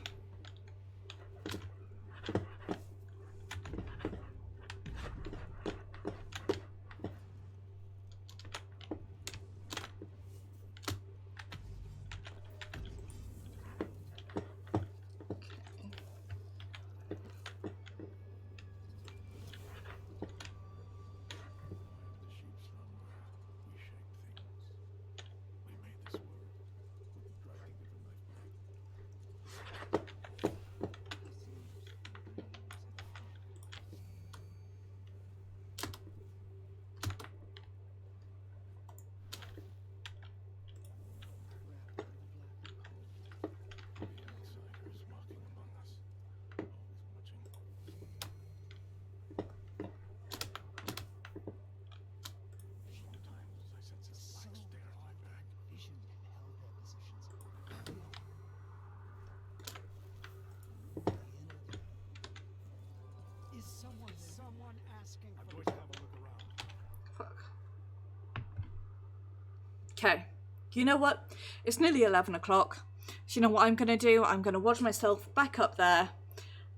Speaker 15: Someone asking for... I'm going to have a look around.
Speaker 1: Fuck. Okay. You know what? It's nearly 11 o'clock. So you know what I'm going to do? I'm going to watch myself back up there.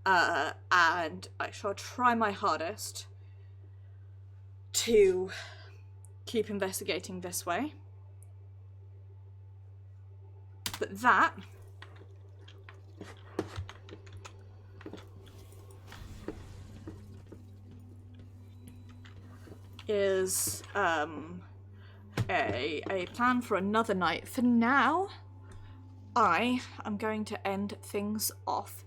Speaker 1: And I shall try my hardest to keep investigating this way. But that is a plan for another night. For now, I am going to end things off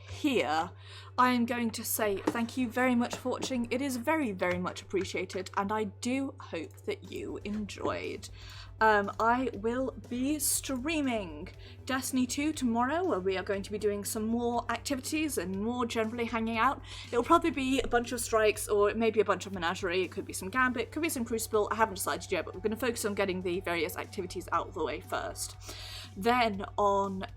Speaker 1: here. I am going to say thank you very much for watching. It is very, very much appreciated, and I do hope that you enjoyed. I will be streaming Destiny 2 tomorrow, where we are going to be doing some more activities and more generally hanging out. It'll probably be a bunch of strikes, or it may be a bunch of menagerie. It could be some Gambit, could be some Crucible. I haven't decided yet, but we're going to focus on getting the various activities out of the way first. Then on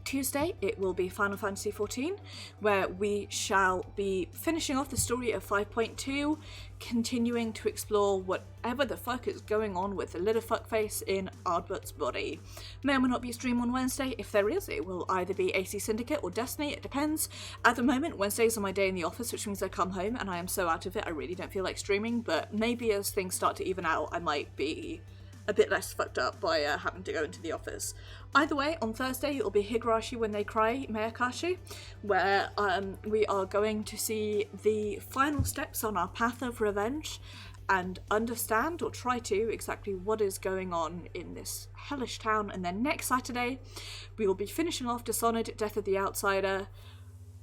Speaker 1: Tuesday, it will be Final Fantasy XIV, where we shall be finishing off the story of 5.2, continuing to explore whatever the fuck is going on with the little fuckface in Ardbut's body. May or may not be a stream on Wednesday. If there is, it will either be AC Syndicate or Destiny, it depends. At the moment, Wednesdays are my day in the office, which means I come home and I am so out of it, I really don't feel like streaming, but maybe as things start to even out, I might be a bit less fucked up by having to go into the office. Either way, on Thursday it will be Higurashi When They Cry, Mayakashi, where we are going to see the final steps on our path of revenge and understand, or try to, exactly what is going on in this hellish town. And then next Saturday we will be finishing off Dishonored, Death of the Outsider,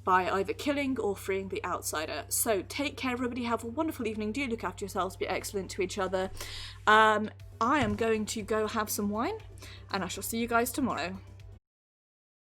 Speaker 1: by either killing or freeing the outsider. So take care everybody, have a wonderful evening, do look after yourselves, be excellent to each other. I am going to go have some wine, and I shall see you guys tomorrow.